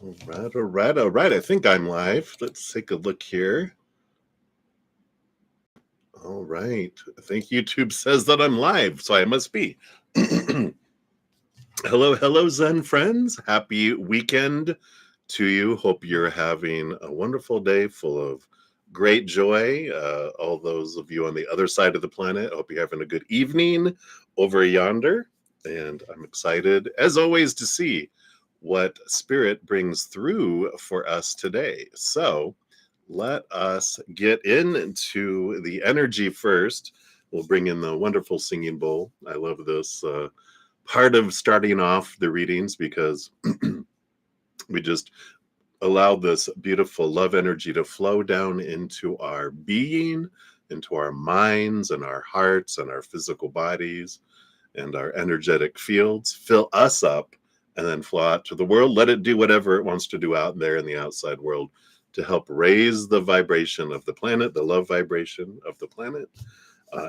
All right. I think I'm live. Let's take a look here. All right. I think YouTube says that I'm live, so I must be. Hello, Zen friends. Happy weekend to you. Hope you're having a wonderful day full of great joy. All those of you on the other side of the planet, I hope you're having a good evening over yonder. And I'm excited, as always, to see what Spirit brings through for us today. So let us get into the energy first. We'll bring in the wonderful singing bowl. I love this part of starting off the readings because we just allow this beautiful love energy to flow down into our being, into our minds and our hearts and our physical bodies and our energetic fields, fill us up, and then flow out to the world. Let it do whatever it wants to do out there in the outside world to help raise the vibration of the planet, the love vibration of the planet.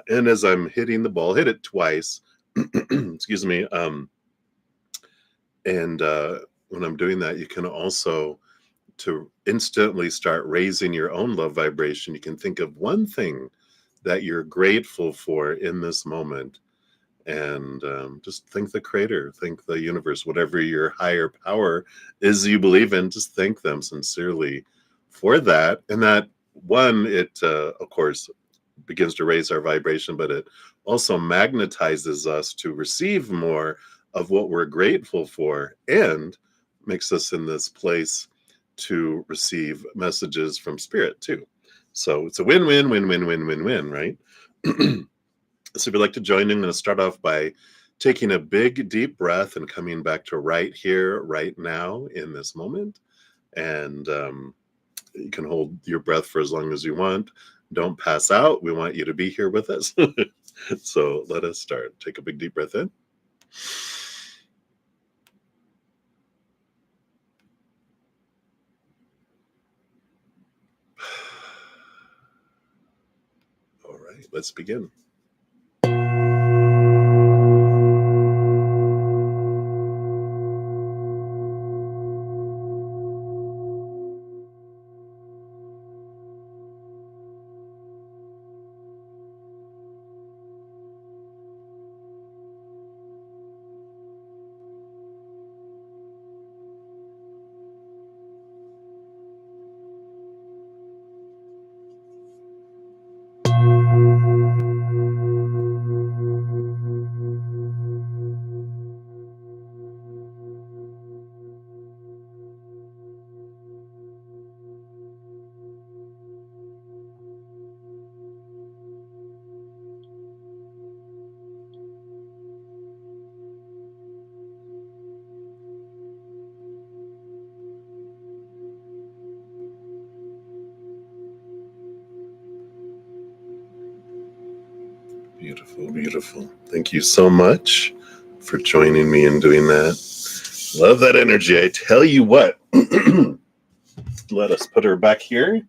And as I'm hitting the ball, hit it twice, excuse me. And when I'm doing that, you can also, to instantly start raising your own love vibration, you can think of one thing that you're grateful for in this moment. And just thank the creator, thank the universe, whatever your higher power is you believe in, just thank them sincerely for that. And that one, it, of course, begins to raise our vibration, but it also magnetizes us to receive more of what we're grateful for and makes us in this place to receive messages from Spirit too. So it's a win-win, win-win, right? So if you'd like to join in, I'm going to start off by taking a big, deep breath and coming back to right here, right now, in this moment. And you can hold your breath for as long as you want. Don't pass out. We want you to be here with us. So let us start. Take a big, deep breath in. All right, let's begin. Beautiful, beautiful. Thank you so much for joining me in doing that. Love that energy. I tell you what, let us put her back here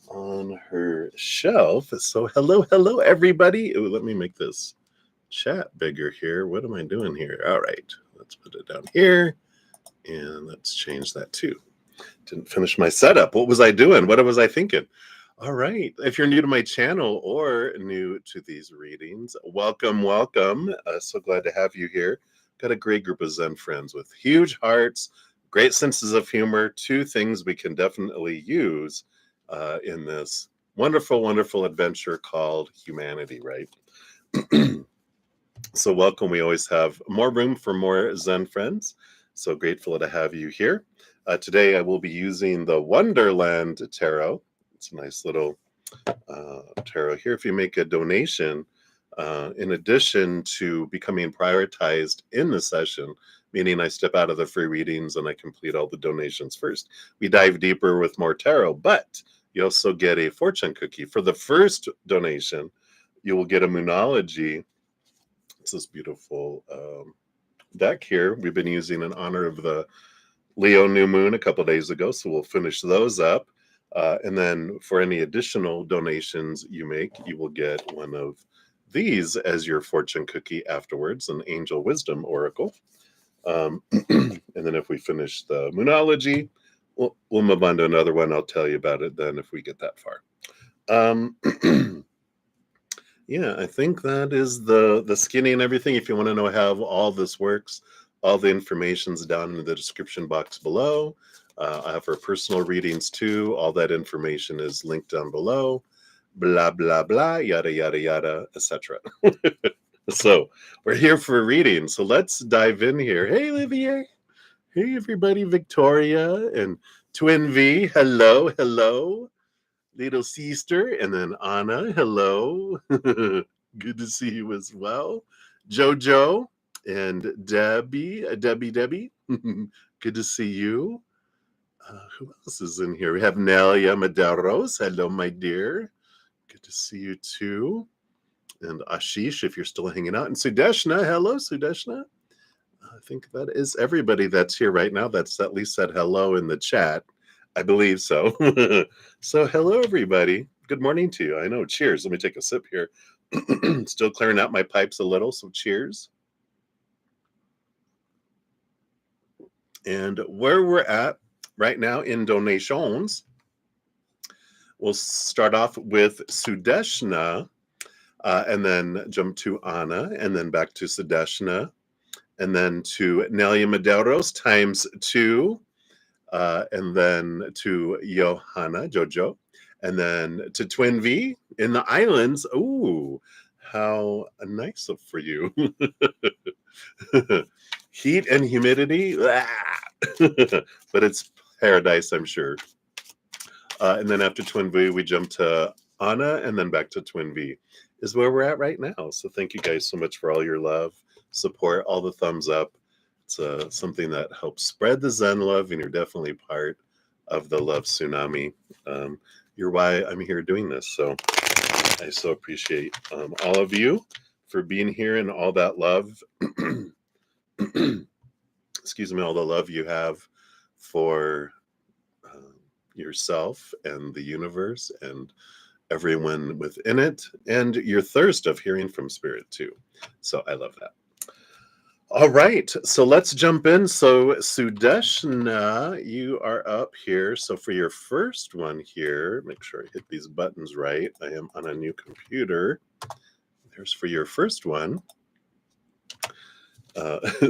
on her shelf. So hello, everybody. Ooh, let me make this chat bigger here. What am I doing here? All right, let's put it down here. And let's change that too. Didn't finish my setup. What was I doing? What was I thinking? All right. If you're new to my channel or new to these readings, welcome. So glad to have you here. Got a great group of Zen friends with huge hearts, great senses of humor, two things we can definitely use in this wonderful adventure called humanity, right? So welcome. We always have more room for more Zen friends. So grateful to have you here. Today I will be using the Wonderland Tarot. It's a nice little tarot here. If you make a donation, in addition to becoming prioritized in the session, meaning I step out of the free readings and I complete all the donations first, we dive deeper with more tarot, but you also get a fortune cookie. For the first donation, you will get a Moonology. It's this beautiful deck here we've been using in honor of the Leo new moon a couple days ago, so we'll finish those up. And then for any additional donations you make, you will get one of these as your fortune cookie afterwards, an Angel Wisdom Oracle. And then if we finish the moonology, we'll move on to another one. I'll tell you about it then if we get that far. Um, yeah, I think that is the skinny and everything. If you want to know how all this works, all the information's down in the description box below. I have our personal readings too. All that information is linked down below. Blah blah blah, yada yada yada, etc. So we're here for a reading. So let's dive in here. Hey, Olivier. Hey, everybody. Victoria and Twin V. Hello, hello. Little sister. And then Anna. Hello. Good to see you as well. Jojo and Debbie. Debbie. Good to see you. Who else is in here? We have Nelia Maderos. Hello, my dear. Good to see you too. And Ashish, if you're still hanging out. And Sudeshna. Hello, Sudeshna. I think that is everybody that's here right now that's at least said hello in the chat. I believe so. So hello, everybody. Good morning to you. I know. Cheers. Let me take a sip here. Still clearing out my pipes a little, so cheers. And where we're at right now in donations, we'll start off with Sudeshna, and then jump to Anna, and then back to Sudeshna, and then to Nelia Medeiros times 2, and then to Johanna, Jojo, and then to Twin V in the islands. Ooh, how nice for you. Heat and humidity, but it's paradise, I'm sure. And then after Twin V, we jump to Anna, and then back to Twin V is where we're at right now. So thank you guys so much for all your love, support, all the thumbs up. It's something that helps spread the Zen love, and you're definitely part of the love tsunami. You're why I'm here doing this. So I so appreciate all of you for being here and all that love. Excuse me, all the love you have for yourself and the universe and everyone within it, and your thirst of hearing from spirit too. So I love that. All right, so let's jump in. So Sudeshna, you are up here. So for your first one here, make sure I hit these buttons right. I am on a new computer. There's for your first one.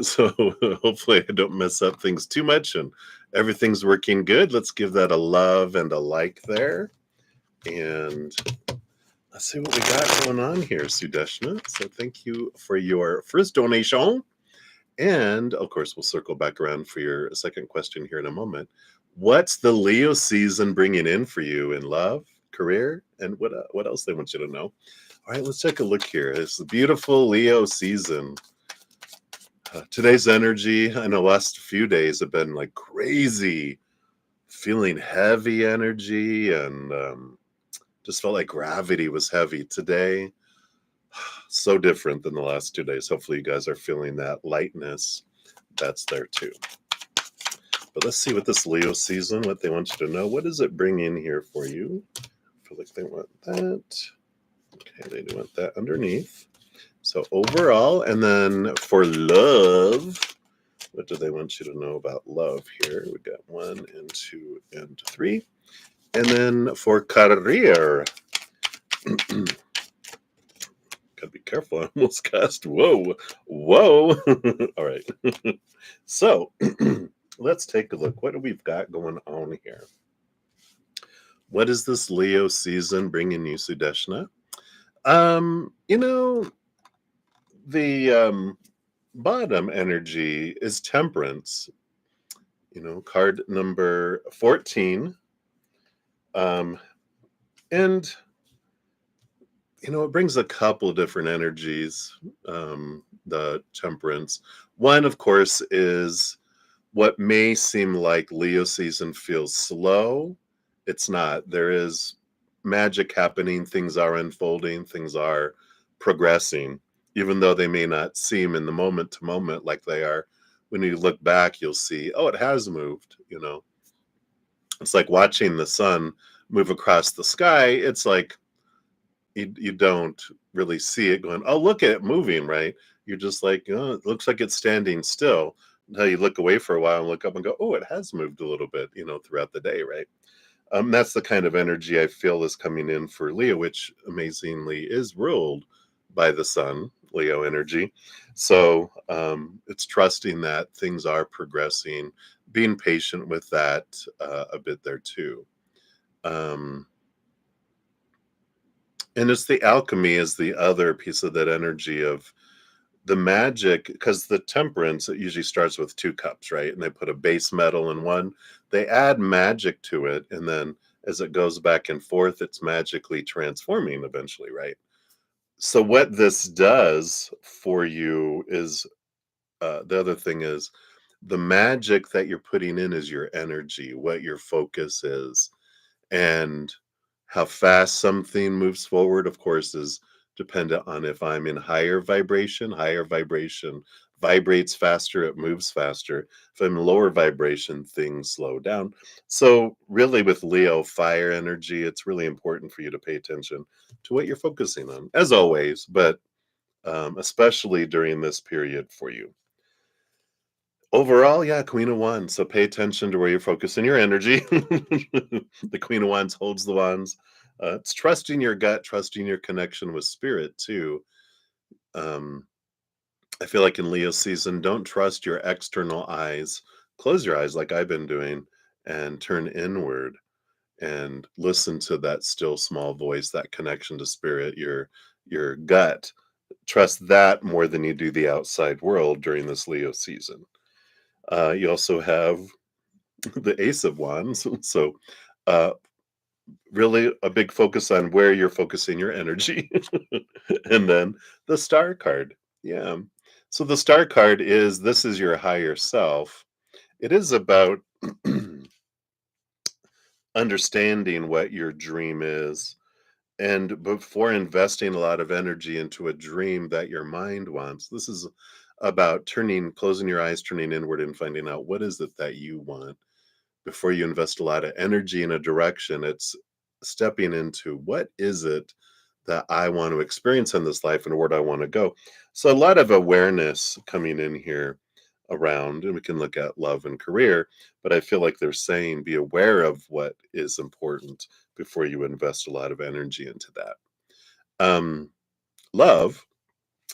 So hopefully I don't mess up things too much and everything's working good. Let's give that a love and a like there. And let's see what we got going on here, Sudeshna. So thank you for your first donation. And of course, we'll circle back around for your second question here in a moment. What's the Leo season bringing in for you in love, career, and what else they want you to know? All right, let's take a look here. It's the beautiful Leo season. Today's energy, I know last few days have been like crazy, feeling heavy energy, and just felt like gravity was heavy. Today, so different than the last 2 days. Hopefully you guys are feeling that lightness that's there too. But let's see what this Leo season, what they want you to know. What does it bring in here for you? I feel like they want that. Okay, they do want that underneath. So overall, and then for love, what do they want you to know about love here? We got 1 and 2 and 3. And then for career, gotta be careful. I almost cast whoa. All right. So let's take a look. What do we've got going on here? What is this Leo season bringing you, Sudeshna? The bottom energy is temperance. Card number 14. And it brings a couple of different energies, the temperance. One, of course, is what may seem like Leo season feels slow. It's not. There is magic happening. Things are unfolding. Things are progressing, even though they may not seem in the moment to moment like they are. When you look back, you'll see, oh, it has moved. It's like watching the sun move across the sky. It's like you don't really see it going, oh, look at it moving, right? You're just like, oh, it looks like it's standing still. Now you look away for a while and look up and go, oh, it has moved a little bit, throughout the day, right? That's the kind of energy I feel is coming in for Leo, which amazingly is ruled by the sun, Leo energy. So it's trusting that things are progressing, being patient with that a bit there too. Um, and it's the alchemy is the other piece of that energy of the magic, because the temperance, it usually starts with two cups, right? And they put a base metal in one, they add magic to it, and then as it goes back and forth, it's magically transforming eventually, right? So what this does for you is the other thing is the magic that you're putting in is your energy, what your focus is. And how fast something moves forward, of course, is dependent on if I'm in higher vibration vibrates faster, it moves faster. If I'm lower vibration, things slow down. So, really, with Leo fire energy, it's really important for you to pay attention to what you're focusing on, as always, but especially during this period for you. Overall, yeah, Queen of Wands. So pay attention to where you're focusing your energy. The Queen of Wands holds the wands. It's trusting your gut, trusting your connection with spirit too. Um, I feel like in Leo season, don't trust your external eyes. Close your eyes like I've been doing and turn inward and listen to that still small voice, that connection to spirit, your gut. Trust that more than you do the outside world during this Leo season. You also have the Ace of Wands. So, uh, really a big focus on where you're focusing your energy. And then the Star card. Yeah. So, the Star card is this is your higher self. It is about understanding what your dream is. And before investing a lot of energy into a dream that your mind wants, this is about closing your eyes, turning inward, and finding out what is it that you want before you invest a lot of energy in a direction. It's stepping into what is it that I want to experience in this life and where do I want to go. So a lot of awareness coming in here around, and we can look at love and career, but I feel like they're saying be aware of what is important before you invest a lot of energy into that. um Love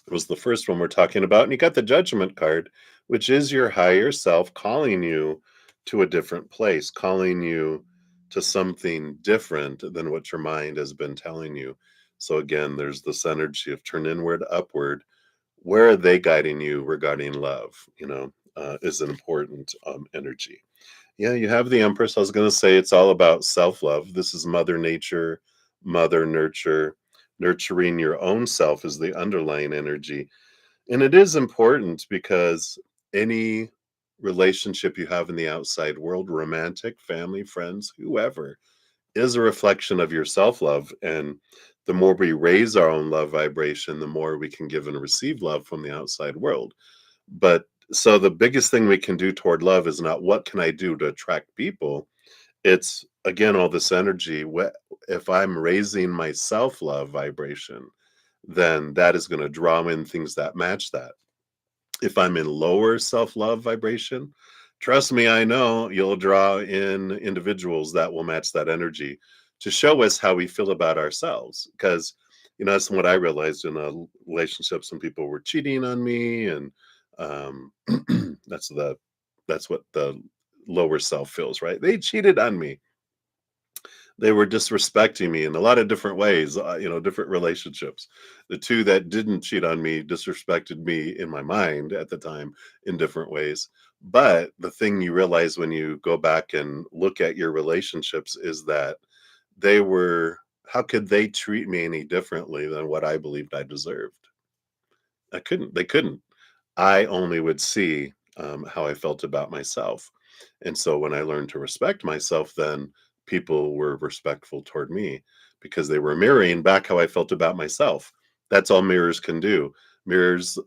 was the first one we're talking about. And you got the judgment card, which is your higher self calling you to a different place, calling you to something different than what your mind has been telling you. So again, there's this energy of turn inward, upward. Where are they guiding you regarding love? Is an important energy. Yeah, you have the Empress. I was going to say it's all about self love. This is Mother Nature, Mother Nurture. Nurturing your own self is the underlying energy. And it is important because any relationship you have in the outside world, romantic, family, friends, whoever, is a reflection of your self love. And the more we raise our own love vibration, the more we can give and receive love from the outside world. But so the biggest thing we can do toward love is not what can I do to attract people? It's again all this energy. If I'm raising my self love vibration, then that is going to draw in things that match that. If I'm in lower self-love vibration, trust me, I know you'll draw in individuals that will match that energy to show us how we feel about ourselves. Because, that's what I realized in a relationship. Some people were cheating on me, and um, that's what the lower self feels, right? They cheated on me. They were disrespecting me in a lot of different ways, different relationships. The two that didn't cheat on me disrespected me in my mind at the time in different ways. But the thing you realize when you go back and look at your relationships is that how could they treat me any differently than what I believed I deserved? They couldn't. I only would see how I felt about myself. And so when I learned to respect myself, then people were respectful toward me because they were mirroring back how I felt about myself. That's all mirrors can do. Mirrors,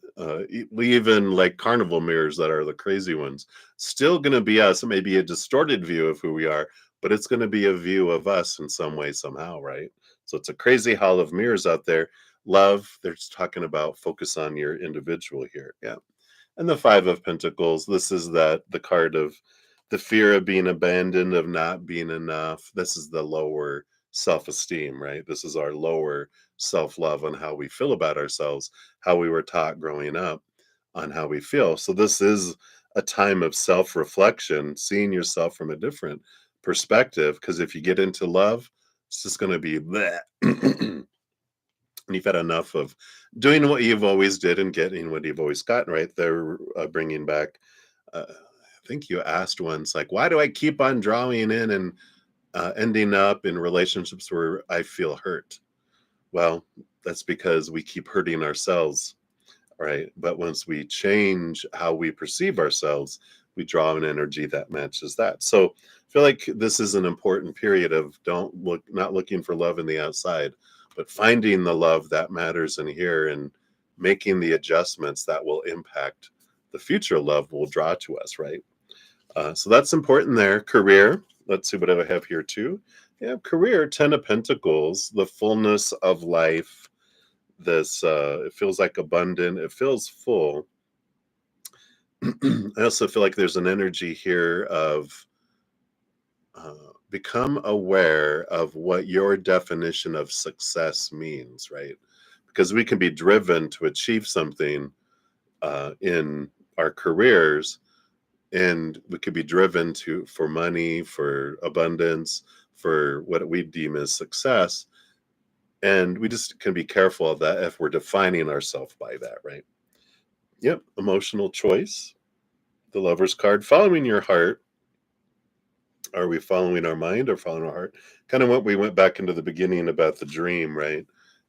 even like carnival mirrors that are the crazy ones, still going to be us. It may be a distorted view of who we are, but it's going to be a view of us in some way, somehow, right? So it's a crazy hall of mirrors out there. Love, they're just talking about focus on your individual here. Yeah. And the Five of Pentacles, this is the card of the fear of being abandoned, of not being enough. This is the lower self-esteem, right? This is our lower self-love on how we feel about ourselves, how we were taught growing up on how we feel. So this is a time of self-reflection, seeing yourself from a different perspective. Because if you get into love, it's just going to be bleh. And you've had enough of doing what you've always did and getting what you've always gotten, right? They're bringing back, I think you asked once, like, why do I keep on drawing in and ending up in relationships where I feel hurt? Well, that's because we keep hurting ourselves, right? But once we change how we perceive ourselves, we draw an energy that matches that. So I feel like this is an important period of not looking for love in the outside, but finding the love that matters in here and making the adjustments that will impact the future love will draw to us, right? So that's important there. Career. Let's see what I have here too. Yeah, career, 10 of Pentacles, the fullness of life. This it feels like abundant, it feels full. I also feel like there's an energy here of become aware of what your definition of success means, right? Because we can be driven to achieve something in our careers, and we could be driven to for money, for abundance, for what we deem as success. And we just can be careful of that if we're defining ourselves by that, right? Yep, emotional choice. The Lover's card, following your heart. Are we following our mind or following our heart? Kind of what we went back into the beginning about the dream, right?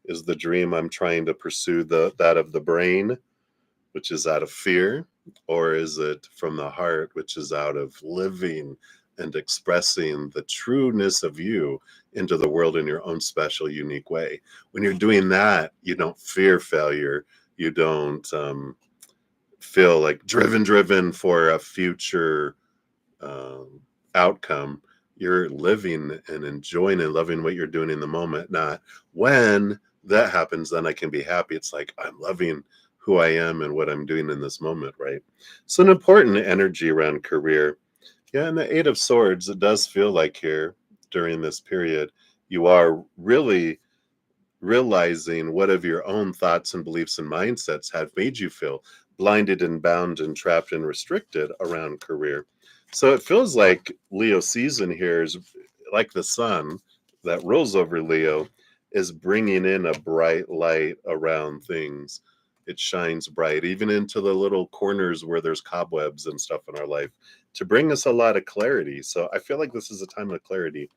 Is the dream I'm trying to pursue that of the brain, which is out of fear, or is it from the heart, which is out of living and expressing the trueness of you into the world in your own special, unique way? When you're doing that, you don't fear failure. You don't feel like driven for a future um, outcome. You're living and enjoying and loving what you're doing in the moment, not when that happens, then I can be happy. It's like I'm loving who I am and what I'm doing in this moment, right? So an important energy around career. Yeah, and the Eight of Swords, it does feel like here during this period, you are really realizing what of your own thoughts and beliefs and mindsets have made you feel blinded and bound and trapped and restricted around career. So it feels like Leo season here is like the sun that rolls over Leo is bringing in a bright light around things. It shines bright, even into the little corners where there's cobwebs and stuff in our life, to bring us a lot of clarity. So I feel like this is a time of clarity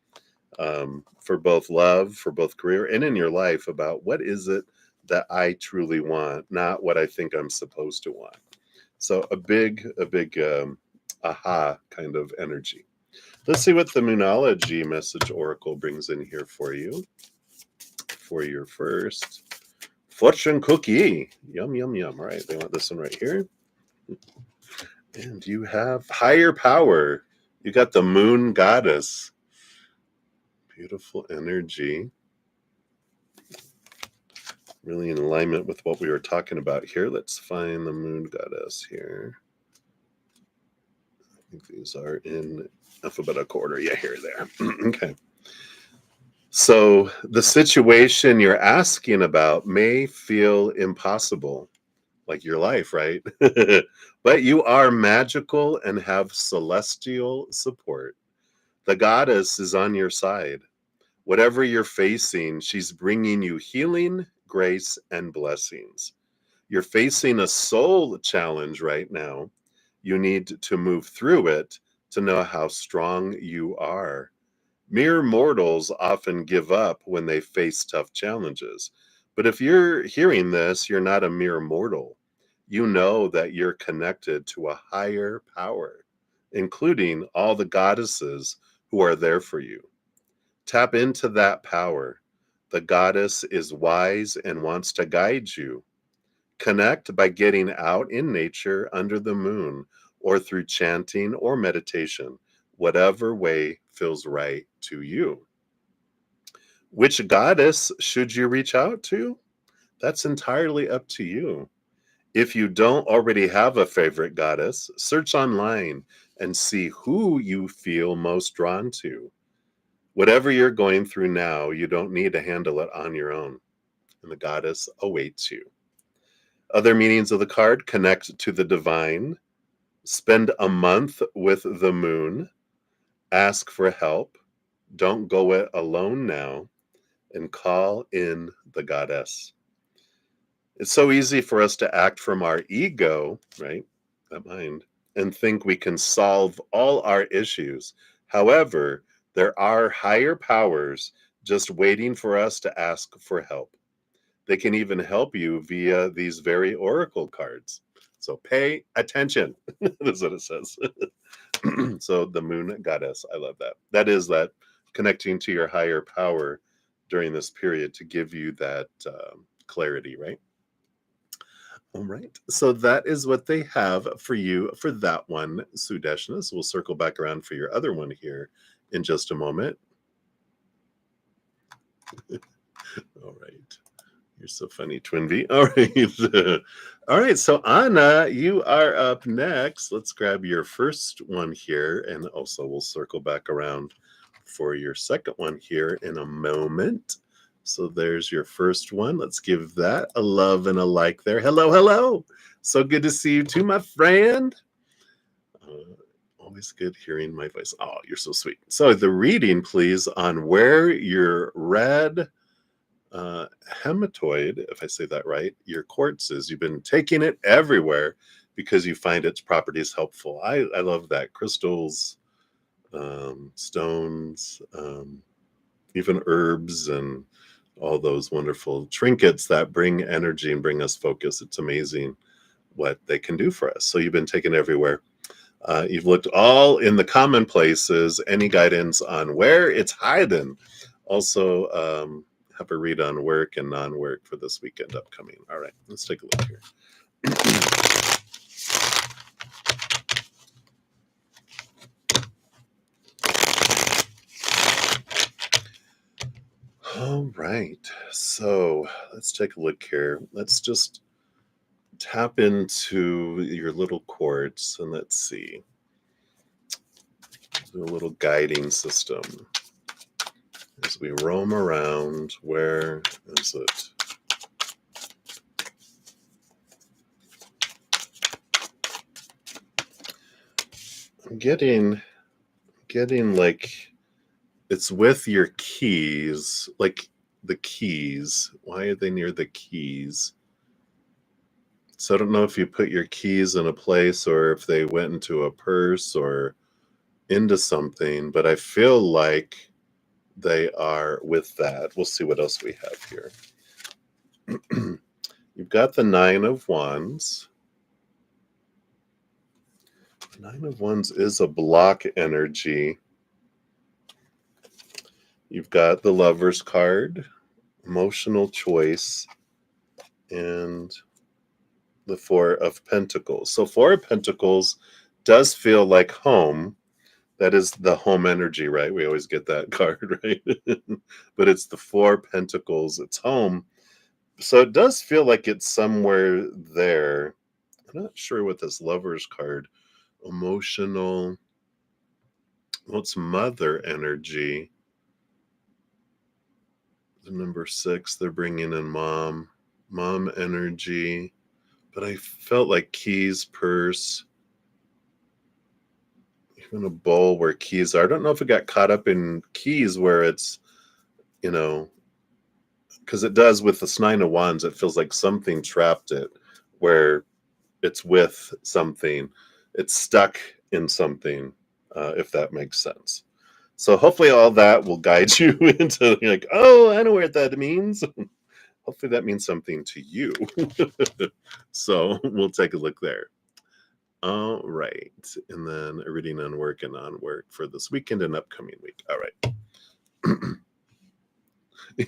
for both love, for both career, and in your life about what is it that I truly want, not what I think I'm supposed to want. So a big aha kind of energy. Let's see what the Moonology message oracle brings in here for you for your first fortune cookie. Yum, yum, yum. All right, they want this one right here. And you have higher power. You got the moon goddess. Beautiful energy. Really in alignment with what we were talking about here. Let's find the moon goddess here. I think these are in alphabetical order. Yeah, here, there. Okay. So the situation you're asking about may feel impossible, like your life, right? But you are magical and have celestial support. The goddess is on your side. Whatever you're facing, she's bringing you healing, grace, and blessings. You're facing a soul challenge right now. You need to move through it to know how strong you are. Mere mortals often give up when they face tough challenges. But if you're hearing this, you're not a mere mortal. You know that you're connected to a higher power, including all the goddesses who are there for you. Tap into that power. The goddess is wise and wants to guide you. Connect by getting out in nature under the moon or through chanting or meditation, whatever way feels right to you. Which goddess should you reach out to? That's entirely up to you. If you don't already have a favorite goddess, search online and see who you feel most drawn to. Whatever you're going through now, you don't need to handle it on your own, and the goddess awaits you. Other meanings of the card: connect to the divine, spend a month with the moon, ask for help, don't go it alone now, and call in the goddess. It's so easy for us to act from our ego, right? That mind, and think we can solve all our issues. However, there are higher powers just waiting for us to ask for help. They can even help you via these very oracle cards. So pay attention. That's what it says. So the moon goddess, I love that. That is that connecting to your higher power during this period to give you that clarity, right? All right. So that is what they have for you for that one, Sudeshnas. We'll circle back around for your other one here in just a moment. All right. You're so funny, Twin V. All right. All right. So, Anna, you are up next. Let's grab your first one here. And also, we'll circle back around for your second one here in a moment. So, there's your first one. Let's give that a love and a like there. Hello, hello. So good to see you too, my friend. Always good hearing my voice. Oh, you're so sweet. So, the reading, please, on where your red hematoid, if I say that right, your quartz is. You've been taking it everywhere because you find its properties helpful. I love that. Crystals, stones, even herbs, and all those wonderful trinkets that bring energy and bring us focus. It's amazing what they can do for us. So you've been taken everywhere. You've looked all in the common places. Any guidance on where it's hiding? Also, have a read on work and non-work for this weekend upcoming. All right, let's take a look here. All right, so let's take a look here. Let's just tap into your little quartz and let's see. Do a little guiding system as we roam around. Where is it? I'm getting like it's with your keys, like the keys. Why are they near the keys? So I don't know if you put your keys in a place or if they went into a purse or into something, but I feel like they are with that. We'll see what else we have here. You've got the Nine of Wands. Nine of Wands is a block energy. You've got the Lover's card, emotional choice, and the Four of Pentacles. So Four of Pentacles does feel like home. That is the home energy, right? We always get that card, right? But it's the Four of Pentacles. It's home. So it does feel like it's somewhere there. I'm not sure what this Lover's card, emotional, well, it's mother energy. The number 6, they're bringing in mom energy. But I felt like keys, purse, even a bowl where keys are. I don't know if it got caught up in keys where it's, because it does with this Nine of Wands, it feels like something trapped it where it's with something. It's stuck in something, if that makes sense. So hopefully all that will guide you into like, oh, I know what that means. Hopefully that means something to you. So we'll take a look there. All right. And then a reading on work and on work for this weekend and upcoming week. All right.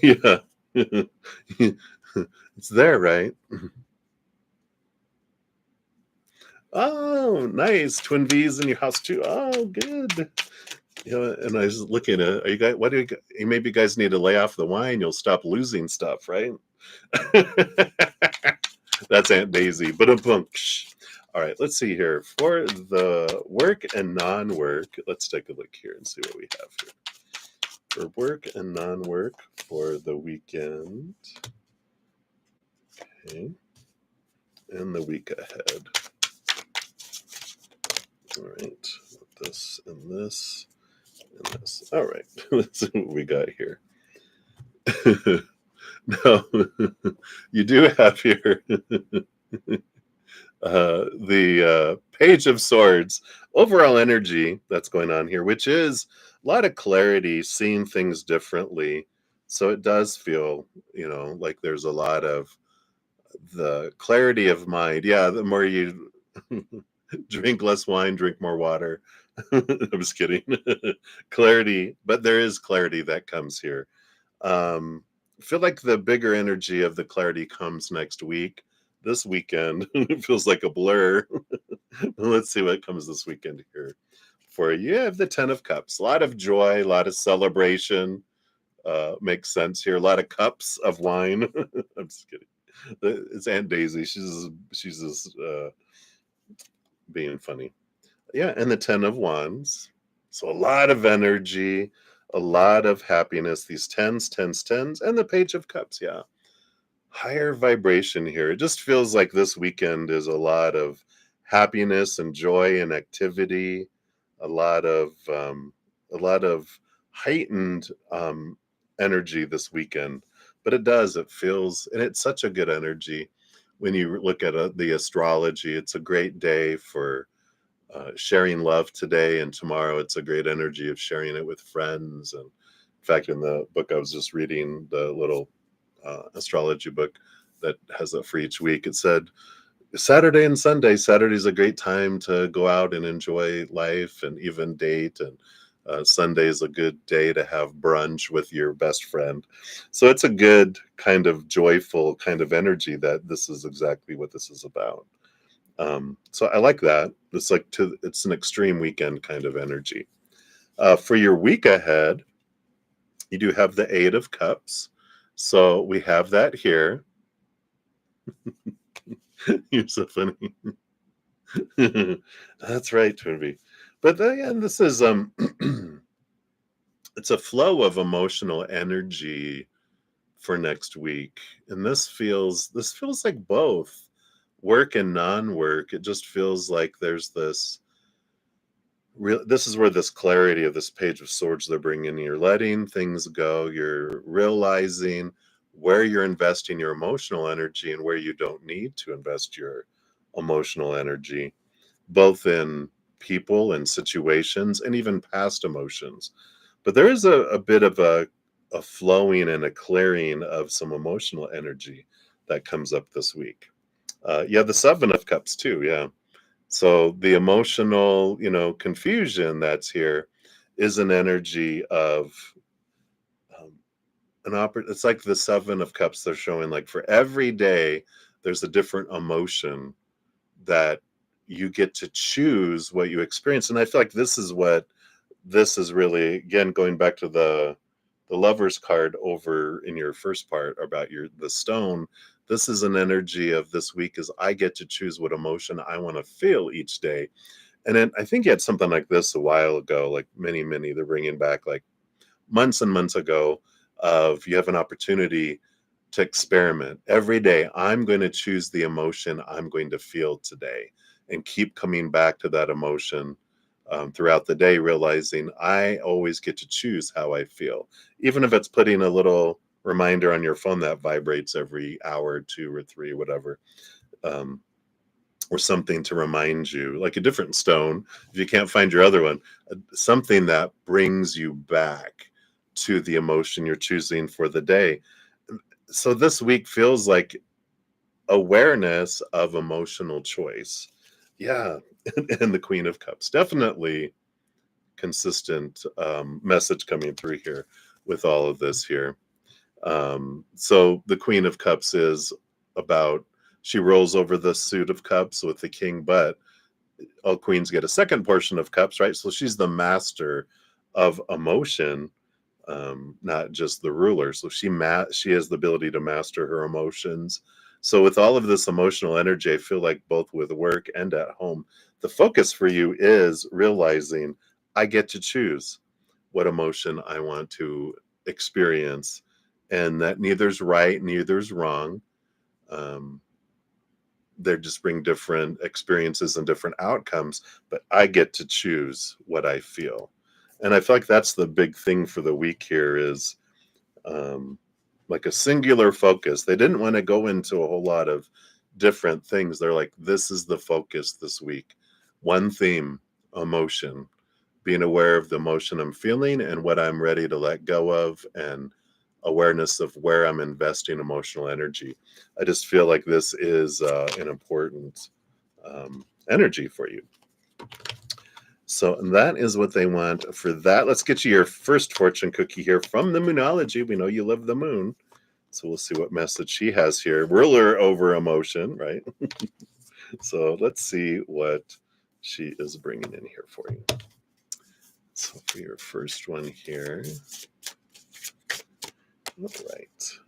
Yeah. It's there, right? Oh, nice. Twin V's in your house too. Oh, good. And I was looking at, are you guys, what do you maybe you guys need to lay off the wine, you'll stop losing stuff, right? That's Aunt Daisy. But all right, let's see here. For the work and non-work, let's take a look here and see what we have here. For work and non-work for the weekend, okay, and the week ahead. All right, this and this and this. All right, let's see what we got here. Now, you do have here the Page of Swords, overall energy that's going on here, which is a lot of clarity, seeing things differently. So it does feel, like there's a lot of the clarity of mind. Yeah, the more you drink less wine, drink more water. I'm just kidding. Clarity, but there is clarity that comes here. I feel like the bigger energy of the clarity comes next week. This weekend, it feels like a blur. Let's see what comes this weekend here for you. You have the Ten of Cups. A lot of joy, a lot of celebration. Makes sense here. A lot of cups of wine. I'm just kidding. It's Aunt Daisy. She's just being funny. Yeah, and the Ten of Wands. So a lot of energy, a lot of happiness. These tens, and the Page of Cups. Yeah, higher vibration here. It just feels like this weekend is a lot of happiness and joy and activity, a lot of heightened energy this weekend. But it feels, and it's such a good energy when you look at the astrology. It's a great day for sharing love today, and tomorrow it's a great energy of sharing it with friends. And in fact, in the book I was just reading, the little astrology book that has that for each week, it said Saturday and Sunday. Saturday's a great time to go out and enjoy life and even date, and Sunday is a good day to have brunch with your best friend. So it's a good kind of joyful kind of energy that this is exactly what this is about. So I like that. It's an extreme weekend kind of energy. For your week ahead, you do have the Eight of Cups. So we have that here. You're so funny. That's right, Twinbee. But again, this is it's a flow of emotional energy for next week, and this feels like both work and non-work. It just feels like there's this this is where this clarity of this Page of Swords they're bringing. You're letting things go. You're realizing where you're investing your emotional energy and where you don't need to invest your emotional energy, both in people and situations and even past emotions. But there is a bit of a flowing and a clearing of some emotional energy that comes up this week. Yeah, the Seven of Cups too. Yeah. So the emotional, confusion that's here is an energy of it's like the Seven of Cups they're showing, like for every day there's a different emotion that you get to choose what you experience. And I feel like this is really, again, going back to the Lover's card over in your first part about the stone. This is an energy of this week is I get to choose what emotion I want to feel each day. And then I think you had something like this a while ago, like many they're bringing back like months and months ago, of you have an opportunity to experiment every day. I'm going to choose the emotion I'm going to feel today and keep coming back to that emotion throughout the day, realizing I always get to choose how I feel, even if it's putting a little reminder on your phone that vibrates every hour, 2 or 3, whatever, or something to remind you, like a different stone. If you can't find your other one, something that brings you back to the emotion you're choosing for the day. So this week feels like awareness of emotional choice. Yeah. And the Queen of Cups, definitely consistent message coming through here with all of this here. So the Queen of Cups is about, she rolls over the suit of cups with the king, but all queens get a second portion of cups, right? So she's the master of emotion, not just the ruler. So she has the ability to master her emotions, So with all of this emotional energy, I feel like both with work and at home, the focus for you is realizing I get to choose what emotion I want to experience, and that neither's right, neither's wrong. Um, they just bring different experiences and different outcomes, but I get to choose what I feel. And I feel like that's the big thing for the week here is um, like a singular focus. They didn't want to go into a whole lot of different things. They're like, this is the focus this week. One theme, emotion, being aware of the emotion I'm feeling and what I'm ready to let go of, and awareness of where I'm investing emotional energy. I just feel like this is an important energy for you. So that is what they want for that. Let's get you your first fortune cookie here from the Moonology. We know you love the moon. So we'll see what message she has here. Ruler over emotion, right? So let's see what she is bringing in here for you. So for your first one here, all right.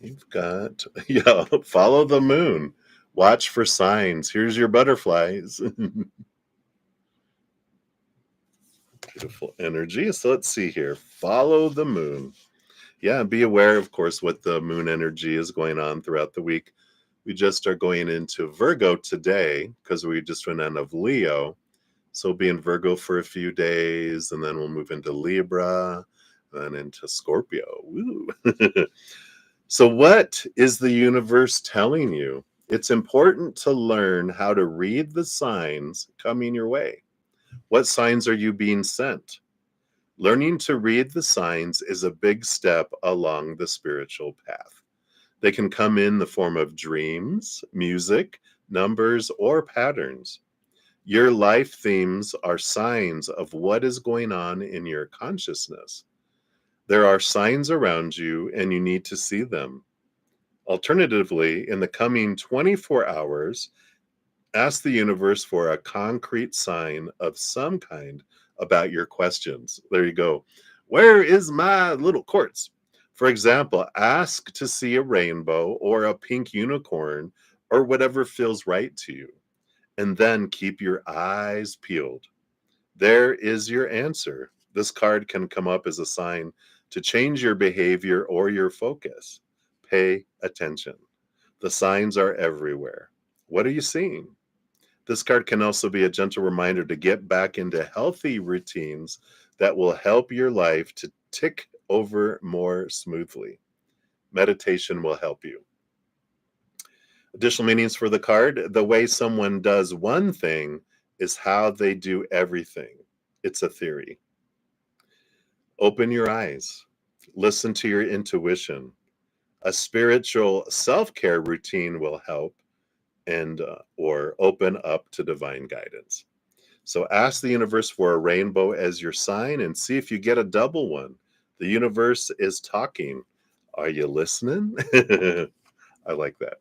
You've got, yeah, follow the moon. Watch for signs. Here's your butterflies. Beautiful energy. So let's see here. Follow the moon. Yeah, be aware, of course, what the moon energy is going on throughout the week. We just are going into Virgo today because we just went out of Leo. So we'll be in Virgo for a few days, and then we'll move into Libra, and into Scorpio. Woo. So what is the universe telling you? It's important to learn how to read the signs coming your way. What signs are you being sent? Learning to read the signs is a big step along the spiritual path. They can come in the form of dreams, music, numbers, or patterns. Your life themes are signs of what is going on in your consciousness. There are signs around you, and you need to see them. Alternatively, in the coming 24 hours, ask the universe for a concrete sign of some kind about your questions. There you go. Where is my little quartz? For example, ask to see a rainbow or a pink unicorn or whatever feels right to you. And then keep your eyes peeled. There is your answer. This card can come up as a sign to change your behavior or your focus. Pay attention. The signs are everywhere. What are you seeing? This card can also be a gentle reminder to get back into healthy routines that will help your life to tick over more smoothly. Meditation will help you. Additional meanings for the card: the way someone does one thing is how they do everything. It's a theory. Open your eyes. Listen to your intuition. A spiritual self-care routine will help, and or open up to divine guidance. So ask the universe for a rainbow as your sign and see if you get a double one. The universe is talking. Are you listening? I like that.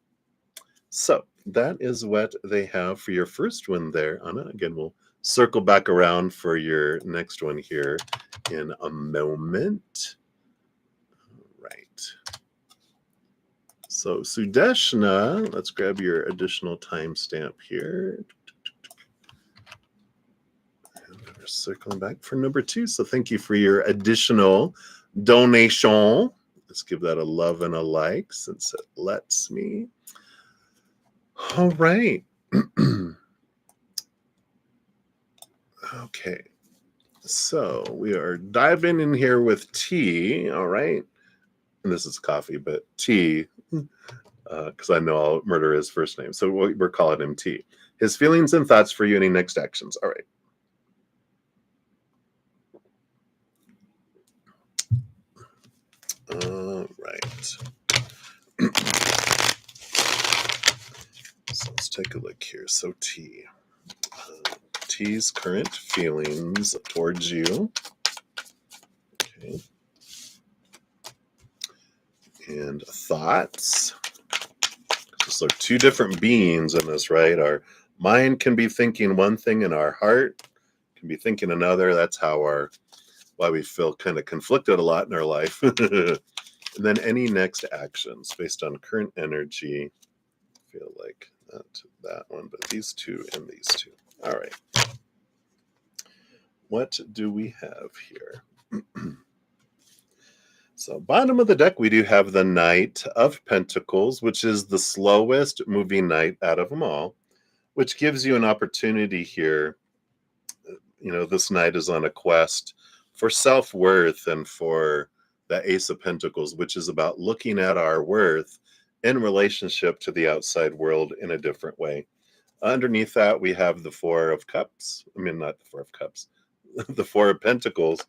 So that is what they have for your first one there, Anna. Again, we'll circle back around for your next one here in a moment. Right. So Sudeshna, let's grab your additional timestamp here. And we're circling back for number 2. So thank you for your additional donation. Let's give that a love and a like since it lets me. All right. Okay. So we are diving in here with T. All right. And this is coffee, but T, because I know I'll murder his first name. So we're calling him T. His feelings and thoughts for you, any next actions. All right. All right. So let's take a look here. So T. T's current feelings towards you. Okay. And thoughts. So 2 different beings in this, right? Our mind can be thinking one thing and our heart can be thinking another. That's why we feel kind of conflicted a lot in our life. And then any next actions based on current energy. I feel like not that one, but these two and these two. All right. What do we have here? So bottom of the deck, we do have the Knight of Pentacles, which is the slowest moving knight out of them all, which gives you an opportunity here. This knight is on a quest for self-worth and for the Ace of Pentacles, which is about looking at our worth in relationship to the outside world in a different way. Underneath that, we have the Four of Cups. I mean, not the Four of Cups, the Four of Pentacles,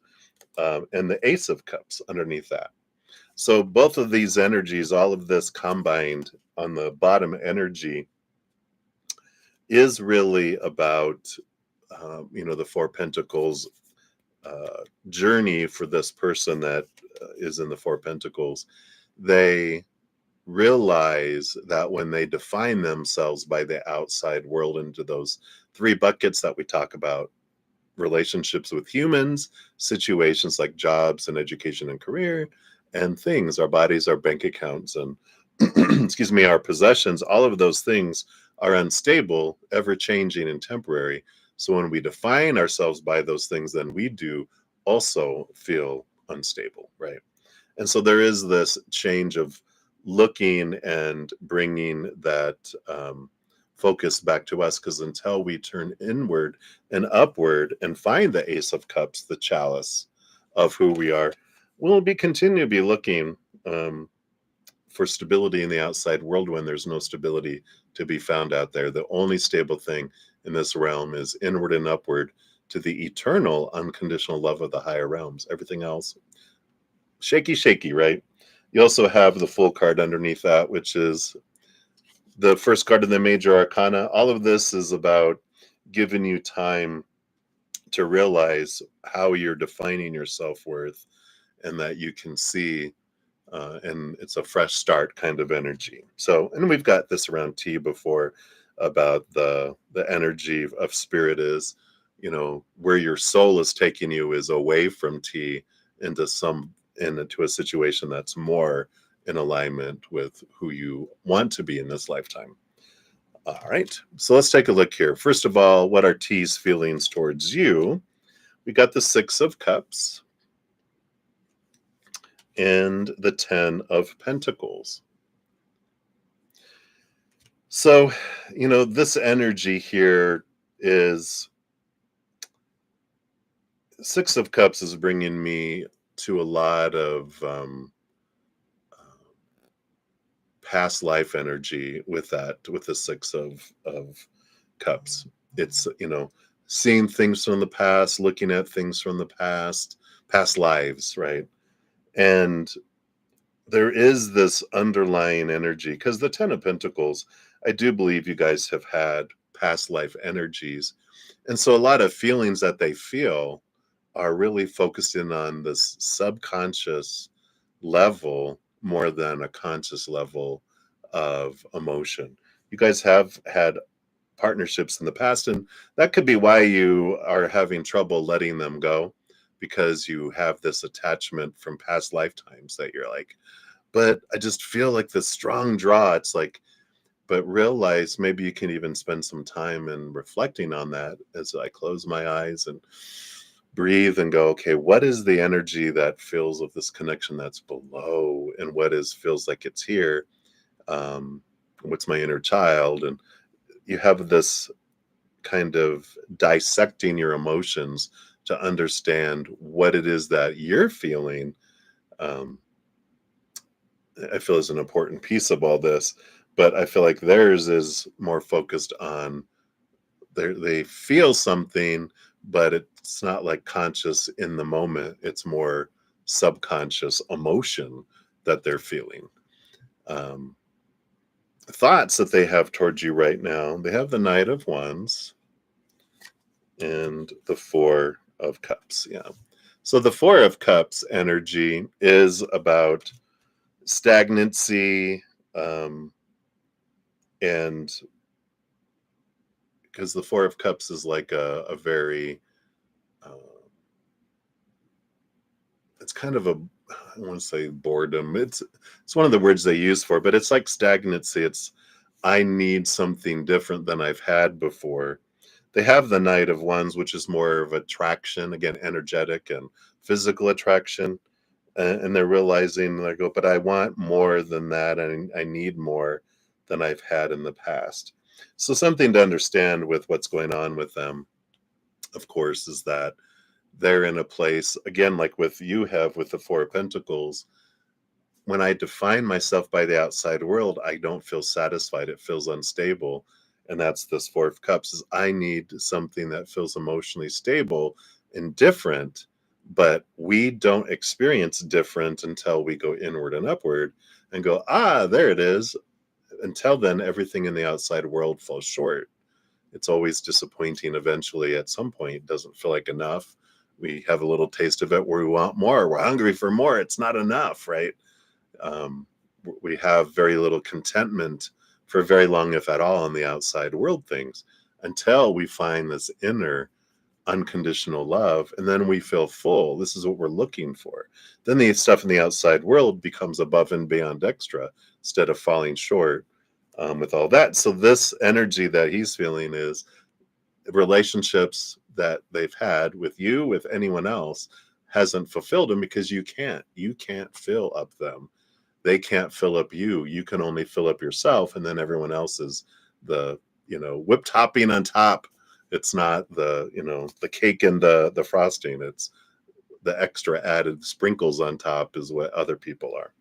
and the Ace of Cups underneath that. So both of these energies, all of this combined on the bottom energy, is really about, the Four Pentacles journey for this person that is in the Four Pentacles. They realize that when they define themselves by the outside world into those three buckets that we talk about, relationships with humans, situations like jobs and education and career, and things, our bodies, our bank accounts, and excuse me, our possessions, all of those things are unstable, ever changing, and temporary. So when we define ourselves by those things, then we do also feel unstable, right? And so there is this change of looking and bringing that focus back to us, because until we turn inward and upward and find the Ace of Cups, the chalice of who we are, we'll continue to be looking for stability in the outside world when there's no stability to be found out there. The only stable thing in this realm is inward and upward to the eternal unconditional love of the higher realms. Everything else, shaky, right? You also have the Fool card underneath that, which is the first card in the major arcana. All of this is about giving you time to realize how you're defining your self-worth, and that you can see, and it's a fresh start kind of energy. So, and we've got this around tea before about the energy of spirit is, where your soul is taking you is away from tea into a situation that's more in alignment with who you want to be in this lifetime. All right, so let's take a look here. First of all, what are T's feelings towards you? We got the Six of Cups and the Ten of Pentacles. So, this energy here is, Six of Cups is bringing me to a lot of past life energy with the Six of Cups. It's, seeing things from the past, looking at things from the past lives, right? And there is this underlying energy, because the Ten of Pentacles, I do believe you guys have had past life energies. And so a lot of feelings that they feel are really focused in on this subconscious level more than a conscious level of emotion. You guys have had partnerships in the past, and that could be why you are having trouble letting them go, because you have this attachment from past lifetimes that you're like, but I just feel like this strong draw. It's like, but realize maybe you can even spend some time in reflecting on that as I close my eyes and breathe and go, okay, what is the energy that feels of this connection that's below, and what feels like it's here? What's my inner child? And you have this kind of dissecting your emotions to understand what it is that you're feeling. I feel is an important piece of all this, but I feel like theirs is more focused on they feel something, but it's not like conscious in the moment. It's more subconscious emotion that they're feeling. Um, Thoughts that they have towards you right now, they have the Knight of Wands and the Four of Cups. Yeah. So the Four of Cups energy is about stagnancy, and because the Four of Cups is like a very, uh, it's kind of I want to say boredom. It's one of the words they use for, but it's like stagnancy. It's I need something different than I've had before. They have the Knight of Wands, which is more of attraction, again, energetic and physical attraction. And they're realizing, they go, but I want more than that. And I need more than I've had in the past. So, something to understand with what's going on with them, of course, is that they're in a place, again, like with you have with the Four of Pentacles. When I define myself by the outside world, I don't feel satisfied. It feels unstable. And that's this Four of Cups is I need something that feels emotionally stable and different, but we don't experience different until we go inward and upward and go, there it is. Until then, everything in the outside world falls short. It's always disappointing eventually at some point. It doesn't feel like enough. We have a little taste of it where we want more. We're hungry for more. It's not enough, right? um, we have very little contentment for very long, if at all, in the outside world things until we find this inner unconditional love, and then we feel full. This is what we're looking for. Then the stuff in the outside world becomes above and beyond extra instead of falling short with all that. So this energy that he's feeling is relationships that they've had with you, with anyone else, hasn't fulfilled them because you can't fill up them. They can't fill up you. You can only fill up yourself, and then everyone else is the whipped topping on top. It's not the cake and the frosting. It's the extra added sprinkles on top is what other people are.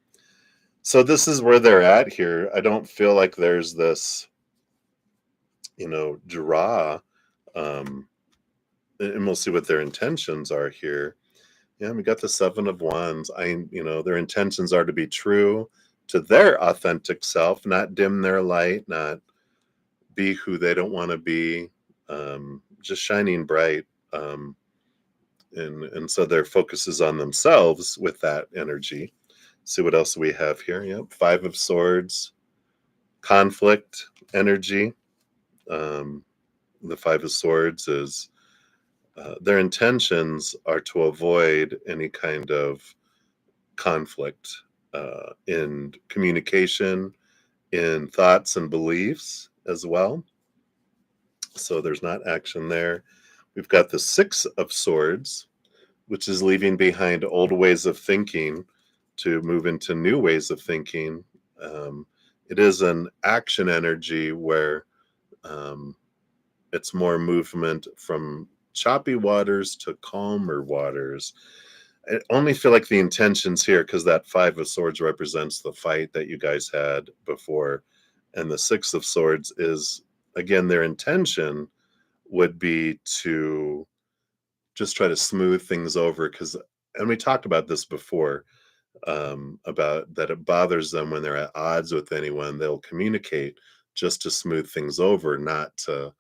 So this is where they're at here. I don't feel like there's this draw, um and we'll see what their intentions are here. Yeah, we got the Seven of Wands. Their intentions are to be true to their authentic self, not dim their light, not be who they don't want to be, just shining bright. And so their focus is on themselves with that energy. See what else we have here. Yep, Five of Swords, conflict energy. Um, the Five of Swords is their intentions are to avoid any kind of conflict in communication, in thoughts and beliefs as well. So there's not action there. We've got the Six of Swords, which is leaving behind old ways of thinking to move into new ways of thinking. Um, it is an action energy where it's more movement from choppy waters to calmer waters. I only feel like the intentions here, because that Five of Swords represents the fight that you guys had before, and the Six of Swords is, again, their intention would be to just try to smooth things over. And we talked about this before, about that it bothers them when they're at odds with anyone. They'll communicate just to smooth things over, not to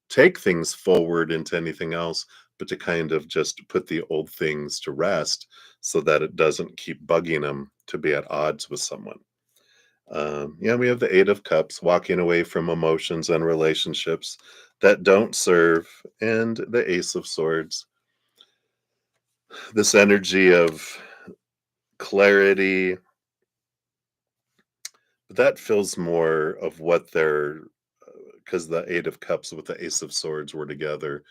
take things forward into anything else, but to kind of just put the old things to rest so that it doesn't keep bugging them to be at odds with someone. Yeah, we have the Eight of Cups, walking away from emotions and relationships that don't serve, and the Ace of Swords, this energy of clarity, but that feels more of what they're, because the Eight of Cups with the Ace of Swords were together.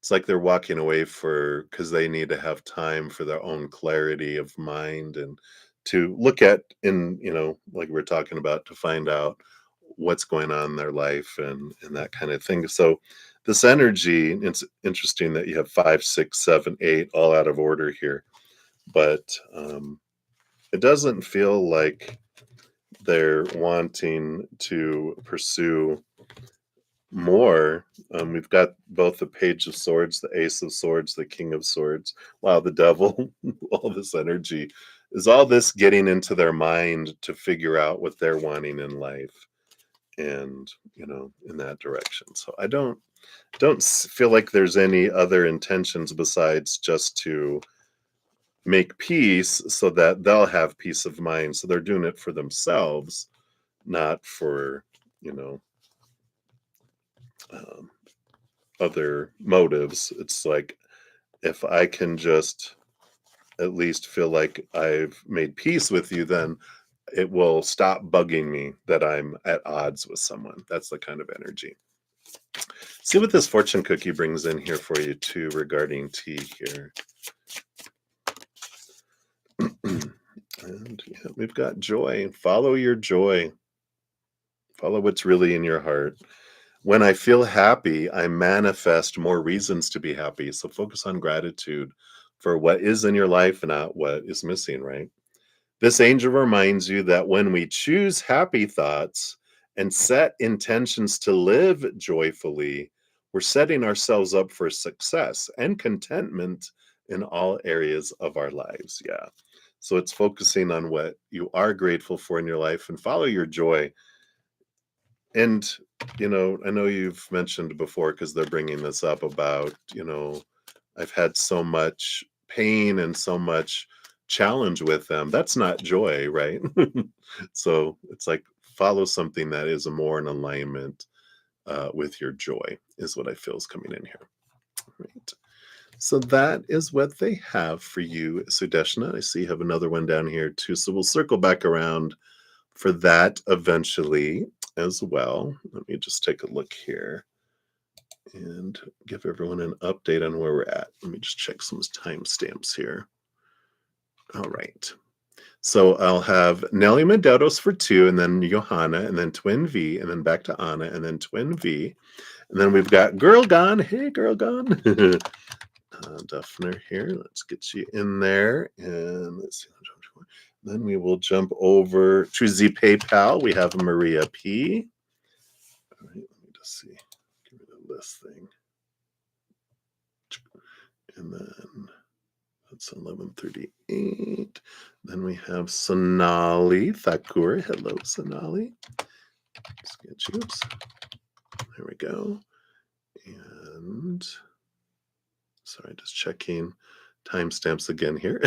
It's like they're walking away because they need to have time for their own clarity of mind and to look at like we're talking about, to find out what's going on in their life and that kind of thing. So this energy, it's interesting that you have 5, 6, 7, 8 all out of order here, but it doesn't feel like they're wanting to pursue more. We've got both the Page of Swords, the Ace of Swords, the King of Swords. Wow, the Devil, all this energy. Is all this getting into their mind to figure out what they're wanting in life and, in that direction. So I don't feel like there's any other intentions besides just to make peace so that they'll have peace of mind. So they're doing it for themselves, not for, you know, um, other motives. It's like, if I can just at least feel like I've made peace with you, then it will stop bugging me that I'm at odds with someone. That's the kind of energy. See what this fortune cookie brings in here for you too regarding tea here. And yeah, we've got joy. Follow your joy. Follow what's really in your heart. When I feel happy, I manifest more reasons to be happy. So focus on gratitude for what is in your life and not what is missing, right? This angel reminds you that when we choose happy thoughts and set intentions to live joyfully, we're setting ourselves up for success and contentment in all areas of our lives. Yeah. So it's focusing on what you are grateful for in your life and follow your joy. And, I know you've mentioned before, because they're bringing this up about, I've had so much pain and so much challenge with them. That's not joy, right? So it's like follow something that is more in alignment with your joy, is what I feel is coming in here. Right. So that is what they have for you, Sudeshna. I see you have another one down here too. So we'll circle back around for that eventually as well. Let me just take a look here and give everyone an update on where we're at. Let me just check some timestamps here. All right. So I'll have Nelly Medeiros for 2, and then Johanna, and then Twin V, and then back to Anna, and then Twin V. And then we've got Girl Gone. Hey, Girl Gone. Duffner here. Let's get you in there. And let's see. Then we will jump over to the PayPal. We have Maria P. All right, let me just see. Get rid of this thing. And then that's 11:38. Then we have Sonali Thakur. Hello, Sonali. Let's get you. Oops. There we go. And sorry, just checking timestamps again here.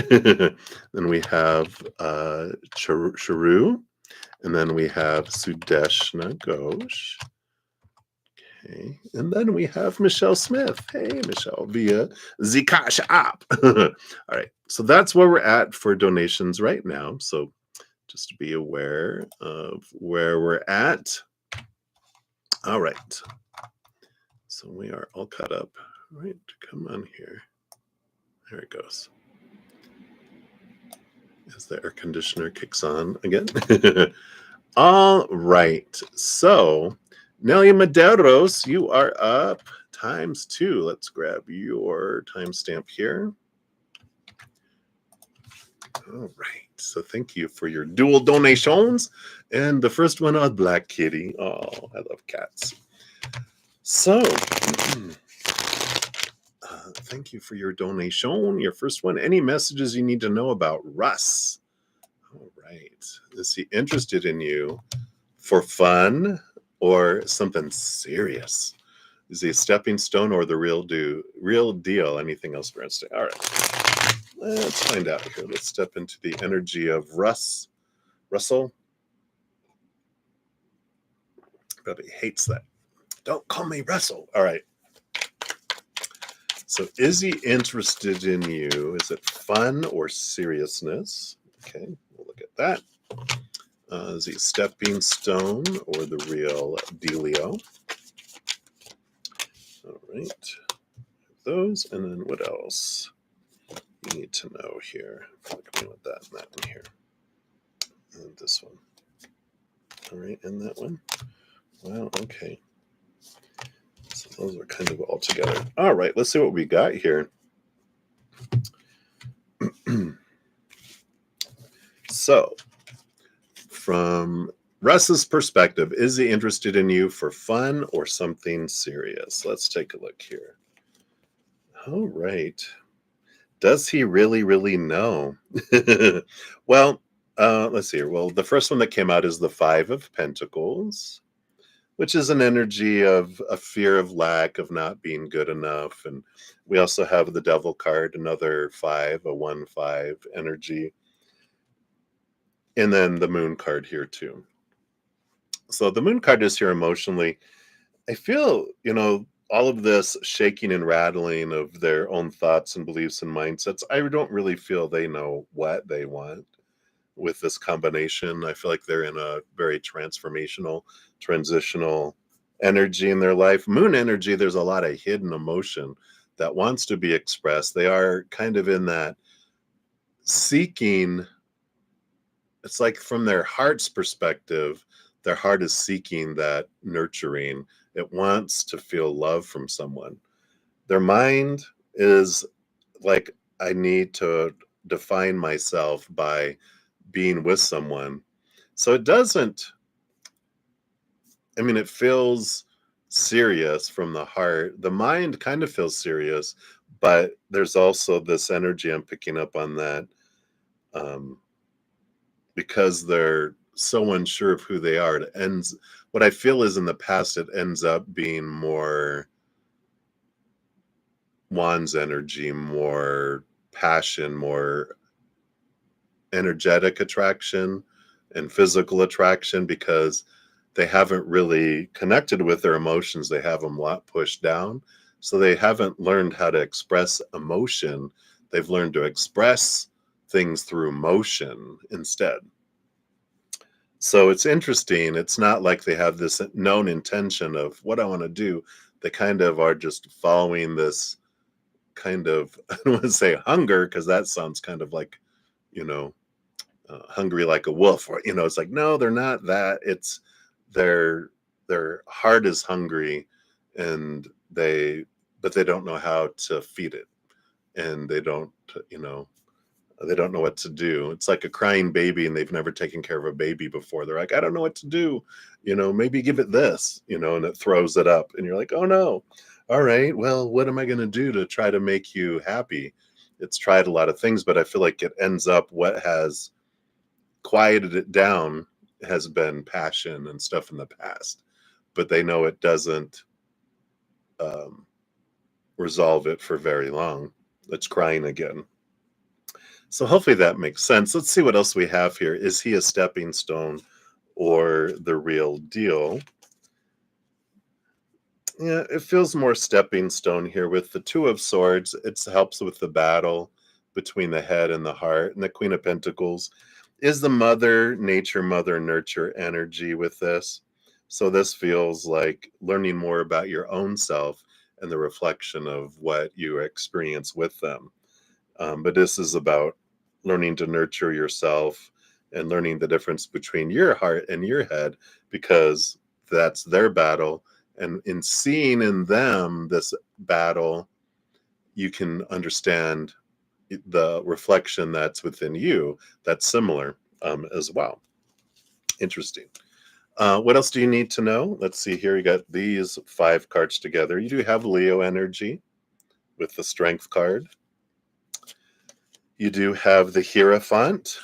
Then we have Charu. And then we have Sudeshna Ghosh. Okay. And then we have Michelle Smith. Hey, Michelle, via the CashApp. All right. So that's where we're at for donations right now. So just to be aware of where we're at. All right. So we are all caught up. All right. Come on here. There it goes. As the air conditioner kicks on again. All right. So, Nelia Medeiros, you are up ×2. Let's grab your timestamp here. All right. So, thank you for your dual donations. And the first one on Black Kitty. Oh, I love cats. So, thank you for your donation. Your first one. Any messages you need to know about Russ? All right. Is he interested in you for fun or something serious? Is he a stepping stone or the real deal? Anything else for us? All right. Let's find out here. Let's step into the energy of Russell. But he hates that. Don't call me Russell. All right. So is he interested in you? Is it fun or seriousness? Okay, we'll look at that. Is he a stepping stone or the real dealio? All right. Those, and then what else you need to know here? Look at that and that one here. And this one. All right, and that one. Wow, okay. So those are kind of all together. All right, let's see what we got here. So, from Russ's perspective, is he interested in you for fun or something serious? Let's take a look here. All right. Does he really, really know? Well, let's see here. Well, the first one that came out is the 5 of Pentacles, which is an energy of a fear of lack, of not being good enough. And we also have the Devil card, another 5, a 1-5 energy. And then the Moon card here too. So the Moon card is here emotionally. I feel, all of this shaking and rattling of their own thoughts and beliefs and mindsets, I don't really feel they know what they want with this combination. I feel like they're in a very transformational, transitional energy in their life. Moon energy, there's a lot of hidden emotion that wants to be expressed. They are kind of in that seeking. It's like from their heart's perspective, their heart is seeking that nurturing. It wants to feel love from someone. Their mind is like, I need to define myself by being with someone. So it doesn't, I mean, it feels serious from the heart. The mind kind of feels serious, but there's also this energy I'm picking up on that, um, because they're so unsure of who they are. It ends, what I feel is in the past, it ends up being more Wands energy, more passion, more energetic attraction and physical attraction, because they haven't really connected with their emotions. They have them a lot pushed down. So they haven't learned how to express emotion. They've learned to express things through motion instead. So it's interesting. It's not like they have this known intention of what I want to do. They kind of are just following this kind of, I don't want to say hunger, because that sounds kind of like, you know, hungry like a wolf, or it's like, no, they're not that. It's their their heart is hungry, and but they don't know how to feed it, and you know they don't know what to do. It's like a crying baby, and they've never taken care of a baby before. They're like, I don't know what to do. Maybe give it this, and it throws it up, and you're like, oh no. All right, well, what am I going to do to try to make you happy? It's tried a lot of things, but I feel like it ends up, what has quieted it down has been passion and stuff in the past, but they know it doesn't um, resolve it for very long. It's crying again. So hopefully that makes sense. Let's see what else we have here. Is he a stepping stone or the real deal? Yeah, it feels more stepping stone here with the Two of Swords. It helps with the battle between the head and the heart. And the Queen of Pentacles is the mother nature, mother nurture energy with this. So this feels like learning more about your own self and the reflection of what you experience with them. But this is about learning to nurture yourself and learning the difference between your heart and your head, because that's their battle. And in seeing in them this battle, you can understand the reflection that's within you that's similar, as well. Interesting. What else do you need to know? Let's see here. You got these 5 cards together. You do have Leo energy with the Strength card. You do have the Hierophant.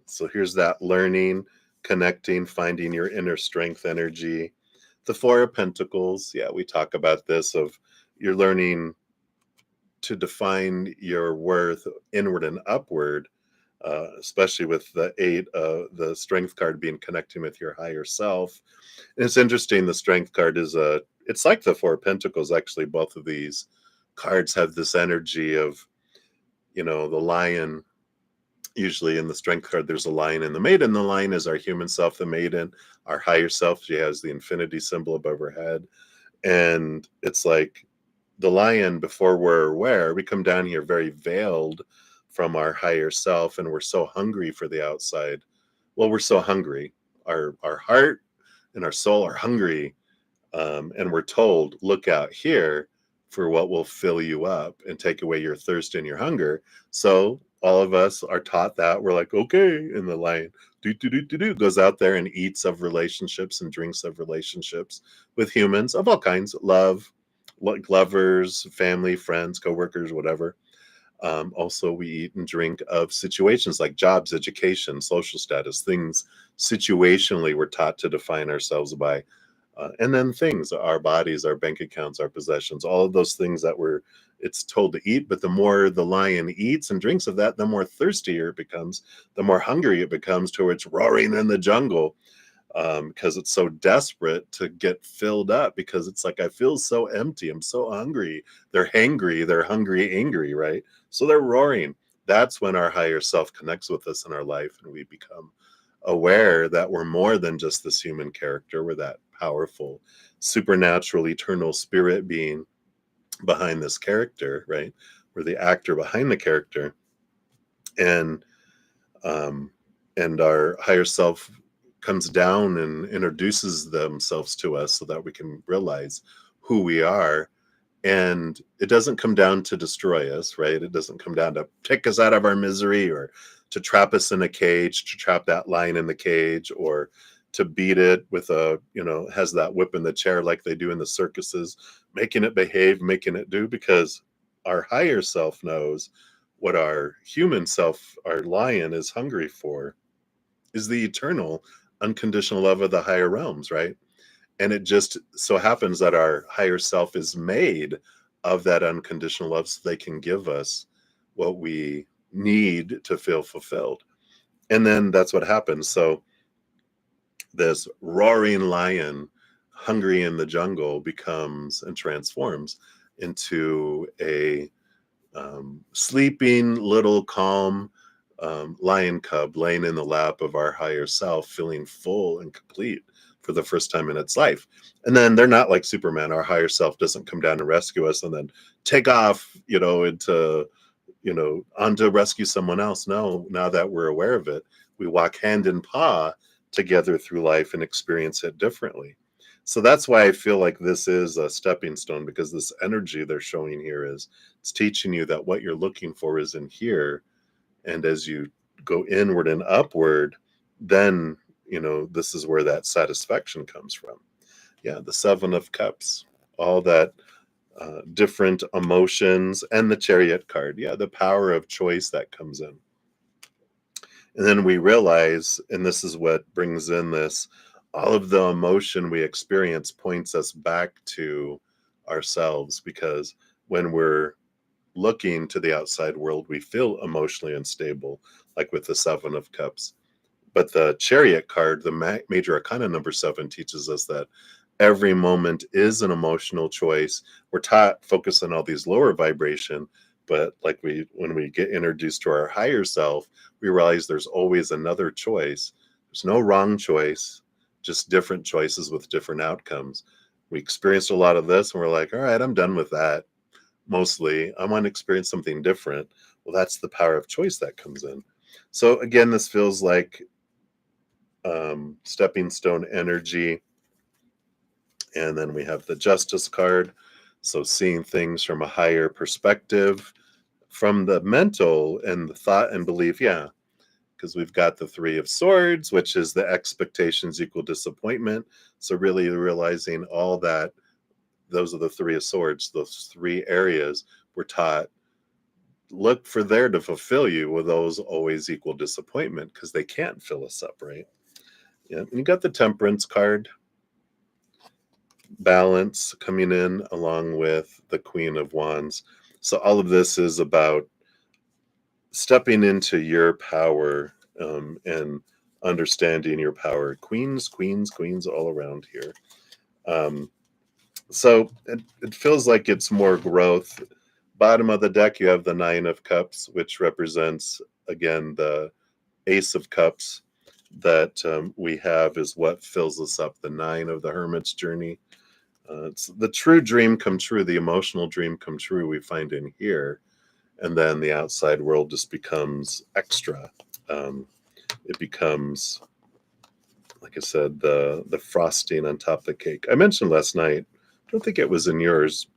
So here's that learning, connecting, finding your inner strength energy. The Four of Pentacles. Yeah, we talk about this of you're learning to define your worth inward and upward, especially with the 8, the Strength card being connecting with your higher self. And it's interesting, the Strength card is it's like the Four of Pentacles. Actually, both of these cards have this energy of, the lion. Usually in the Strength card, there's a lion and the maiden. The lion is our human self, the maiden, our higher self. She has the infinity symbol above her head. And it's like the lion, before we're aware, we come down here very veiled from our higher self, and we're so hungry for the outside. Well, we're so hungry. Our heart and our soul are hungry. And we're told, look out here for what will fill you up and take away your thirst and your hunger. So all of us are taught that. We're like, okay. And the lion goes out there and eats of relationships and drinks of relationships with humans of all kinds, love, like lovers, family, friends, coworkers, whatever. Also, we eat and drink of situations like jobs, education, social status, things situationally we're taught to define ourselves by. And then things, our bodies, our bank accounts, our possessions, all of those things that it's told to eat. But the more the lion eats and drinks of that, the more thirstier it becomes, the more hungry it becomes, to where it's roaring in the jungle. because it's so desperate to get filled up, because it's like, I feel so empty. I'm so hungry. They're hangry. They're hungry, angry, right? So they're roaring. That's when our higher self connects with us in our life, and we become aware that we're more than just this human character. We're that powerful, supernatural, eternal spirit being behind this character, right? We're the actor behind the character. And um, and our higher self comes down and introduces themselves to us so that we can realize who we are. And it doesn't come down to destroy us, right? It doesn't come down to take us out of our misery, or to trap us in a cage, to trap that lion in the cage, or to beat it with a, has that whip in the chair like they do in the circuses, making it behave, making it do, because our higher self knows what our human self, our lion, is hungry for, is the eternal, unconditional love of the higher realms, right? And it just so happens that our higher self is made of that unconditional love, so they can give us what we need to feel fulfilled. And then that's what happens. So this roaring lion, hungry in the jungle, becomes and transforms into a sleeping, little, calm lion cub laying in the lap of our higher self, feeling full and complete for the first time in its life. And then they're not like Superman. Our higher self doesn't come down to rescue us and then take off, into, on to rescue someone else. No, now that we're aware of it, we walk hand in paw together through life and experience it differently. So that's why I feel like this is a stepping stone, because this energy they're showing here is, it's teaching you that what you're looking for is in here. And as you go inward and upward, then, this is where that satisfaction comes from. Yeah, the Seven of Cups, all that different emotions, and the Chariot card. Yeah, the power of choice that comes in. And then we realize, and this is what brings in this, all of the emotion we experience points us back to ourselves, because when we're looking to the outside world, we feel emotionally unstable, like with the Seven of Cups. But the Chariot card, the major arcana number 7, teaches us that every moment is an emotional choice. We're taught focus on all these lower vibration, but when we get introduced to our higher self, we realize there's always another choice. There's no wrong choice, just different choices with different outcomes. We experienced a lot of this, and we're like, all right, I'm done with that. Mostly, I want to experience something different. Well, that's the power of choice that comes in. So again, this feels like stepping stone energy. And then we have the Justice card. So seeing things from a higher perspective, from the mental and the thought and belief. Yeah, because we've got the Three of Swords, which is the expectations equal disappointment. So really realizing all that, those are the Three of Swords, those three areas we're taught, look for there to fulfill you, with those always equal disappointment, because they can't fill us up, right? Yeah, and you got the Temperance card, balance coming in along with the Queen of Wands. So all of this is about stepping into your power, and understanding your power. Queens, queens, queens all around here. So it feels like it's more growth. Bottom of the deck, you have the Nine of Cups, which represents, again, the Ace of Cups that we have is what fills us up. The Nine of the Hermit's journey. It's the true dream come true, the emotional dream come true we find in here. And then the outside world just becomes extra. It becomes, like I said, the frosting on top of the cake. I mentioned last night, I don't think it was in yours,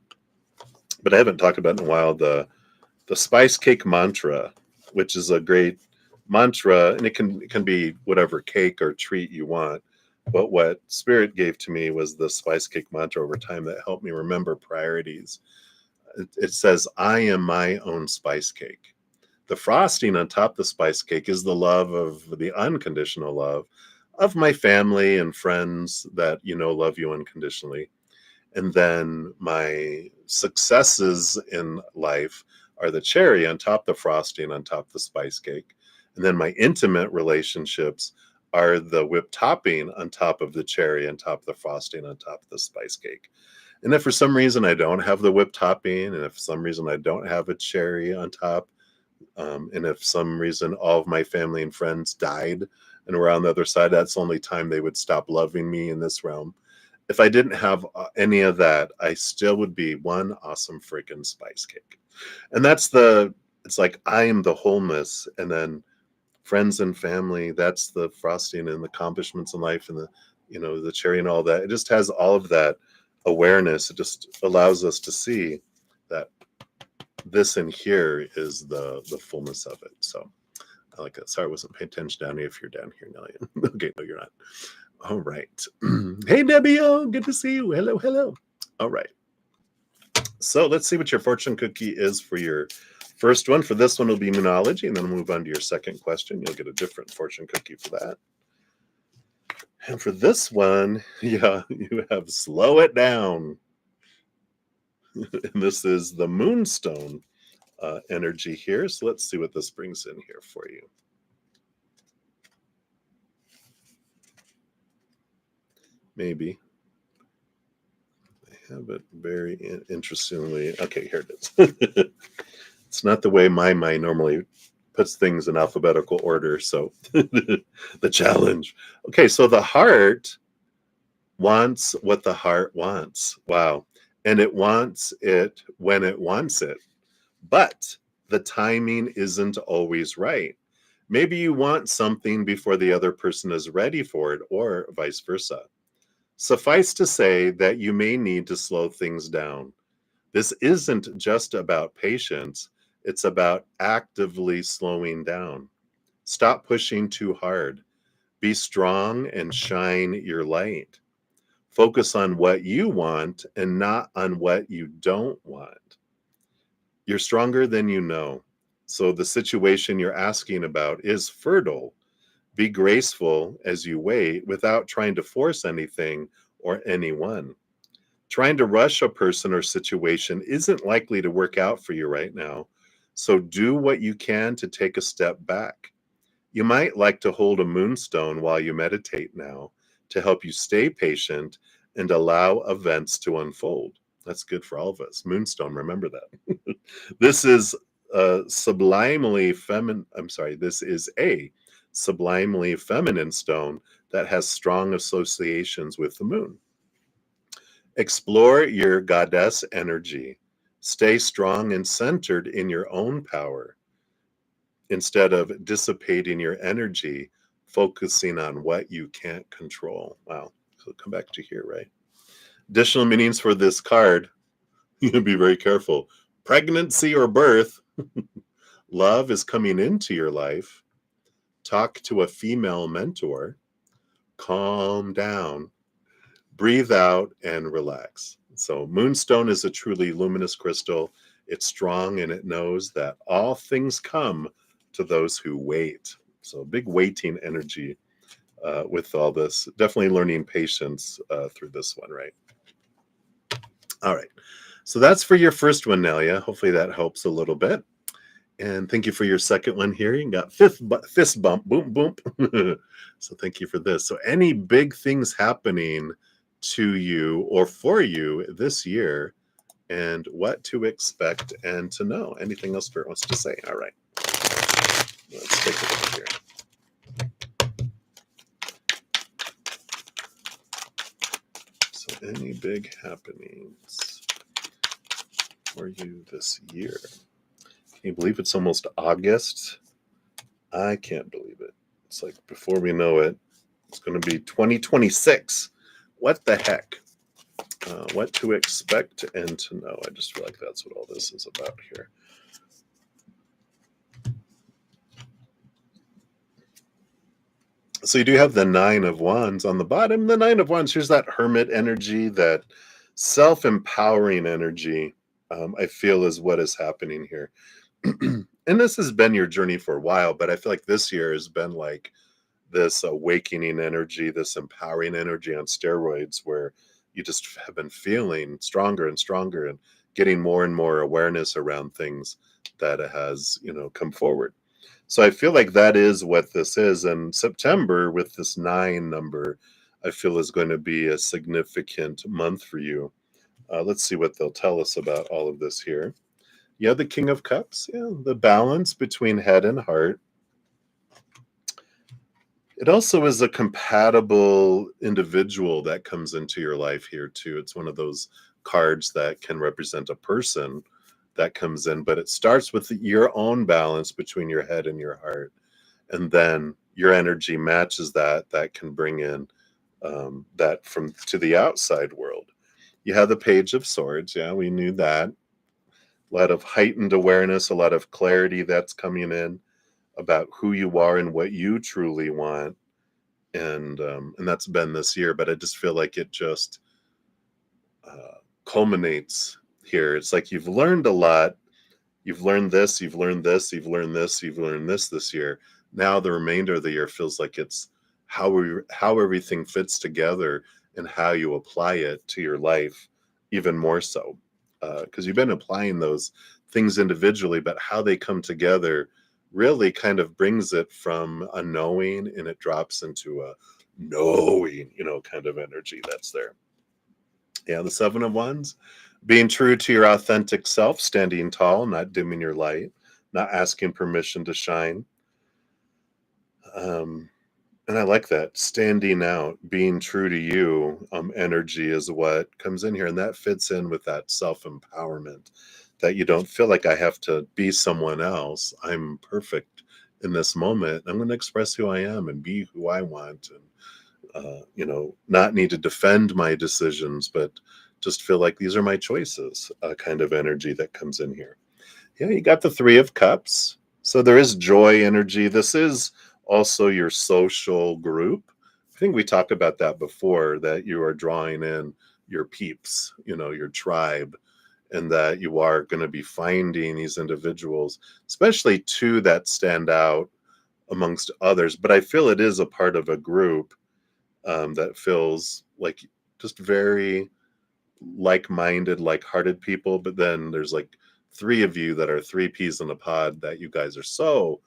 but I haven't talked about in a while, the spice cake mantra, which is a great mantra, and it can be whatever cake or treat you want. But what Spirit gave to me was the spice cake mantra over time that helped me remember priorities. It says, I am my own spice cake. The frosting on top of the spice cake is the love of the unconditional love of my family and friends that love you unconditionally. And then my successes in life are the cherry on top of the frosting on top of the spice cake. And then my intimate relationships are the whipped topping on top of the cherry, on top of the frosting, on top of the spice cake. And if for some reason I don't have the whipped topping, and if for some reason I don't have a cherry on top, and if for some reason all of my family and friends died and were on the other side, that's the only time they would stop loving me in this realm. If I didn't have any of that, I still would be one awesome freaking spice cake. And it's like I am the wholeness, and then friends and family, that's the frosting and accomplishments in life, and the cherry and all that. It just has all of that awareness. It just allows us to see that this in here is the fullness of it. So I like that. Sorry, I wasn't paying attention down here. If you're down here, Nelly. Okay, no, you're not. All right. Hey, Debbie, good to see you. Hello, hello. All right. So let's see what your fortune cookie is for your first one. For this one, will be Moonology, and then we'll move on to your second question. You'll get a different fortune cookie for that. And for this one, yeah, you have Slow It Down. And this is the Moonstone energy here. So let's see what this brings in here for you. Maybe. I have it very interestingly. Okay, here it is. It's not the way my mind normally puts things in alphabetical order. So the challenge. Okay, so the heart wants what the heart wants. Wow. And it wants it when it wants it. But the timing isn't always right. Maybe you want something before the other person is ready for it, or vice versa. Suffice to say that you may need to slow things down. This isn't just about patience, it's about actively slowing down. Stop pushing too hard. Be strong and shine your light. Focus on what you want and not on what you don't want. You're stronger than you know. So the situation you're asking about is fertile. Be graceful as you wait without trying to force anything or anyone. Trying to rush a person or situation isn't likely to work out for you right now. So do what you can to take a step back. You might like to hold a moonstone while you meditate now to help you stay patient and allow events to unfold. That's good for all of us. Moonstone, remember that. This is sublimely feminine. I'm sorry, this is a sublimely feminine stone that has strong associations with the moon. Explore your goddess energy. Stay strong and centered in your own power. Instead of dissipating your energy, focusing on what you can't control. Wow. So come back to here, right? Additional meanings for this card. You be very careful. Pregnancy or birth. Love is coming into your life. Talk to a female mentor. Calm down. Breathe out and relax. So moonstone is a truly luminous crystal. It's strong and it knows that all things come to those who wait. So big waiting energy with all this. Definitely learning patience through this one, right? All right. So that's for your first one, Nelia. Hopefully that helps a little bit. And thank you for your second one here. You got fist bump, boom, boom. So thank you for this. So any big things happening to you or for you this year, and what to expect and to know? Anything else Spirit wants to say? All right. Let's take a look here. So any big happenings for you this year? Can you believe it's almost August? I can't believe it. It's like before we know it, it's going to be 2026. What the heck? What to expect and to know. I just feel like that's what all this is about here. So you do have the Nine of Wands on the bottom. The Nine of Wands, here's that hermit energy, that self-empowering energy, I feel is what is happening here. And this has been your journey for a while, but I feel like this year has been like this awakening energy, this empowering energy on steroids, where you just have been feeling stronger and stronger and getting more and more awareness around things that has, come forward. So I feel like that is what this is. And September with this 9 number, I feel is going to be a significant month for you. Let's see what they'll tell us about all of this here. Yeah, the King of Cups. Yeah, the balance between head and heart. It also is a compatible individual that comes into your life here too. It's one of those cards that can represent a person that comes in, but it starts with your own balance between your head and your heart. And then your energy matches that, that can bring in that from to the outside world. You have the Page of Swords. Yeah, we knew that. A lot of heightened awareness, a lot of clarity that's coming in about who you are and what you truly want. And that's been this year, but I just feel like it just culminates here. It's like you've learned a lot. You've learned this, you've learned this, you've learned this, you've learned this year. Now the remainder of the year feels like it's how everything fits together and how you apply it to your life even more so. Because you've been applying those things individually, but how they come together really kind of brings it from a knowing and it drops into a knowing, kind of energy that's there. Yeah, the Seven of Wands, being true to your authentic self, standing tall, not dimming your light, not asking permission to shine. Um, and I like that, standing out, being true to you. Energy is what comes in here, and that fits in with that self-empowerment. That you don't feel like I have to be someone else. I'm perfect in this moment. I'm going to express who I am and be who I want, and not need to defend my decisions, but just feel like these are my choices, kind of energy that comes in here. Yeah, you got the Three of Cups. So there is joy energy. This is also your social group. I think we talked about that before, that you are drawing in your peeps, your tribe, and that you are going to be finding these individuals, especially two that stand out amongst others. But I feel it is a part of a group that feels like just very like-minded, like-hearted people. But then there's like three of you that are three peas in a pod, that you guys are so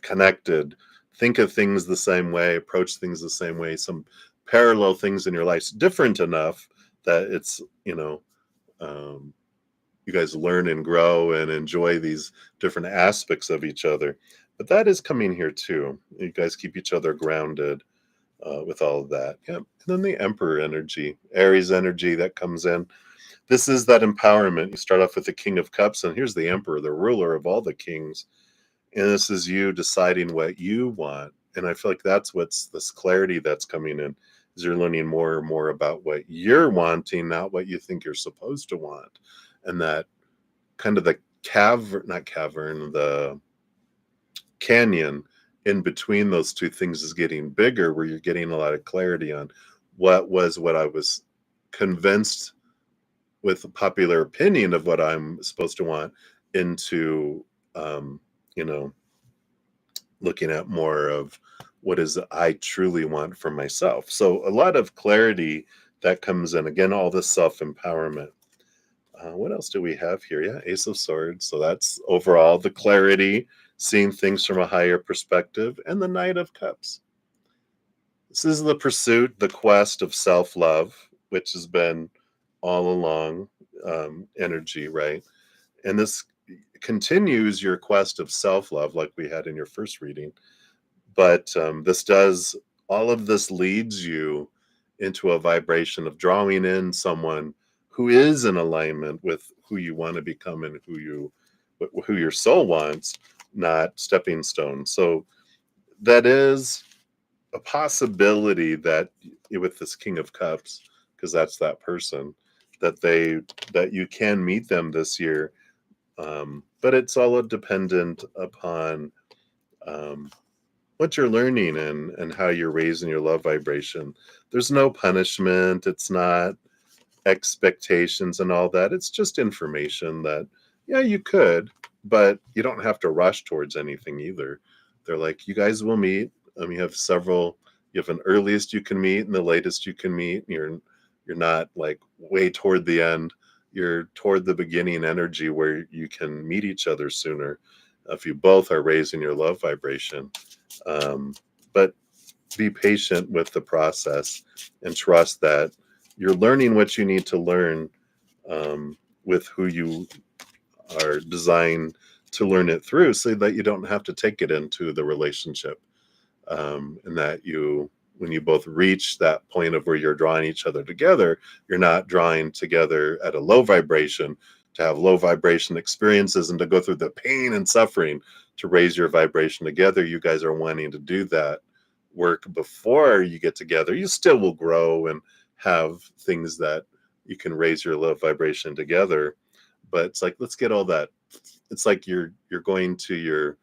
connected, think of things the same way, approach things the same way, some parallel things in your life, different enough that it's, um, you guys learn and grow and enjoy these different aspects of each other. But that is coming here too. You guys keep each other grounded with all of that. Yeah. And then the Emperor energy, Aries energy that comes in. This is that empowerment. You start off with the King of Cups, and here's the Emperor, the ruler of all the kings. And this is you deciding what you want. And I feel like that's what's this clarity that's coming in, is you're learning more and more about what you're wanting, not what you think you're supposed to want. And that kind of the the canyon in between those two things is getting bigger, where you're getting a lot of clarity on what I was convinced with popular opinion of what I'm supposed to want, into um, you know looking at more of what is it I truly want for myself. So a lot of clarity that comes in, again, all this self-empowerment. What else do we have here? Yeah, Ace of Swords. So that's overall the clarity, seeing things from a higher perspective, and the Knight of Cups. This is the pursuit, the quest of self-love, which has been all along energy, right? And this continues your quest of self-love, like we had in your first reading. But all of this leads you into a vibration of drawing in someone who is in alignment with who you want to become and who your soul wants, not stepping stones. So that is a possibility, that with this King of Cups, because that's that person, that you can meet them this year. But it's all dependent upon um, what you're learning and how you're raising your love vibration. There's no punishment. It's not expectations and all that. It's just information that, yeah, you could, but you don't have to rush towards anything either. They're like, you guys will meet. You have several. You have an earliest you can meet and the latest you can meet. You're not like way toward the end. You're toward the beginning energy, where you can meet each other sooner. if you both are raising your love vibration. But be patient with the process and trust that you're learning what you need to learn with who you are designed to learn it through, so that you don't have to take it into the relationship. And that when you both reach that point of where you're drawing each other together, you're not drawing together at a low vibration to have low vibration experiences and to go through the pain and suffering to raise your vibration together. You guys are wanting to do that work before you get together. You still will grow and have things that you can raise your love vibration together. But it's like, let's get all that. It's like you're going to your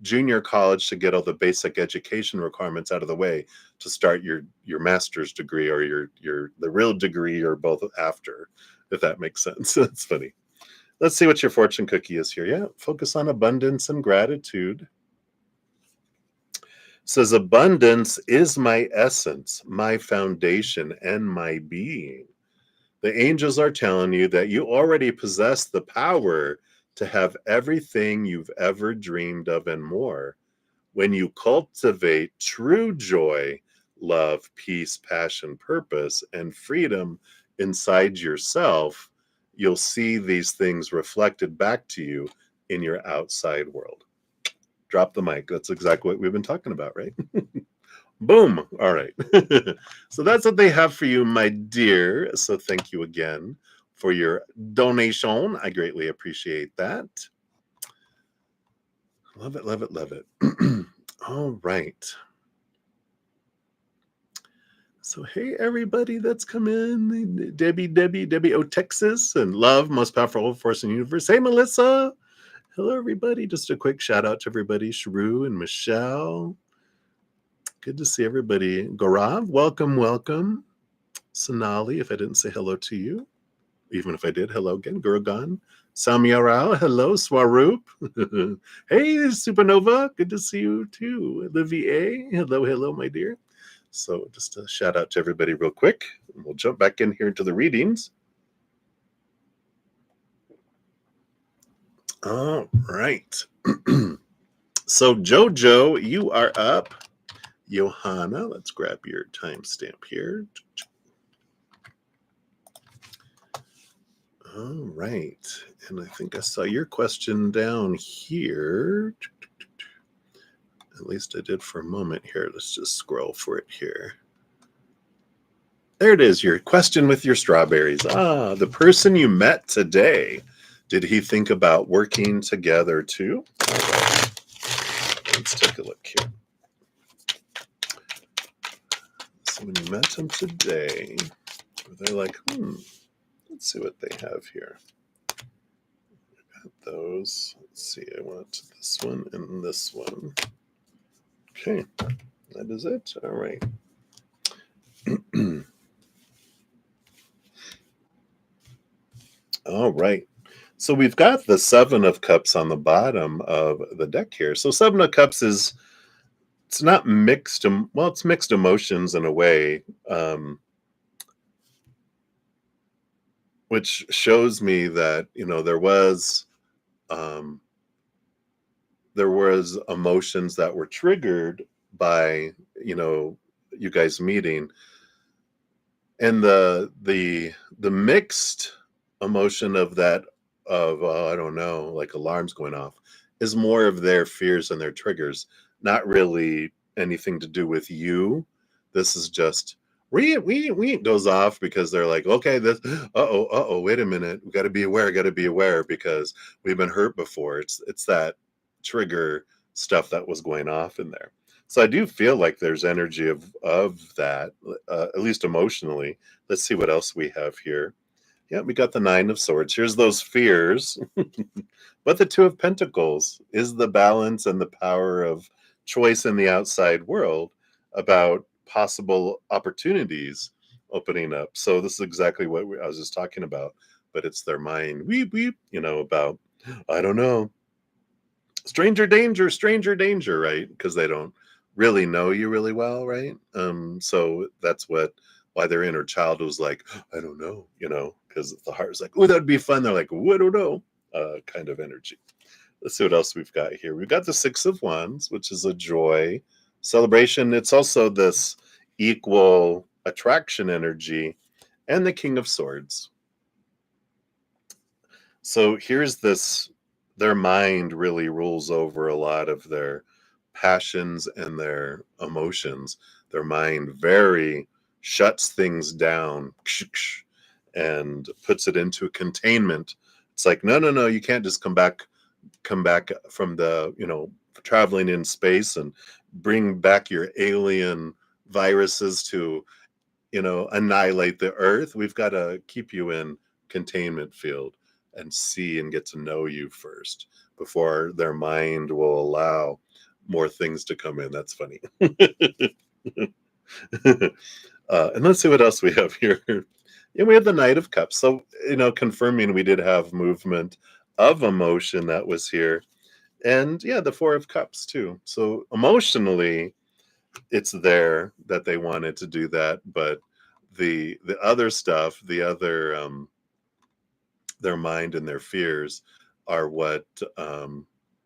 junior college to get all the basic education requirements out of the way to start your master's degree or the real degree, or both after, if that makes sense. That's funny. Let's see what your fortune cookie is here. Yeah, focus on abundance and gratitude. It says, abundance is my essence, my foundation, and my being. The angels are telling you that you already possess the power to have everything you've ever dreamed of and more. When you cultivate true joy, love, peace, passion, purpose, and freedom inside yourself, you'll see these things reflected back to you in your outside world. Drop the mic. That's exactly what we've been talking about, right? Boom. All right. So that's what they have for you, my dear. So thank you again for your donation. I greatly appreciate that. Love it, love it, love it. All right. So hey, everybody that's come in. Debbie, oh, Texas, and love, most powerful force in the universe. Hey, Melissa. Hello, everybody. Just a quick shout out to everybody. Shrew and Michelle. Good to see everybody. Gaurav, welcome, welcome. Sonali, if I didn't say hello to you. Even if I did, hello again. Gurugan. Samya Rao, hello. Swaroop. Hey, Supernova, good to see you too. Olivier, hello, my dear. So just a shout out to everybody real quick. We'll jump back in here into the readings. All right. So Jojo, you are up. Johanna, let's grab your timestamp here. All right. And I think I saw your question down here. At least I did for a moment here. Let's just scroll for it here. There it is, your question with your strawberries. The person you met today, did he think about working together too? Let's take a look here. So when you met him today, they're like, let's see what they have here. Those. Let's see, I want this one and this one. Okay, that is it. All right. All right. So we've got the Seven of Cups on the bottom of the deck here. So Seven of Cups it's not mixed. Well, it's mixed emotions in a way, which shows me that, there was emotions that were triggered by, you guys meeting, and the mixed emotion of that, I don't know, like alarms going off, is more of their fears and their triggers, not really anything to do with you. This is just we goes off because they're like, okay, this wait a minute, we got to be aware because we've been hurt before. It's that trigger stuff that was going off in there. So I do feel like there's energy of that, at least emotionally. Let's see what else we have here. Yeah, we got the Nine of Swords. Here's those fears. But the Two of Pentacles is the balance and the power of choice in the outside world about possible opportunities opening up. So this is exactly what I was just talking about. But it's their mind, about, I don't know, stranger danger, right? Because they don't really know you really well, right? So that's why their inner child was like, I don't know, because the heart is like, oh, that'd be fun. They're like, oh, I don't know, kind of energy. Let's see what else we've got here. We've got the Six of Wands, which is a joy celebration. It's also this equal attraction energy, and the King of Swords. So here's this, their mind really rules over a lot of their passions and their emotions. Their mind very shuts things down and puts it into containment. It's like, no, no, no, you can't just come back from the, traveling in space and bring back your alien viruses to, annihilate the earth. We've got to keep you in containment field and see and get to know you first before their mind will allow more things to come in. That's funny. And let's see what else we have here. Yeah, we have the Knight of Cups. So, confirming we did have movement of emotion that was here. And yeah, the Four of Cups too. So emotionally, it's there that they wanted to do that, but the other stuff, the other their mind and their fears are what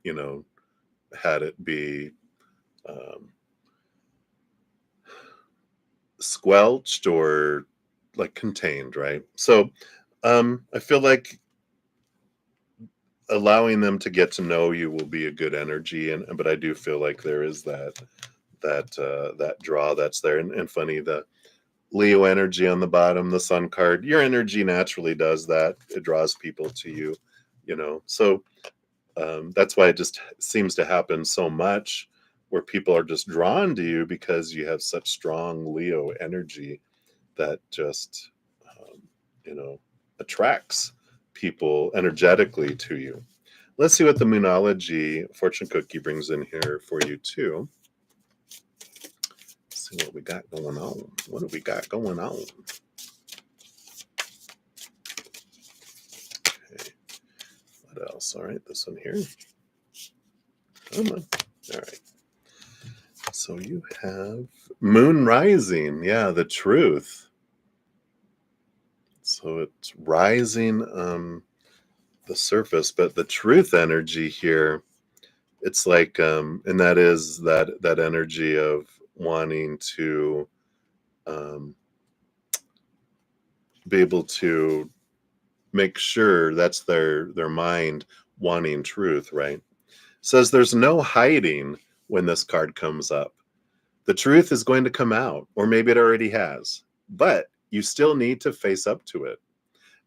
you know had it be squelched or like contained, right? So I feel like allowing them to get to know you will be a good energy, and but I do feel like there is that draw that's there. And funny, the Leo energy on the bottom, the Sun card, your energy naturally does that. It draws people to you, So that's why it just seems to happen so much, where people are just drawn to you because you have such strong Leo energy that just, um, you know, attracts people energetically to you. Let's see what the Moonology fortune cookie brings in here for you too. See what we got going on. What do we got going on? Okay. What else? All right, this one here. Come on. All right. So you have Moon Rising. Yeah, the truth. So it's rising the surface, but the truth energy here, it's like and that is that energy of wanting to be able to make sure, that's their mind wanting truth, right? Says there's no hiding when this card comes up. The truth is going to come out, or maybe it already has, but you still need to face up to it.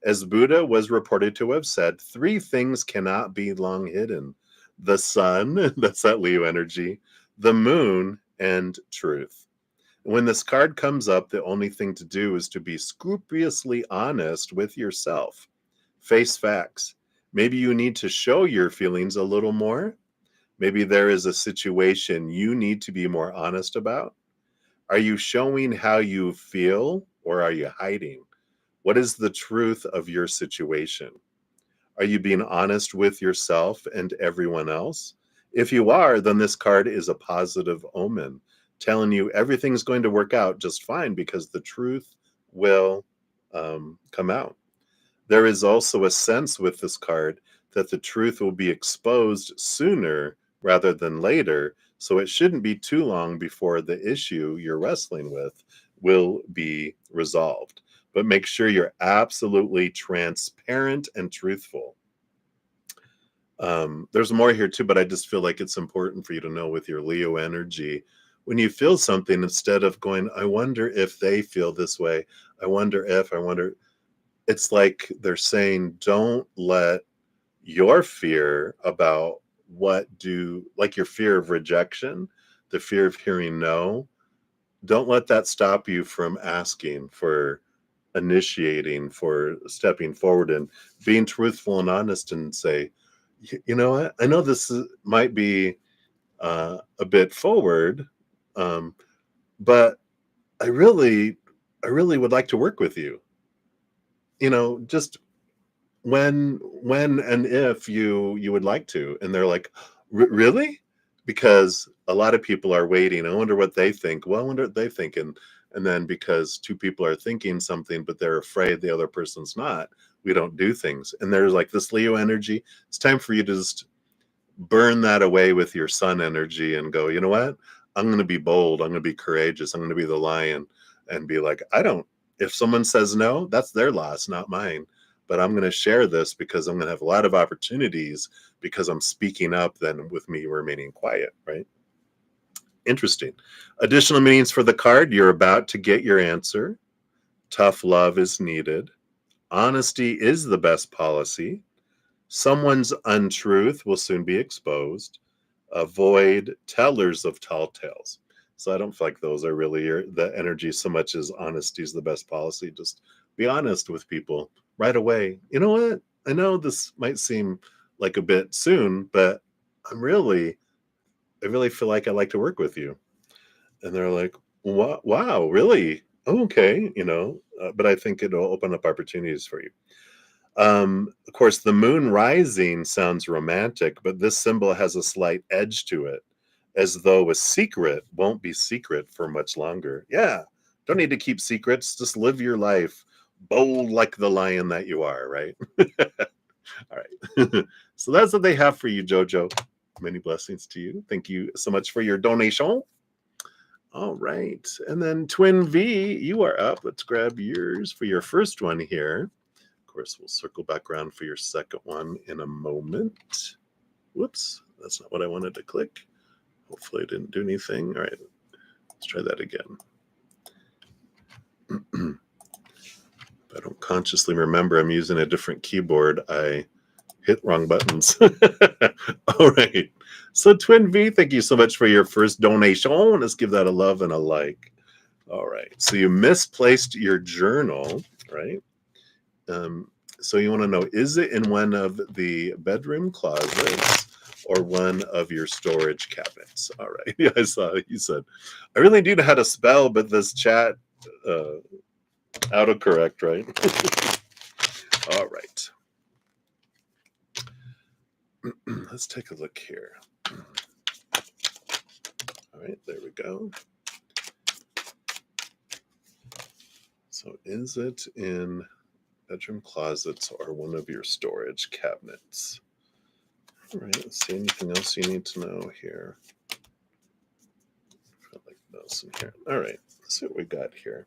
As Buddha was reported to have said, three things cannot be long hidden: the sun, that's that Leo energy, the moon, and truth. When this card comes up, the only thing to do is to be scrupulously honest with yourself. Face facts. Maybe you need to show your feelings a little more. Maybe there is a situation you need to be more honest about. Are you showing how you feel, or are you hiding? What is the truth of your situation? Are you being honest with yourself and everyone else? If you are, then this card is a positive omen, telling you everything's going to work out just fine because the truth will come out. There is also a sense with this card that the truth will be exposed sooner rather than later, so it shouldn't be too long before the issue you're wrestling with will be resolved. But make sure you're absolutely transparent and truthful. There's more here too, but I just feel like it's important for you to know with your Leo energy, when you feel something, instead of going, I wonder if they feel this way, I wonder, it's like they're saying, don't let your fear about like your fear of rejection, the fear of hearing no, don't let that stop you from asking, for initiating, for stepping forward and being truthful and honest, and say, you know what, I know might be a bit forward, but I really would like to work with you. Just when and if you would like to. And they're like, Really?" Because a lot of people are waiting. I wonder what they think. Well, I wonder what they think. And then because two people are thinking something but they're afraid the other person's not, we don't do things. And there's like this Leo energy. It's time for you to just burn that away with your sun energy and go, you know what? I'm going to be bold. I'm going to be courageous. I'm going to be the lion and be like, if someone says no, that's their loss, not mine. But I'm going to share this because I'm going to have a lot of opportunities because I'm speaking up than with me remaining quiet, right? Interesting. Additional meanings for the card. You're about to get your answer. Tough love is needed. Honesty is the best policy. Someone's untruth will soon be exposed. Avoid tellers of tall tales. So I don't feel like those are really the energy so much as honesty is the best policy. Just be honest with people right away. You know what? I know this might seem like a bit soon, but I really feel like I'd like to work with you. And they're like, wow, really? Oh, okay. But I think it'll open up opportunities for you. Of course, the moon rising sounds romantic, but this symbol has a slight edge to it, as though a secret won't be secret for much longer. Yeah, don't need to keep secrets. Just live your life bold like the lion that you are, right? All right. So that's what they have for you, Jojo. Many blessings to you. Thank you so much for your donation. All right. And then Twin V, you are up. Let's grab yours for your first one here. Of course, we'll circle back around for your second one in a moment. Whoops, that's not what I wanted to click. Hopefully I didn't do anything. All right, let's try that again. If I don't consciously remember I'm using a different keyboard, I hit wrong buttons. All right. So Twin V, thank you so much for your first donation. Let's give that a love and a like. All right. So you misplaced your journal, right? So you want to know, is it in one of the bedroom closets or one of your storage cabinets? All right. Yeah, I saw you said, I really do know how to spell, but this chat autocorrect, right? All right. Let's take a look here. All right, there we go. So is it in bedroom closets or one of your storage cabinets? All right, let's see, anything else you need to know here? I like those in here. All right, let's see what we got here.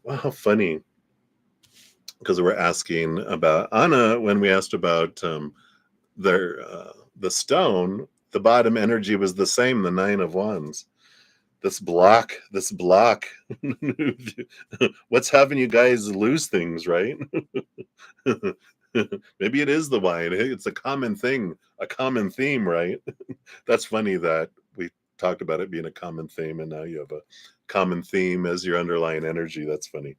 Wow, how funny. Because we're asking about Anna, when we asked about the stone, the bottom energy was the same, the 9 of Wands. This block, what's having you guys lose things, right? Maybe it is the wine. It's a common thing, a common theme, right? That's funny that we talked about it being a common theme, and now you have a common theme as your underlying energy. That's funny.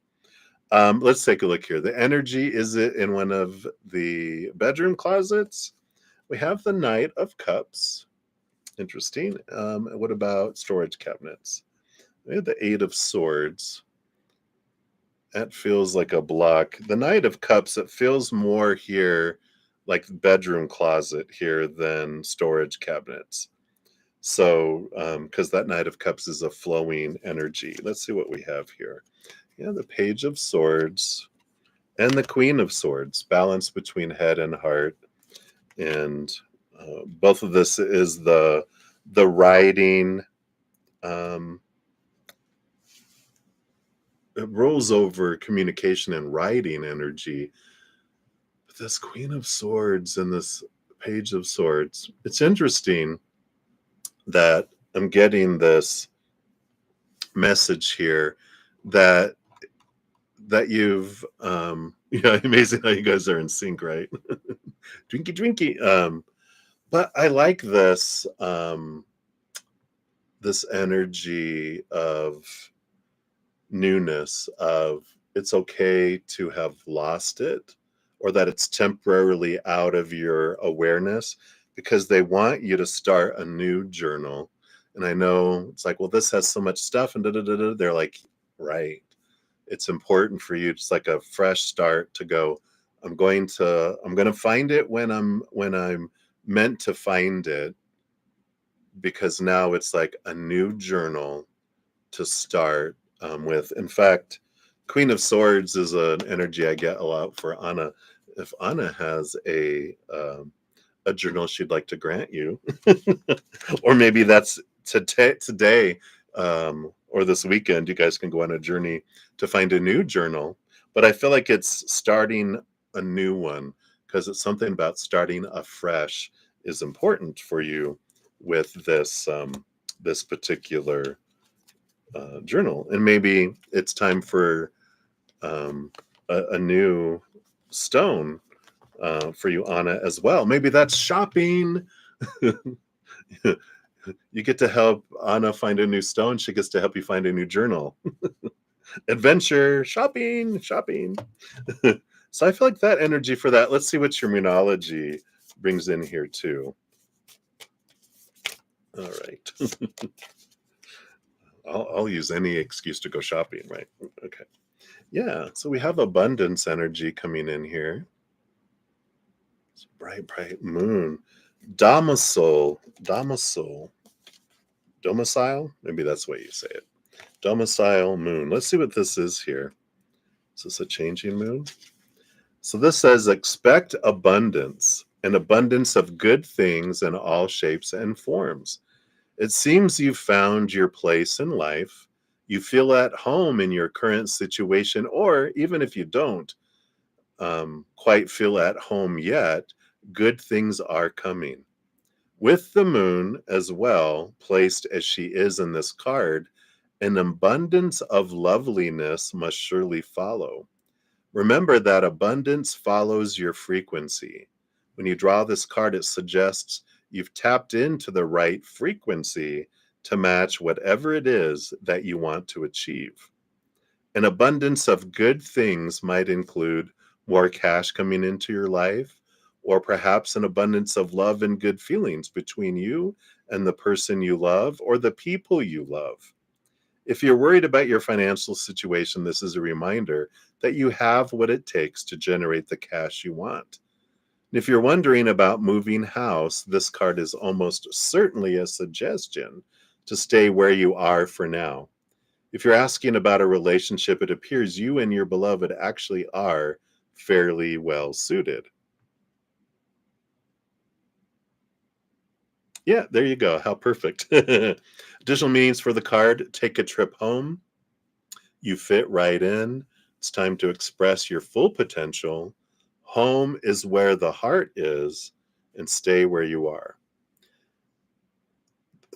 Let's take a look here. The energy, is it in one of the bedroom closets? We have the Knight of Cups. Interesting. What about storage cabinets? We have the 8 of Swords. That feels like a block. The Knight of Cups, it feels more here like bedroom closet here than storage cabinets. So, because that Knight of Cups is a flowing energy. Let's see what we have here. Yeah, the Page of Swords and the Queen of Swords, balance between head and heart. And both of this is the writing. It rolls over communication and writing energy. But this Queen of Swords and this Page of Swords, it's interesting that I'm getting this message here that you've yeah, amazing how you guys are in sync, right? Drinky. But I like this this energy of newness, of it's okay to have lost it, or that it's temporarily out of your awareness, because they want you to start a new journal. And I know it's like, well, this has so much stuff and da da da da. They're like, right. It's important for you, just like a fresh start, to go, I'm going to find it when I'm meant to find it, because now it's like a new journal to start with. In fact, Queen of Swords is an energy I get a lot for Anna. If Anna has a a journal she'd like to grant you. Or maybe that's today, or this weekend, you guys can go on a journey to find a new journal. But I feel like it's starting a new one, because it's something about starting afresh is important for you with this particular journal. And maybe it's time for a new stone for you, Anna, as well. Maybe that's shopping. You get to help Anna find a new stone. She gets to help you find a new journal. Adventure, shopping. So I feel like that energy for that. Let's see what terminology brings in here too. All right. I'll use any excuse to go shopping, right? Okay. Yeah. So we have abundance energy coming in here. It's bright moon. Domicile. Maybe that's the way you say it. Domicile moon. Let's see what this is here. Is this a changing moon? So this says expect abundance, an abundance of good things in all shapes and forms. It seems you've found your place in life. You feel at home in your current situation, or even if you don't quite feel at home yet, good things are coming. With the moon as well, placed as she is in this card, an abundance of loveliness must surely follow. Remember that abundance follows your frequency. When you draw this card, it suggests you've tapped into the right frequency to match whatever it is that you want to achieve. An abundance of good things might include more cash coming into your life, or perhaps an abundance of love and good feelings between you and the person you love or the people you love. If you're worried about your financial situation, this is a reminder that you have what it takes to generate the cash you want. And if you're wondering about moving house, this card is almost certainly a suggestion to stay where you are for now. If you're asking about a relationship, it appears you and your beloved actually are fairly well suited. Yeah, there you go. How perfect. Additional meanings for the card: take a trip home. You fit right in. It's time to express your full potential. Home is where the heart is, and stay where you are.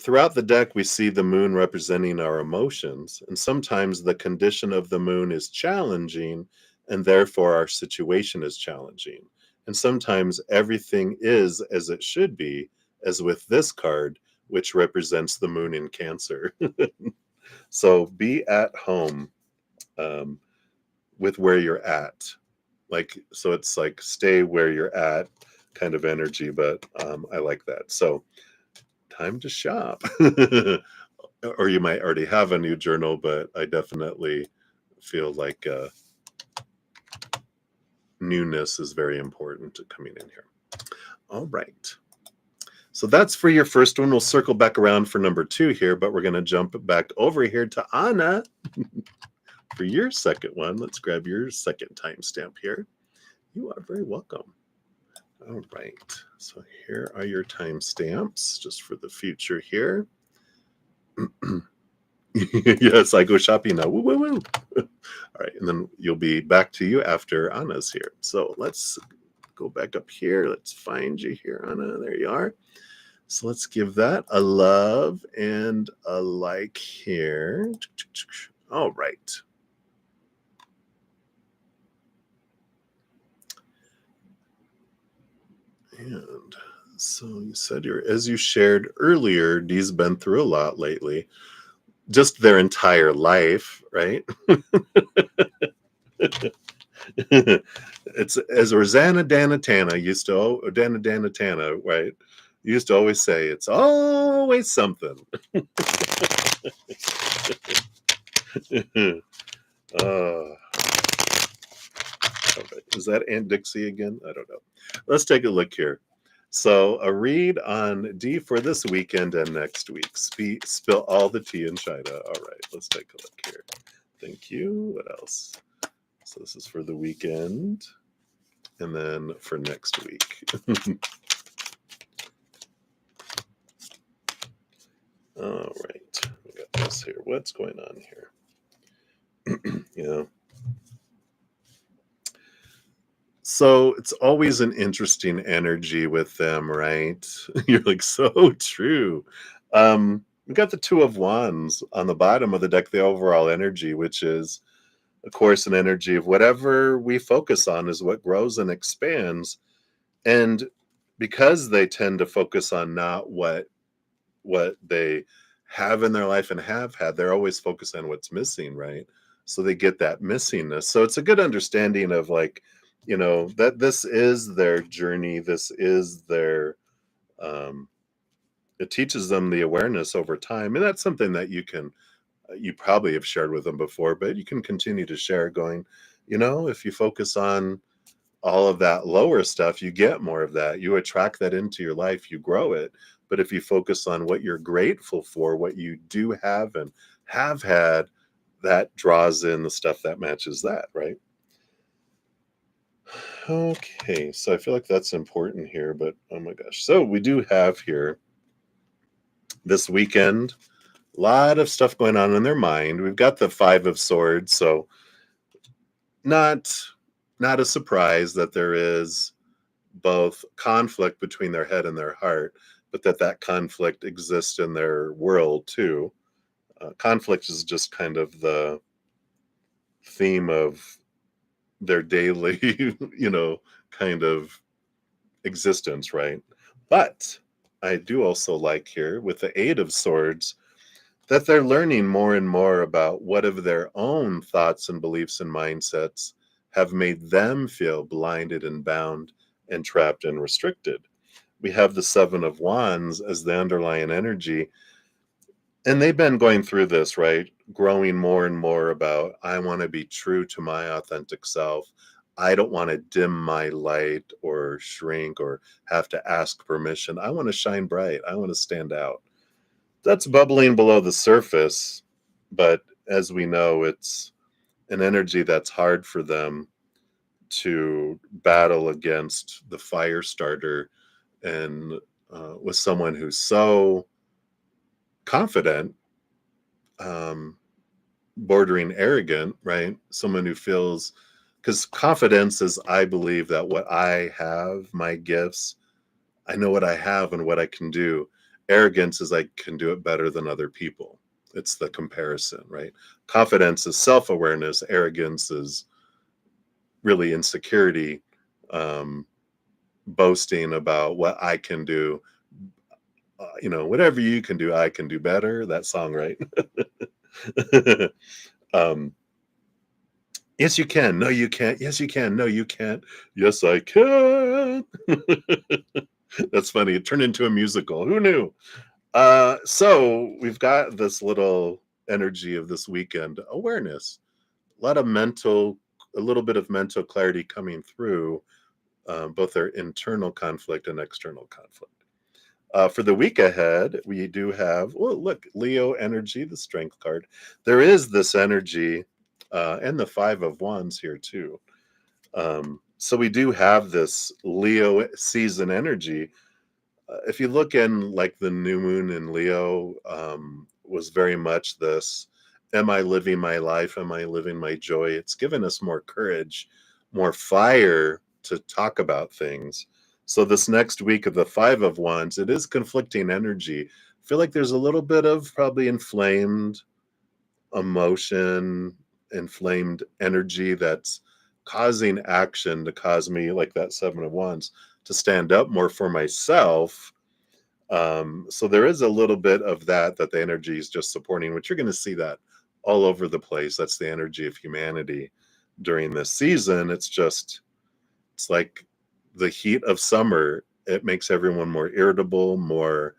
Throughout the deck, we see the moon representing our emotions, and sometimes the condition of the moon is challenging, and therefore our situation is challenging. And sometimes everything is as it should be, as with this card, which represents the moon in Cancer. So be at home with where you're at. So it's like stay where you're at kind of energy, but I like that. So time to shop. Or you might already have a new journal, but I definitely feel like newness is very important coming in here. All right. So that's for your first one. We'll circle back around for number 2 here, but we're going to jump back over here to Anna for your second one. Let's grab your second timestamp here. You are very welcome. All right. So here are your timestamps just for the future here. Yes, I go shopping now. Woo, woo, woo. All right. And then you'll be back to you after Anna's here. So let's go back up here. Let's find you here, Anna. There you are. So let's give that a love and a like here. All right. And so you said as you shared earlier, Dee's been through a lot lately. Just their entire life, right? It's as Rosanna Danatana used to, Danatana, right? Used to always say, it's always something. Is that Aunt Dixie again? I don't know. Let's take a look here. So a read on D for this weekend and next week. Spill all the tea in China. All right, let's take a look here. Thank you. What else? So this is for the weekend and then for next week. All right. We got this here. What's going on here? Yeah. So it's always an interesting energy with them, right? You're like, so true. We got the Two of Wands on the bottom of the deck, the overall energy, which is, of course, an energy of whatever we focus on is what grows and expands. And because they tend to focus on not what they have in their life and have had, they're always focused on what's missing, right? So they get that missingness. So it's a good understanding of, like, that this is their journey, this is their um it teaches them the awareness over time. And that's something that you probably have shared with them before, but you can continue to share, going, if you focus on all of that lower stuff, you get more of that. You attract that into your life, you grow it. But if you focus on what you're grateful for, what you do have and have had, that draws in the stuff that matches that, right? Okay, so I feel like that's important here, but oh my gosh. So we do have here this weekend a lot of stuff going on in their mind. We've got the Five of Swords, so not not a surprise that there is both conflict between their head and their heart, but that conflict exists in their world too. Conflict is just kind of the theme of their daily, kind of existence, right? But I do also like here with the Eight of Swords that they're learning more and more about what of their own thoughts and beliefs and mindsets have made them feel blinded and bound and trapped and restricted. We have the Seven of Wands as the underlying energy. And they've been going through this, right? Growing more and more about, I want to be true to my authentic self. I don't want to dim my light or shrink or have to ask permission. I want to shine bright. I want to stand out. That's bubbling below the surface. But as we know, it's an energy that's hard for them to battle against the fire starter, and with someone who's so confident, um, bordering arrogant, right? Someone who feels, because confidence is, I believe that what I have, my gifts, I know what I have and what I can do. Arrogance is, I can do it better than other people. It's the comparison, right? Confidence is self awareness, arrogance is really insecurity, um, boasting about what I can do. Whatever you can do, I can do better. That song, right? um, yes, you can. No, you can't. Yes, you can. No, you can't. Yes, I can. That's funny. It turned into a musical. Who knew? So we've got this little energy of this weekend awareness, a little bit of mental clarity coming through, both their internal conflict and external conflict. For the week ahead, we do have, well, look, Leo energy, the strength card. There is this energy, and the Five of Wands here too. So we do have this Leo season energy. If you look in, like, the new moon in Leo, was very much this, am I living my life? Am I living my joy? It's given us more courage, more fire to talk about things. So this next week of the Five of Wands, it is conflicting energy. I feel like there's a little bit of probably inflamed emotion, inflamed energy that's causing action to cause me, like that Seven of Wands, to stand up more for myself. So there is a little bit of that the energy is just supporting, which you're going to see that all over the place. That's the energy of humanity during this season. It's like the heat of summer. It makes everyone more irritable, more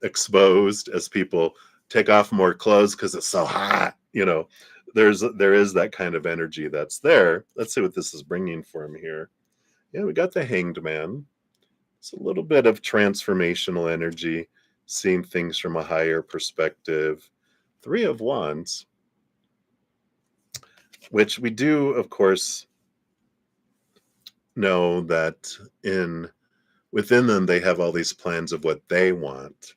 exposed as people take off more clothes because it's so hot. There is that kind of energy that's there. Let's see what this is bringing for him here. Yeah, we got the Hanged Man. It's a little bit of transformational energy, seeing things from a higher perspective. Three of Wands, which we do, of course, know that in within them, they have all these plans of what they want.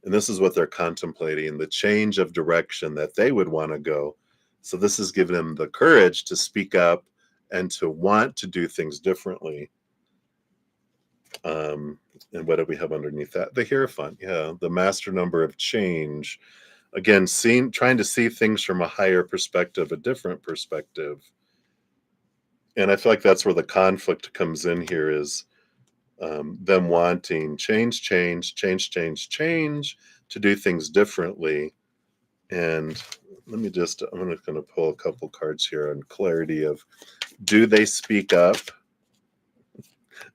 And this is what they're contemplating, the change of direction that they would want to go. So this is giving them the courage to speak up and to want to do things differently. And what do we have underneath that? The Hierophant, yeah, the master number of change. Again, trying to see things from a higher perspective, a different perspective. And I feel like that's where the conflict comes in here, is them wanting change to do things differently. And I'm just going to pull a couple cards here on clarity of, do they speak up?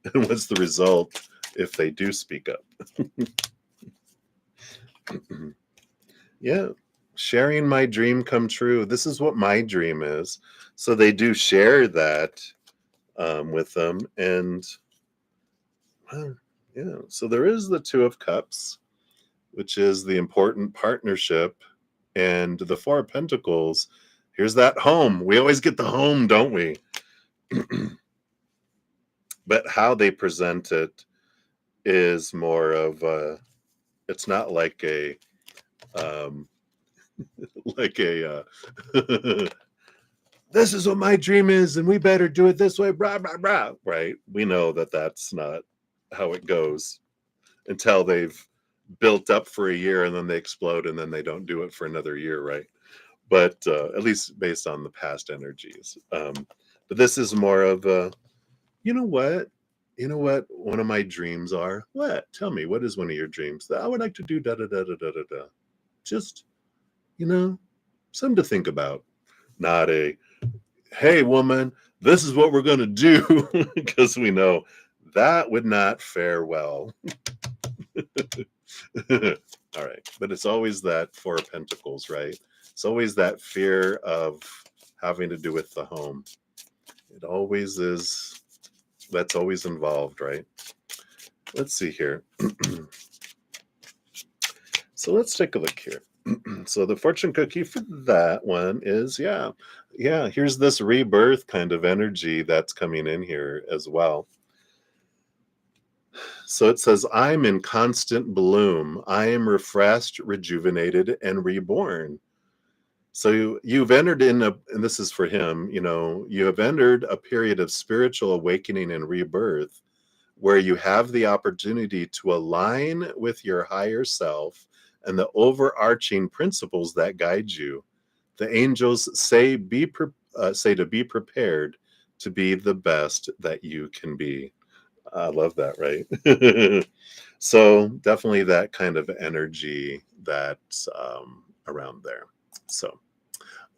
And what's the result if they do speak up? Yeah, sharing my dream come true. This is what my dream is. So they do share that with them. And yeah, so there is the Two of Cups, which is the important partnership. And the Four of Pentacles, here's that home. We always get the home, don't we? But how they present it is more of it's not like a like a this is what my dream is and we better do it this way, blah blah blah, right? We know that that's not how it goes until they've built up for a year and then they explode and then they don't do it for another year, right? But at least based on the past energies. But this is more of a, you know what one of my dreams are? What? Tell me, what is one of your dreams? That I would like to do da da da da da da da. Just, something to think about. Not a, hey woman, this is what we're gonna do, because we know that would not fare well. All right, but it's always that Four of Pentacles, right? It's always that fear of having to do with the home. It always is. That's always involved, right? Let's see here. So let's take a look here. So the fortune cookie for that one is, yeah, here's this rebirth kind of energy that's coming in here as well. So it says, I'm in constant bloom. I am refreshed, rejuvenated, and reborn. So you've entered in and this is for him, you have entered a period of spiritual awakening and rebirth where you have the opportunity to align with your higher self and the overarching principles that guide you. The angels say to be prepared to be the best that you can be. I love that, right? So definitely that kind of energy that's around there. So,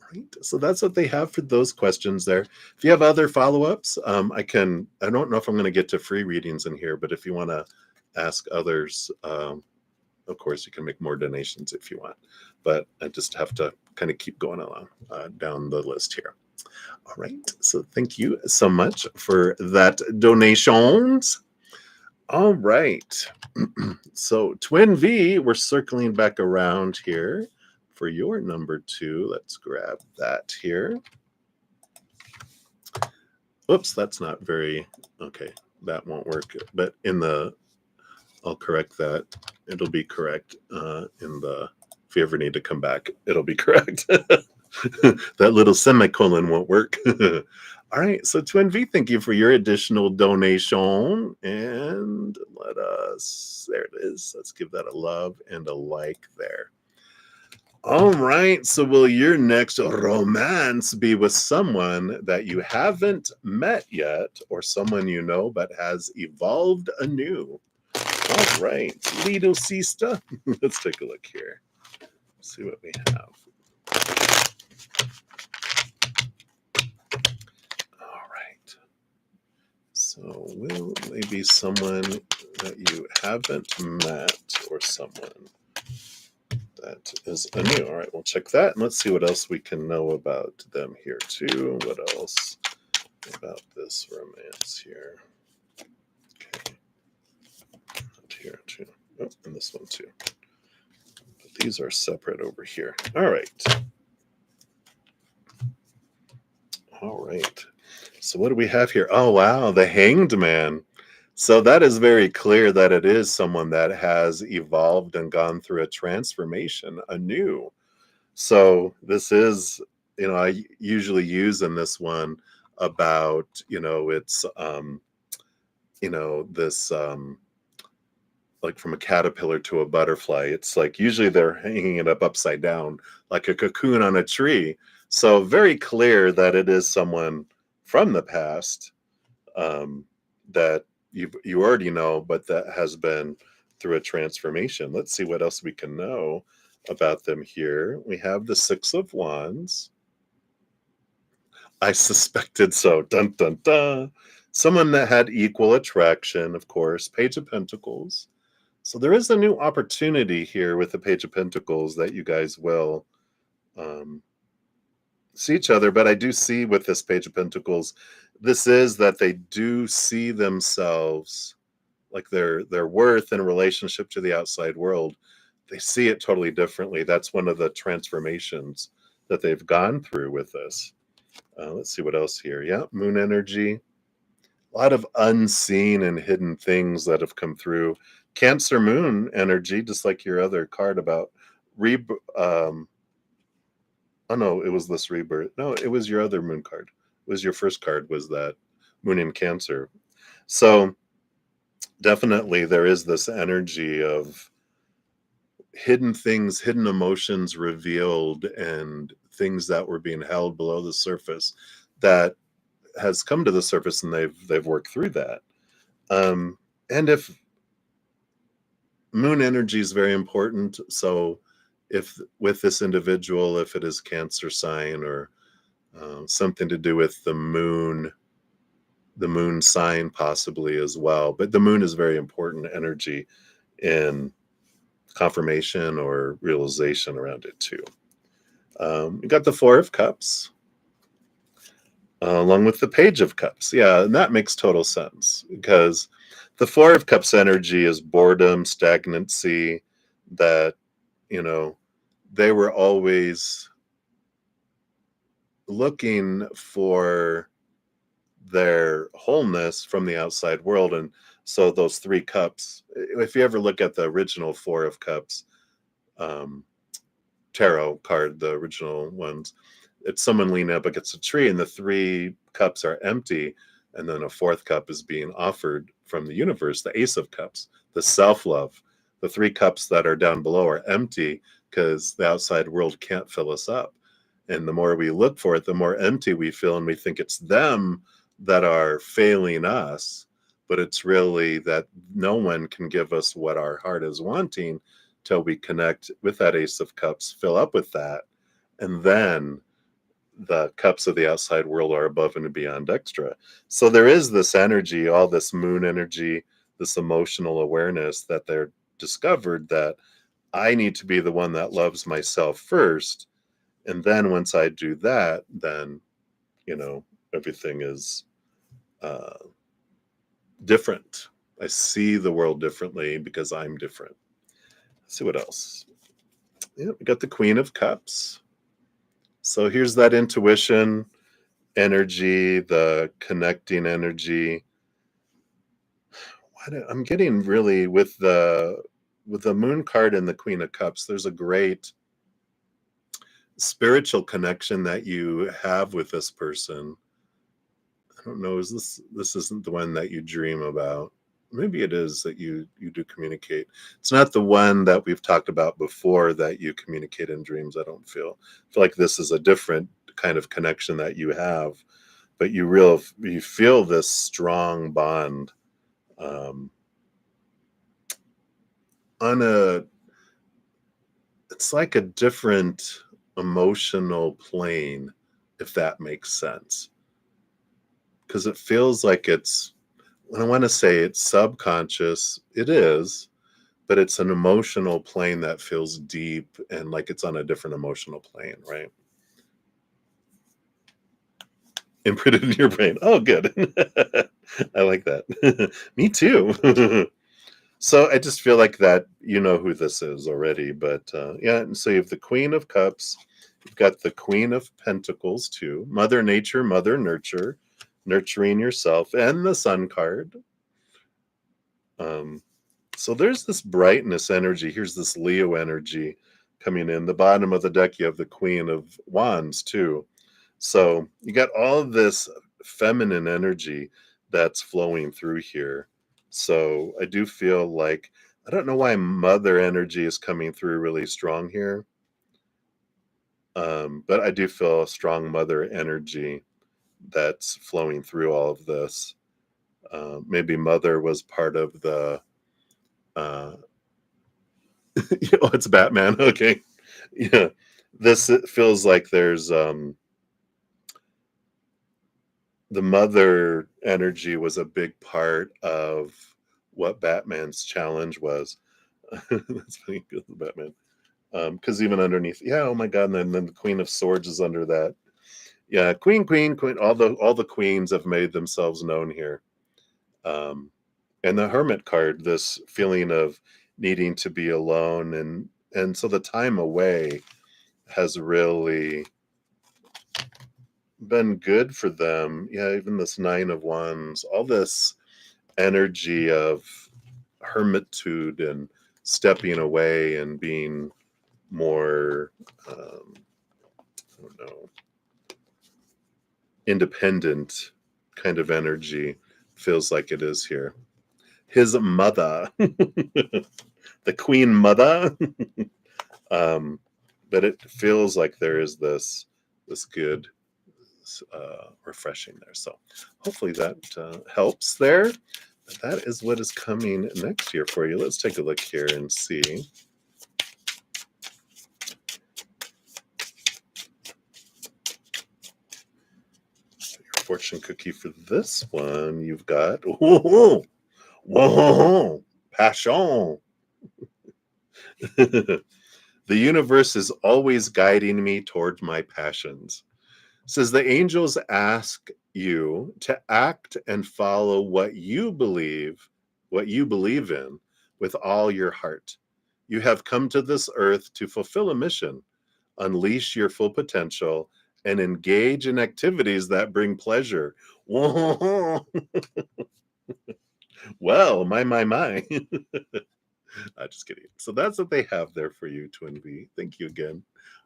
right. So that's what they have for those questions there. If you have other follow-ups, I don't know if I'm going to get to free readings in here, but if you want to ask others, of course, you can make more donations if you want. But I just have to kind of keep going along down the list here. All right. So thank you so much for that donations. All right. So Twin V, we're circling back around here for your number 2. Let's grab that here. Oops, that's not very, okay, that won't work. But I'll correct that. It'll be correct if you ever need to come back, it'll be correct. That little semicolon won't work. All right, so Twin V, thank you for your additional donation. And there it is. Let's give that a love and a like there. All right, so will your next romance be with someone that you haven't met yet or someone you know but has evolved anew? All right, little sister. Let's take a look here. See what we have. All right. So will maybe someone that you haven't met or someone that is anew. All right, we'll check that. And let's see what else we can know about them here too. What else about this romance here? Okay. Out here too. Oh, and this one too. But these are separate over here. All right. All right. So what do we have here? Oh, wow. The Hanged Man. So that is very clear that it is someone that has evolved and gone through a transformation anew. So this is, I usually use in this one about, it's, this, like from a caterpillar to a butterfly. It's like usually they're hanging it up upside down, like a cocoon on a tree. So very clear that it is someone from the past, that you already know, but that has been through a transformation. Let's see what else we can know about them here. We have the Six of Wands. I suspected so. Dun dun dun. Someone that had equal attraction, of course. Page of Pentacles. So there is a new opportunity here with the Page of Pentacles that you guys will um, see each other. But I do see with this Page of Pentacles, this is that they do see themselves, like their worth in relationship to the outside world. They see it totally differently. That's one of the transformations that they've gone through with this. Let's see what else here. Yeah, moon energy. A lot of unseen and hidden things that have come through. Cancer moon energy, just like your other card about re. Oh no, it was this rebirth. No, it was your other moon card. It was your first card. Was that moon in Cancer? So definitely there is this energy of hidden things, hidden emotions revealed, and things that were being held below the surface that has come to the surface, and they've worked through that. And if moon energy is very important, so if with this individual, if it is Cancer sign or something to do with the moon sign possibly as well, but the moon is very important energy in confirmation or realization around it too. You got the Four of Cups, along with the Page of Cups. Yeah, and that makes total sense because the Four of Cups energy is boredom, stagnancy, that, you know, they were always looking for their wholeness from the outside world. And so those three cups, if you ever look at the original Four of Cups um, tarot card, the original ones, it's someone leaning up against a tree and the three cups are empty, and then a fourth cup is being offered from the universe, the Ace of Cups, the self-love. The three cups that are down below are empty because the outside world can't fill us up, and the more we look for it, the more empty we feel, and we think it's them that are failing us, but it's really that no one can give us what our heart is wanting till we connect with that Ace of Cups, fill up with that, and then the cups of the outside world are above and beyond extra. So there is this energy, all this moon energy, this emotional awareness that they're discovered that I need to be the one that loves myself first. And then once I do that, then, everything is uh, different. I see the world differently because I'm different. Let's see what else. Yeah, we got the Queen of Cups. So here's that intuition energy, the connecting energy. I'm getting really with the Moon card and the Queen of Cups. There's a great spiritual connection that you have with this person. I don't know. This isn't the one that you dream about? Maybe it is that you do communicate. It's not the one that we've talked about before that you communicate in dreams. I don't feel like this is a different kind of connection that you have, but you feel this strong bond um, on a. It's like a different emotional plane, if that makes sense, because it feels like it's. I want to say it's subconscious. It is, but it's an emotional plane that feels deep and like it's on a different emotional plane, right? Imprinted in your brain. Oh, good. I like that. Me too. So I just feel like that you know who this is already, but yeah. And so you have the Queen of Cups, you've got the Queen of Pentacles too, Mother Nature, Mother Nurture, nurturing yourself, and the Sun card. Um, so there's this brightness energy. Here's this Leo energy coming in. The bottom of the deck, you have the Queen of Wands too. So you got all of this feminine energy that's flowing through here. So I do feel like, I don't know why mother energy is coming through really strong here. But I do feel a strong mother energy that's flowing through all of this. Maybe mother was part of the, uh, oh, it's Batman. Okay. Yeah. This it feels like there's, the mother energy was a big part of what Batman's challenge was. That's funny, good, Batman. Because even underneath, yeah, oh my god, and then the Queen of Swords is under that. Yeah, Queen, Queen, Queen. All the queens have made themselves known here. And the Hermit card, this feeling of needing to be alone, and so the time away has really been good for them. Yeah, even this Nine of Wands, all this energy of hermitude and stepping away and being more, I don't know, independent kind of energy feels like it is here. His mother, the Queen Mother, but it feels like there is this good refreshing there. So hopefully that helps there. But that is what is coming next year for you. Let's take a look here and see. Your fortune cookie for this one, you've got, whoa, whoa, passion. The universe is always guiding me toward my passions. Says the angels ask you to act and follow what you believe in with all your heart. You have come to this earth to fulfill a mission, unleash your full potential, and engage in activities that bring pleasure. Whoa. Well, my. Just kidding. So that's what they have there for you, Twin V. Thank you again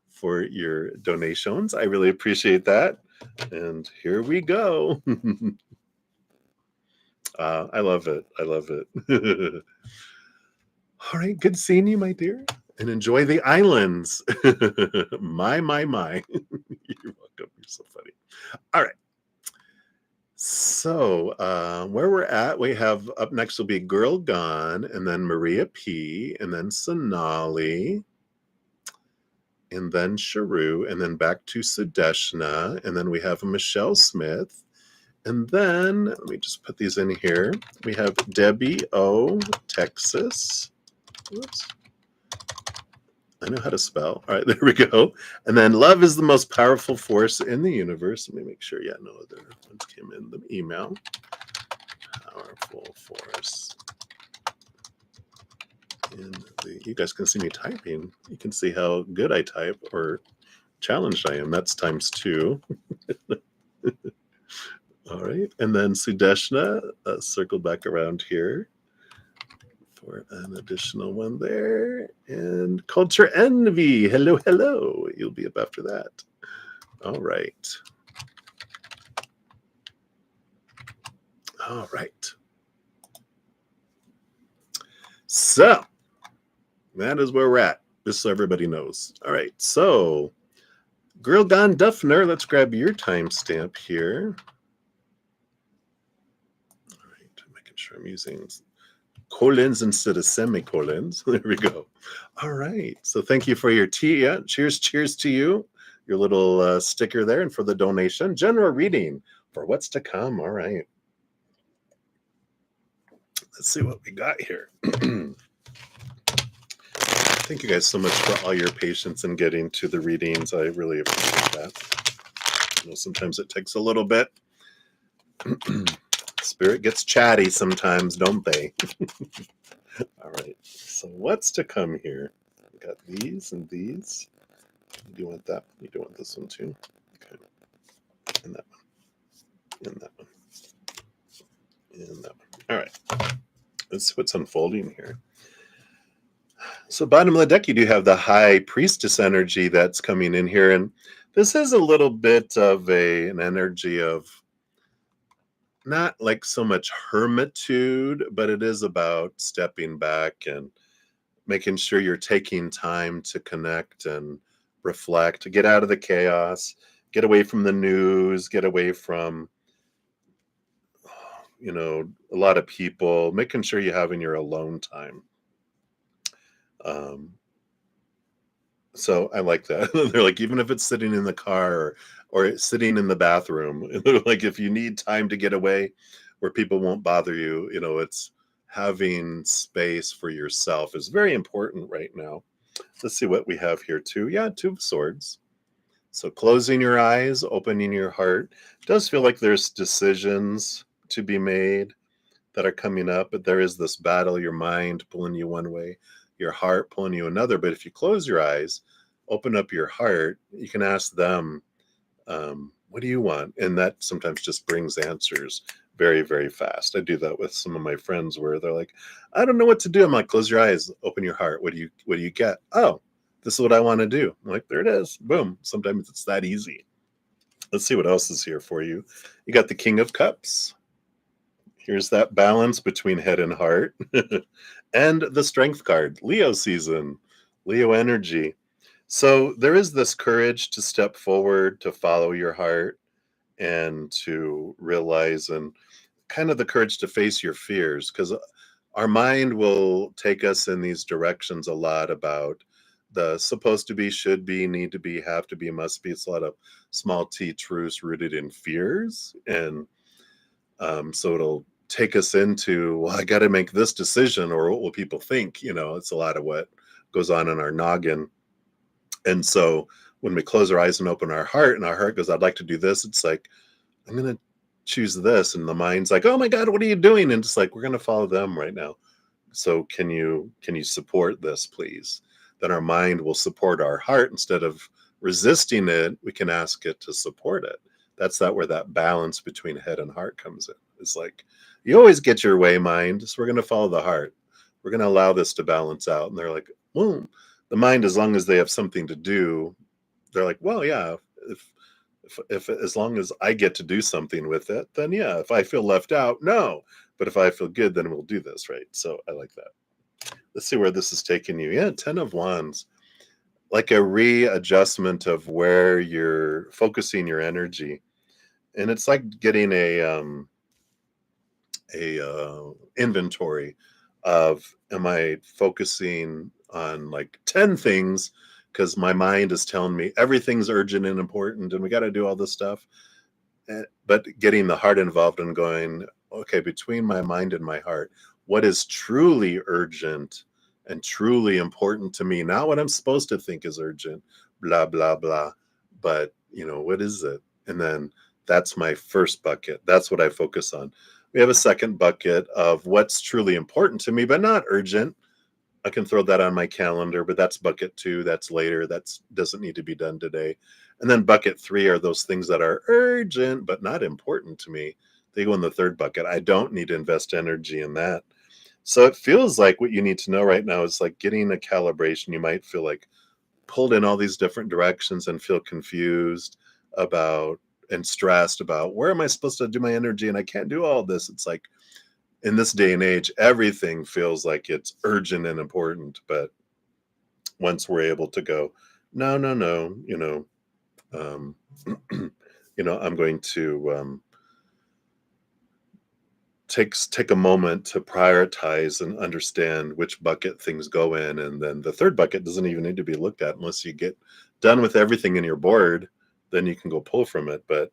for your donations. I really appreciate that. And here we go. I love it. I love it. All right. Good seeing you, my dear. And enjoy the islands. My. You're welcome. You're so funny. All right. So where we're at, we have up next will be Girl Gone, and then Maria P, and then Sonali, and then Sharu, and then back to Sudeshna, and then we have Michelle Smith, and then let me just put these in here. We have Debbie O, Texas. Whoops. I know how to spell. All right, there we go. And then love is the most powerful force in the universe. Let me make sure. Yeah, no other ones came in the email. Powerful force. You guys can see me typing. You can see how good I type or challenged I am. That's ×2. All right. And then Sudeshna, circle back around here for an additional one there. And Culture Envy. Hello, hello. You'll be up after that. All right. All right. So that is where we're at, just so everybody knows. All right. So Girl Gone Duffner, let's grab your timestamp here. All right. Making sure I'm using colons instead of semicolons. There we go. All right. So thank you for your tea. Yeah. Cheers to you. Your little sticker there, and for the donation. General reading for what's to come. All right. Let's see what we got here. Thank you guys so much for all your patience in getting to the readings. I really appreciate that. I know sometimes it takes a little bit. Spirit gets chatty sometimes, don't they? All right. So what's to come here? We got these and these. You do want that? You do want this one too? Okay. And that one. And that one. And that one. All right. Let's see what's unfolding here. So bottom of the deck, you do have the high priestess energy that's coming in here. And this is a little bit of an energy of not like so much hermitude, but it is about stepping back and making sure you're taking time to connect and reflect, to get out of the chaos, get away from the news, get away from, a lot of people, making sure you're having your alone time. Um, So I like that. They're like, even if it's sitting in the car or it's sitting in the bathroom, they're like, if you need time to get away where people won't bother you, it's having space for yourself is very important right now. Let's see what we have here too. Yeah, Two of Swords. So closing your eyes, opening your heart. It does feel like there's decisions to be made that are coming up, but there is this battle, your mind pulling you one way, your heart pulling you another. But if you close your eyes, open up your heart, you can ask them, what do you want? And that sometimes just brings answers very, very fast. I do that with some of my friends where they're like, I don't know what to do. I'm like, close your eyes, open your heart. What do you get? Oh, this is what I want to do. I'm like, there it is. Boom. Sometimes it's that easy. Let's see what else is here for you. You got the King of Cups. Here's that balance between head and heart. And the Strength card, Leo season, Leo energy. So there is this courage to step forward, to follow your heart, and to realize, and kind of the courage to face your fears, because our mind will take us in these directions a lot about the supposed to be, should be, need to be, have to be, must be. It's a lot of small t truths rooted in fears. And so it'll take us into, well, I got to make this decision or what will people think? It's a lot of what goes on in our noggin. And so when we close our eyes and open our heart and our heart goes, I'd like to do this, it's like, I'm going to choose this. And the mind's like, oh my God, what are you doing? And it's like, we're going to follow them right now. So can you support this, please? Then our mind will support our heart instead of resisting it. We can ask it to support it. That's where that balance between head and heart comes in. It's like, you always get your way, mind. So we're going to follow the heart. We're going to allow this to balance out. And they're like, boom. The mind, as long as they have something to do, they're like, well, yeah, if as long as I get to do something with it, then yeah. If I feel left out, no. But if I feel good, then we'll do this, right? So I like that. Let's see where this is taking you. Yeah, 10 of Wands, like a readjustment of where you're focusing your energy, and it's like getting a inventory of, am I focusing on like 10 things because my mind is telling me everything's urgent and important and we got to do all this stuff. But getting the heart involved and going, okay, between my mind and my heart, what is truly urgent and truly important to me? Not what I'm supposed to think is urgent, blah, blah, blah. But, what is it? And then that's my first bucket. That's what I focus on. We have a second bucket of what's truly important to me, but not urgent. I can throw that on my calendar, but that's bucket 2. That's later. That doesn't need to be done today. And then bucket 3 are those things that are urgent, but not important to me. They go in the third bucket. I don't need to invest energy in that. So it feels like what you need to know right now is like getting a calibration. You might feel like pulled in all these different directions and feel confused about and stressed about, where am I supposed to do my energy? And I can't do all this. It's like, in this day and age, everything feels like it's urgent and important. But once we're able to go, no, no, no, um, I'm going to take a moment to prioritize and understand which bucket things go in. And then the third bucket doesn't even need to be looked at unless you get done with everything in your board. Then you can go pull from it. But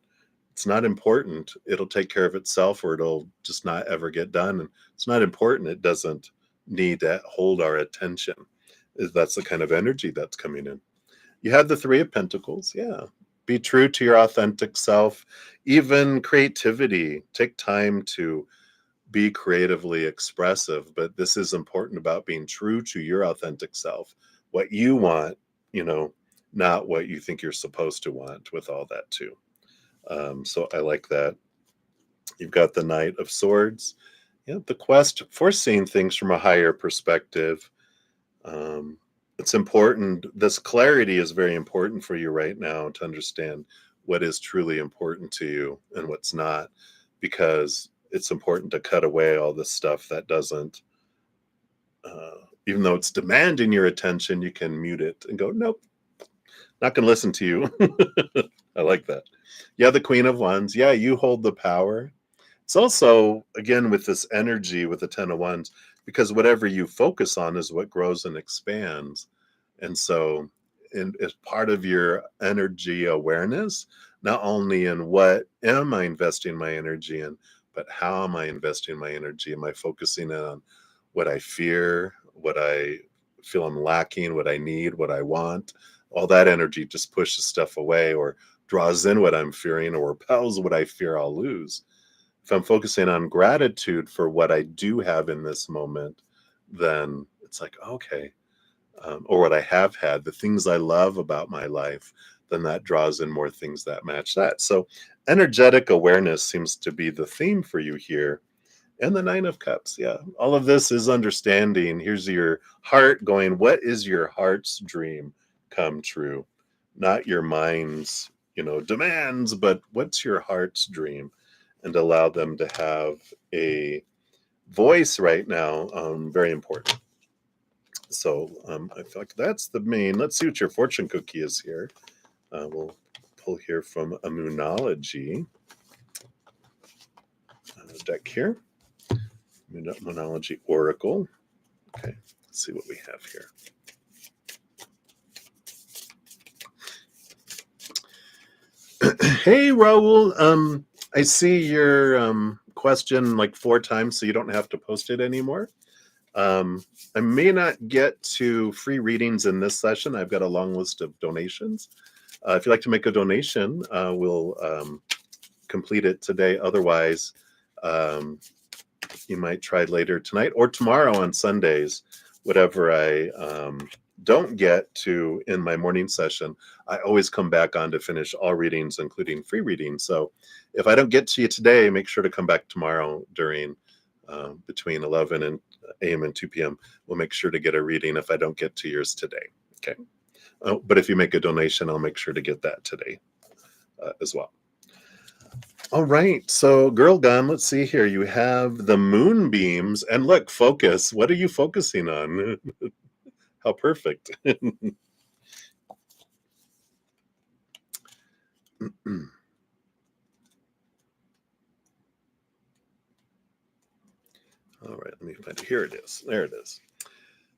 it's not important. It'll take care of itself, or it'll just not ever get done. And it's not important. It doesn't need to hold our attention. That's the kind of energy that's coming in. You have the Three of Pentacles. Yeah. Be true to your authentic self. Even creativity. Take time to be creatively expressive. But this is important about being true to your authentic self. What you want, not what you think you're supposed to want, with all that too. So I like that. You've got the Knight of Swords. Yeah, the quest for seeing things from a higher perspective. Um, it's important. This clarity is very important for you right now to understand what is truly important to you and what's not, because it's important to cut away all this stuff that doesn't, even though it's demanding your attention, you can mute it and go, nope, not going to listen to you. I like that. Yeah, the Queen of Wands. Yeah, you hold the power. It's also, again, with this energy with the Ten of Wands, because whatever you focus on is what grows and expands. And so, as part of your energy awareness, not only in what am I investing my energy in, but how am I investing my energy? Am I focusing on what I fear, what I feel I'm lacking, what I need, what I want? All that energy just pushes stuff away or draws in what I'm fearing or repels what I fear I'll lose. If I'm focusing on gratitude for what I do have in this moment, then it's like, okay, or what I have had, the things I love about my life, then that draws in more things that match that. So, energetic awareness seems to be the theme for you here. And the Nine of Cups. Yeah. All of this is understanding. Here's your heart going, what is your heart's dream come true? Not your mind's, demands, but what's your heart's dream? And allow them to have a voice right now. Very important. So I feel like that's the main. Let's see what your fortune cookie is here. We'll pull here from a Moonology deck here. Moonology Oracle. Okay, let's see what we have here. Hey, Raul. I see your question like 4 times, so you don't have to post it anymore. I may not get to free readings in this session. I've got a long list of donations. If you'd like to make a donation, we'll complete it today. Otherwise, you might try later tonight or tomorrow on Sundays. Whatever I don't get to in my morning session, I always come back on to finish all readings, including free readings. So if I don't get to you today, make sure to come back tomorrow during between 11 a.m. and 2 p.m. We'll make sure to get a reading if I don't get to yours today. Okay. But if you make a donation, I'll make sure to get that today as well. All right. So, Girl Gone, let's see here. You have the moonbeams. And look, focus. What are you focusing on? How perfect. All right, let me find it. Here it is. There it is.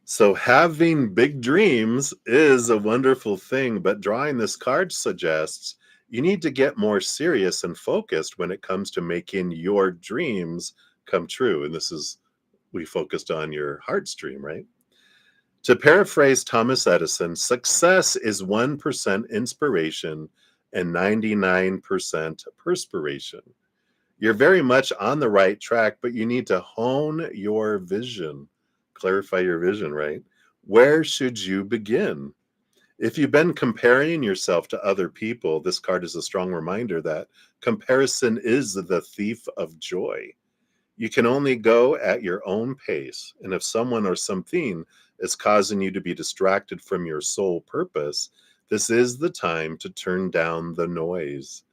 So having big dreams is a wonderful thing, but drawing this card suggests you need to get more serious and focused when it comes to making your dreams come true. And this is, we focused on your heart's dream, right? To paraphrase Thomas Edison, success is 1% inspiration and 99% perspiration. You're very much on the right track, but you need to hone your vision, clarify your vision, right? Where should you begin? If you've been comparing yourself to other people, this card is a strong reminder that comparison is the thief of joy. You can only go at your own pace. And if someone or something is causing you to be distracted from your sole purpose, this is the time to turn down the noise.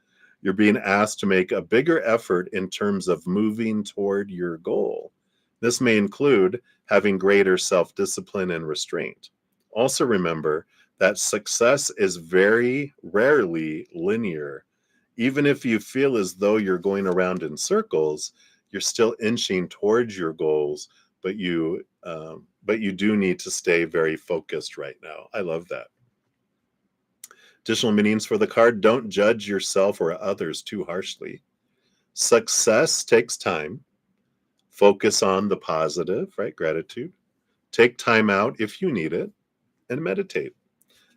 You're being asked to make a bigger effort in terms of moving toward your goal. This may include having greater self-discipline and restraint. Also remember that success is very rarely linear. Even if you feel as though you're going around in circles, you're still inching towards your goals, but you do need to stay very focused right now. I love that. Additional meanings for the card: don't judge yourself or others too harshly. Success takes time. Focus on the positive, right? Gratitude. Take time out if you need it, and meditate. It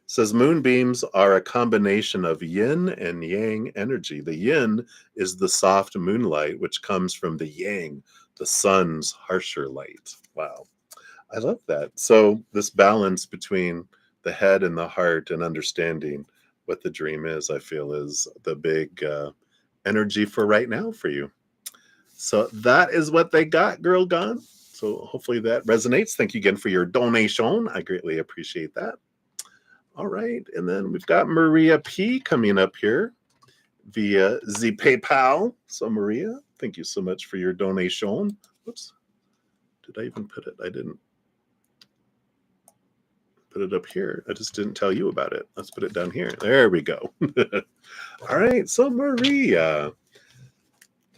says moonbeams are a combination of yin and yang energy. The yin is the soft moonlight, which comes from the yang, the sun's harsher light. Wow. I love that. So this balance between the head and the heart and understanding what the dream is, I feel, is the big energy for right now for you. So that is what they got, Girl Gone. So hopefully that resonates. Thank you again for your donation. I greatly appreciate that. All right. And then we've got Maria P coming up here via the PayPal. So Maria, thank you so much for your donation. Whoops. Did I even put it? I didn't put it up here. I just didn't tell you about it. Let's put it down here. There we go. All right. So Maria,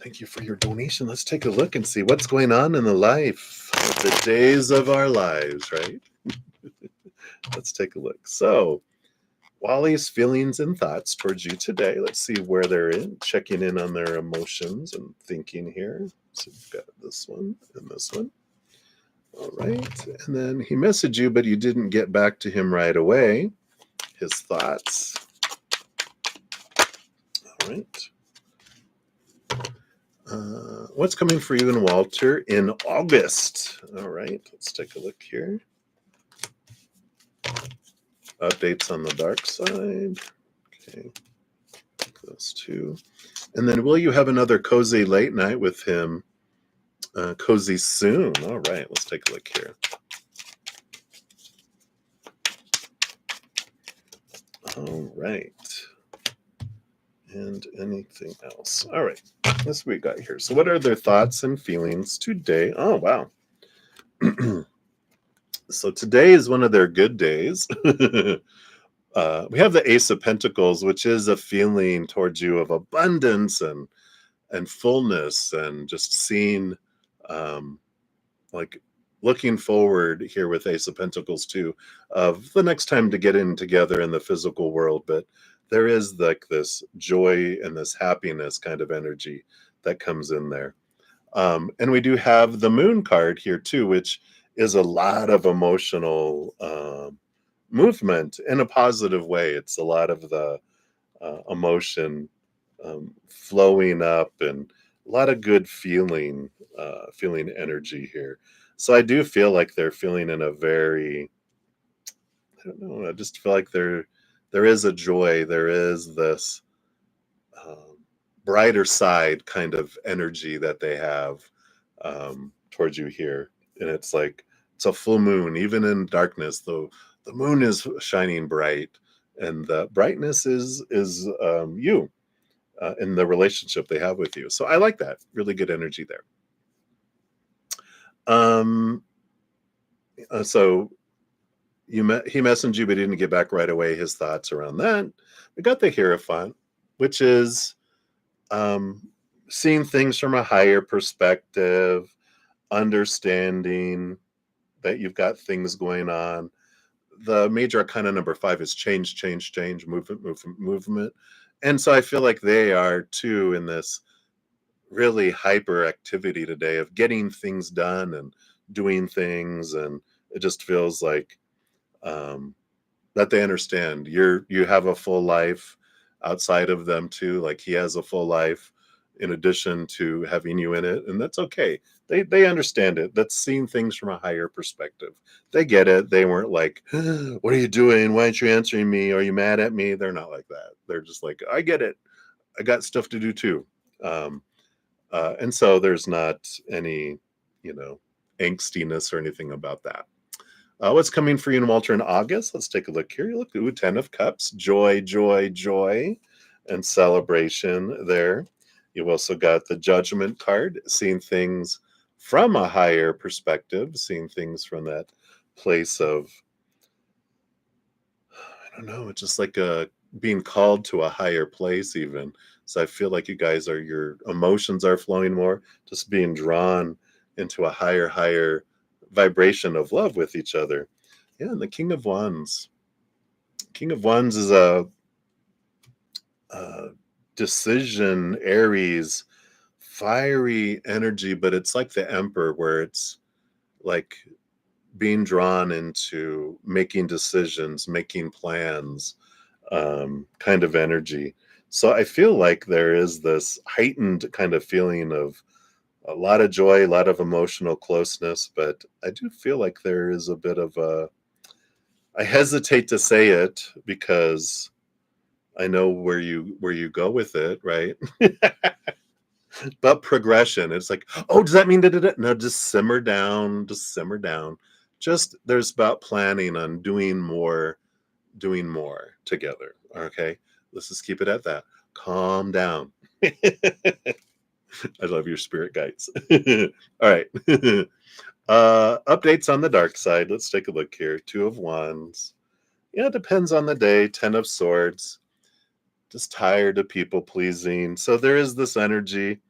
thank you for your donation. Let's take a look and see what's going on in the life of the days of our lives, right? Let's take a look. So Wally's feelings and thoughts towards you today. Let's see where they're in, checking in on their emotions and thinking here. So we've got this one and this one. All right. And then he messaged you, but you didn't get back to him right away. His thoughts. All right. What's coming for you and Walter in August? All right. Let's take a look here. Updates on the dark side. Okay. Those two. And then will you have another cozy late night with him? Cozy soon. All right, let's take a look here. All right. And anything else? All right, this we got here. So what are their thoughts and feelings today? Oh, wow. So today is one of their good days. We have the Ace of Pentacles, which is a feeling towards you of abundance and fullness and just seeing like looking forward here with Ace of Pentacles too of the next time to get in together in the physical world. But there is like this joy and this happiness kind of energy that comes in there. And we do have the Moon card here too, which is a lot of emotional movement in a positive way. It's a lot of the emotion flowing up and a lot of good feeling energy here. So I do feel like they're feeling in a very, I don't know, I just feel like there is a joy, there is this brighter side kind of energy that they have towards you here. And it's like it's a full moon, even in darkness, though the moon is shining bright, and the brightness is you in the relationship they have with you. So I like that. Really good energy there. So he messaged you, but didn't get back right away. His thoughts around that. We got the Hierophant, which is seeing things from a higher perspective, understanding that you've got things going on. The major arcana number 5 is change, movement. And so I feel like they are too in this really hyper activity today of getting things done and doing things. And it just feels like that they understand you have a full life outside of them too. Like he has a full life in addition to having you in it, and that's okay. They understand it. That's seeing things from a higher perspective. They get it. They weren't like, what are you doing? Why aren't you answering me? Are you mad at me? They're not like that. They're just like, I get it. I got stuff to do too. And so there's not any, angstiness or anything about that. What's coming for you and Walter in August? Let's take a look here. You look, ooh, 10 of Cups, joy, and celebration there. You've also got the Judgment card, seeing things from a higher perspective, seeing things from that place of, I don't know, it's just like being called to a higher place even. So I feel like you guys your emotions are flowing more, just being drawn into a higher vibration of love with each other. Yeah, and the King of Wands. King of Wands is a decision, Aries, fiery energy, but it's like the Emperor, where it's like being drawn into making decisions, making plans, kind of energy. So I feel like there is this heightened kind of feeling of a lot of joy, a lot of emotional closeness, but I do feel like there is a bit of I hesitate to say it because I know where you go with it, right? But progression, it's like, oh, does that mean da, da, da? No, just simmer down, just simmer down. Just there's about planning on doing more together. Okay. Let's just keep it at that. Calm down. I love your spirit guides. All right. Updates on the dark side. Let's take a look here. Two of Wands. Yeah, it depends on the day. Ten of Swords. Just tired of people pleasing. So there is this energy.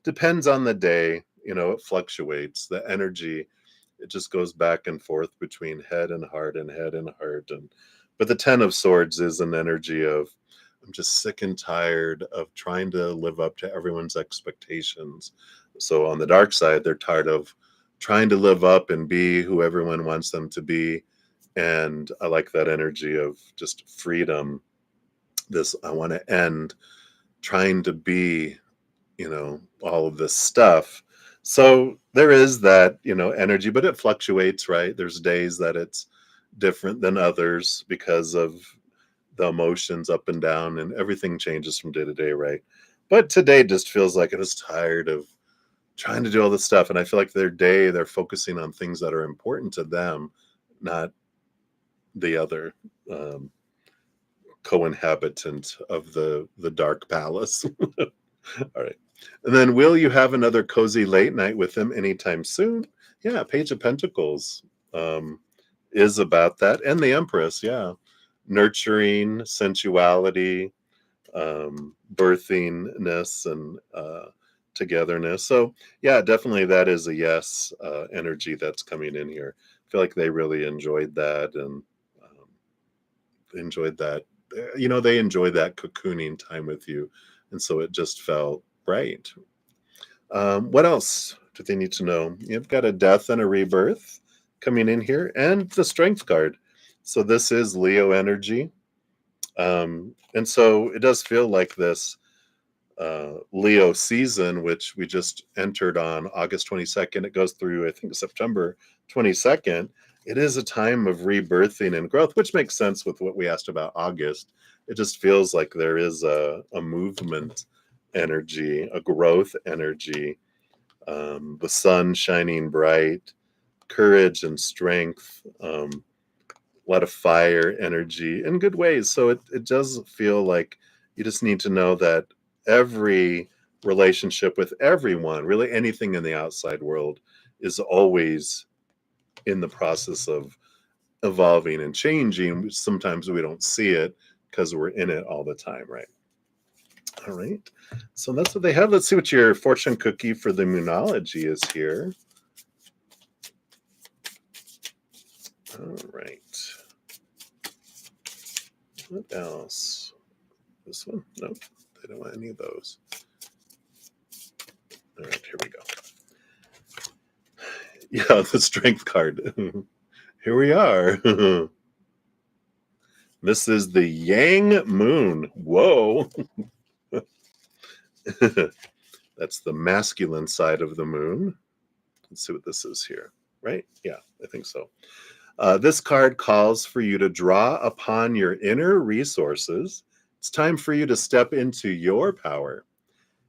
Depends on the day. It fluctuates. The energy, it just goes back and forth between head and heart and head and heart. But the Ten of Swords is an energy of, I'm just sick and tired of trying to live up to everyone's expectations. So on the dark side, they're tired of trying to live up and be who everyone wants them to be. And I like that energy of just freedom. I want to end trying to be, all of this stuff. So there is that, energy, but it fluctuates, right? There's days that it's different than others because of the emotions up and down, and everything changes from day to day, right? But today just feels like it is tired of trying to do all this stuff. And I feel like they're focusing on things that are important to them, not the other co-inhabitant of the dark palace. All right. And then, will you have another cozy late night with him anytime soon? Yeah, Page of Pentacles is about that. And the Empress, yeah. Nurturing, sensuality, birthingness, and togetherness. So, yeah, definitely that is a yes energy that's coming in here. I feel like they really enjoyed that and enjoyed that. They enjoy that cocooning time with you. And so it just felt right. What else do they need to know? You've got a death and a rebirth coming in here, and the strength card. So this is Leo energy. And so it does feel like this Leo season, which we just entered on August 22nd. It goes through, I think, September 22nd. It is a time of rebirthing and growth, which makes sense with what we asked about August. It just feels like there is a movement energy, a growth energy, the sun shining bright, courage and strength, a lot of fire energy in good ways. So it does feel like you just need to know that every relationship with everyone, really anything in the outside world, is always in the process of evolving and changing. Sometimes we don't see it because we're in it all the time, right? All right. So that's what they have. Let's see what your fortune cookie for the Moonology is here. All right. What else? This one? Nope. They don't want any of those. All right, here we go. Yeah, the strength card. Here we are. This is the Yang Moon. Whoa. That's the masculine side of the moon. Let's see what this is here, right? Yeah, I think so. This card calls for you to draw upon your inner resources. It's time for you to step into your power.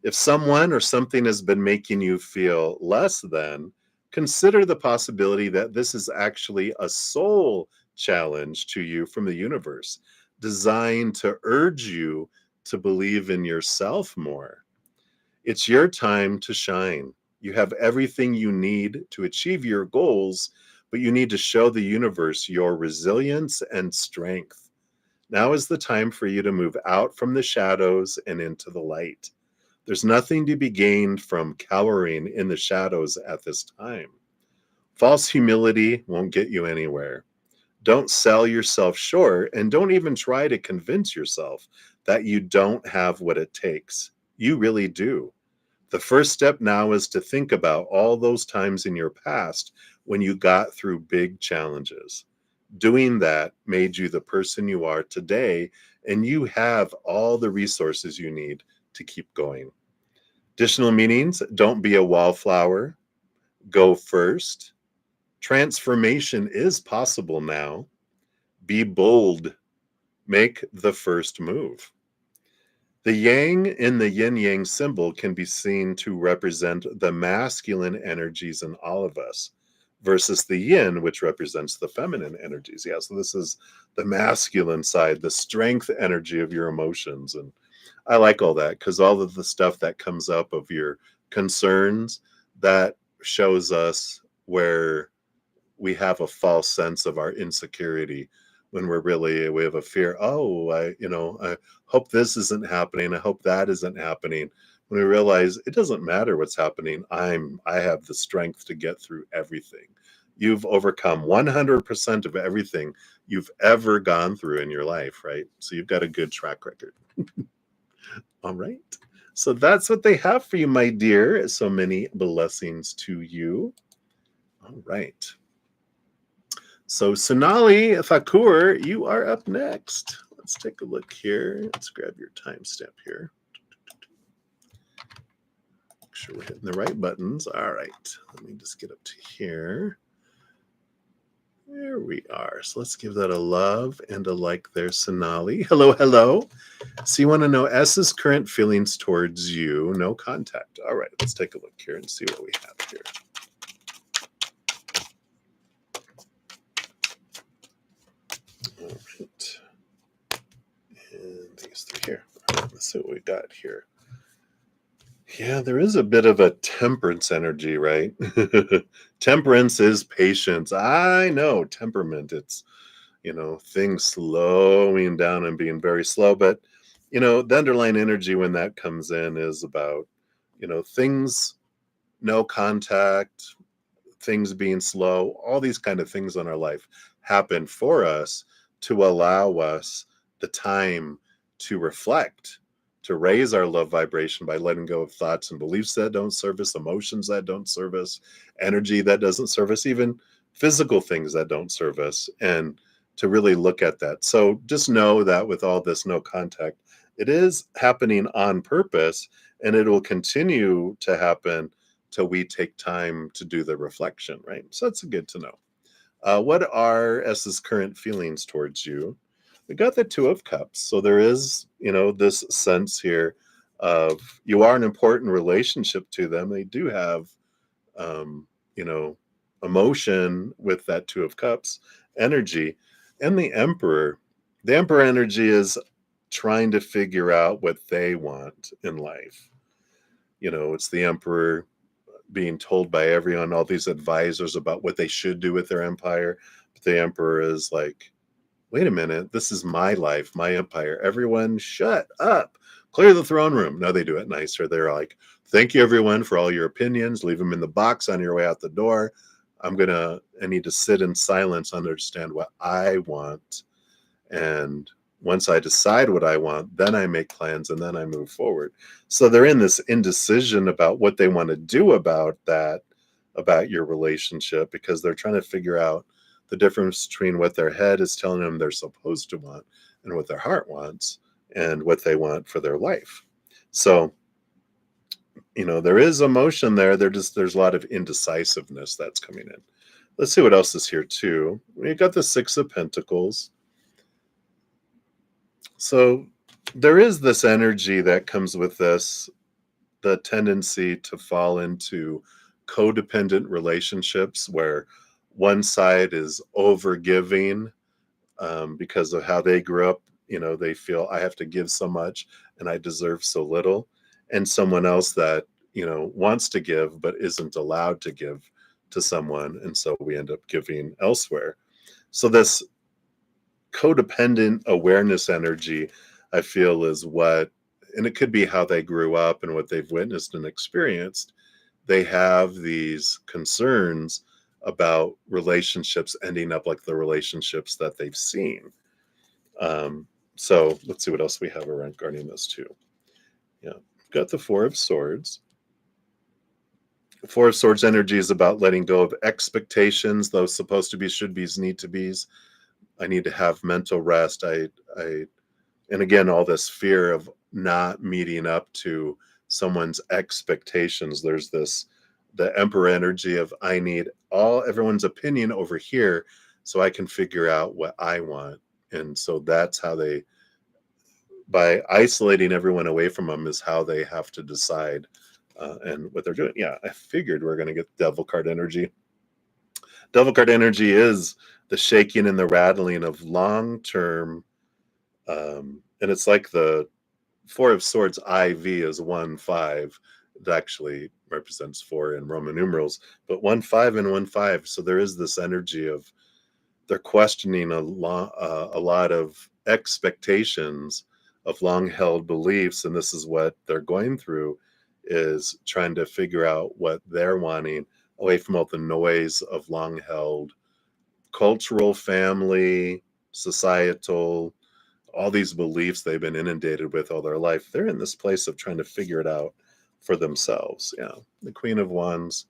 If someone or something has been making you feel less than, consider the possibility that this is actually a soul challenge to you from the universe, designed to urge you to believe in yourself more. It's your time to shine. You have everything you need to achieve your goals, but you need to show the universe your resilience and strength. Now is the time for you to move out from the shadows and into the light. There's nothing to be gained from cowering in the shadows at this time. False humility won't get you anywhere. Don't sell yourself short, and don't even try to convince yourself that you don't have what it takes. You really do. The first step now is to think about all those times in your past when you got through big challenges. Doing that made you the person you are today, and you have all the resources you need to keep going. Additional meanings: don't be a wallflower, go first. Transformation is possible now. Be bold, make the first move. The yang in the yin yang symbol can be seen to represent the masculine energies in all of us versus the yin, which represents the feminine energies. Yeah, so this is the masculine side, the strength energy of your emotions. And I like all that because all of the stuff that comes up of your concerns, that shows us where we have a false sense of our insecurity when we have a fear. Oh, I hope this isn't happening. I hope that isn't happening. When we realize it doesn't matter what's happening, I have the strength to get through everything. You've overcome 100% of everything you've ever gone through in your life, right? So you've got a good track record. All right. So that's what they have for you, my dear. So many blessings to you. All right. So Sonali Thakur, you are up next. Let's take a look here. Let's grab your timestamp here. Make sure we're hitting the right buttons. All right. Let me just get up to here. There we are. So let's give that a love and a like there, Sonali. Hello, hello. So you want to know S's current feelings towards you. No contact. All right. Let's take a look here and see what we have here. All right. And these three here. All right, let's see what we got here. Yeah, there is a bit of a temperance energy, right? Temperance is patience. I know temperament. It's, things slowing down and being very slow. But, the underlying energy when that comes in is about, things, no contact, things being slow, all these kind of things in our life happen for us to allow us the time to reflect, to raise our love vibration by letting go of thoughts and beliefs that don't serve us, emotions that don't serve us, energy that doesn't serve us, even physical things that don't serve us, and to really look at that. So just know that with all this no contact, it is happening on purpose, and it will continue to happen till we take time to do the reflection, right? So that's good to know. What are S's current feelings towards you? We got the Two of Cups. So there is, this sense here of you are an important relationship to them. They do have, um, you know, emotion with that Two of Cups energy. And the Emperor. The Emperor energy is trying to figure out what they want in life. It's the Emperor being told by everyone, all these advisors about what they should do with their empire. But the Emperor is like, wait a minute, this is my life, my empire. Everyone shut up. Clear the throne room. No, they do it nicer. They're like, thank you everyone for all your opinions. Leave them in the box on your way out the door. I need to sit in silence, understand what I want. And once I decide what I want, then I make plans and then I move forward. So they're in this indecision about what they want to do about that, about your relationship, because they're trying to figure out the difference between what their head is telling them they're supposed to want and what their heart wants and what they want for their life. So, there is emotion there. There's a lot of indecisiveness that's coming in. Let's see what else is here too. We got the Six of Pentacles. So there is this energy that comes with this, the tendency to fall into codependent relationships where one side is over giving because of how they grew up. They feel I have to give so much and I deserve so little. And someone else that, wants to give but isn't allowed to give to someone. And so we end up giving elsewhere. So this codependent awareness energy, I feel, is and it could be how they grew up and what they've witnessed and experienced. They have these concerns about relationships ending up like the relationships that they've seen. So let's see what else we have regarding this too. Yeah, we've got the Four of Swords. The Four of Swords energy is about letting go of expectations, those supposed to be, should be's, need to be's. I need to have mental rest. And again, all this fear of not meeting up to someone's expectations. There's the Emperor energy of I need everyone's opinion over here so I can figure out what I want. And so that's how they by isolating everyone away from them is how they have to decide and what they're doing. Yeah, I figured we're going to get devil card energy. Devil card energy is the shaking and the rattling of long-term, and it's like the Four of Swords IV is 1-5. It actually represents 4 in Roman numerals, but 1-5 and 1-5. So there is this energy of they're questioning a lot of expectations of long-held beliefs, and this is what they're going through, is trying to figure out what they're wanting away from all the noise of long-held cultural, family, societal, all these beliefs they've been inundated with all their life. They're in this place of trying to figure it out for themselves. Yeah, the Queen of Wands,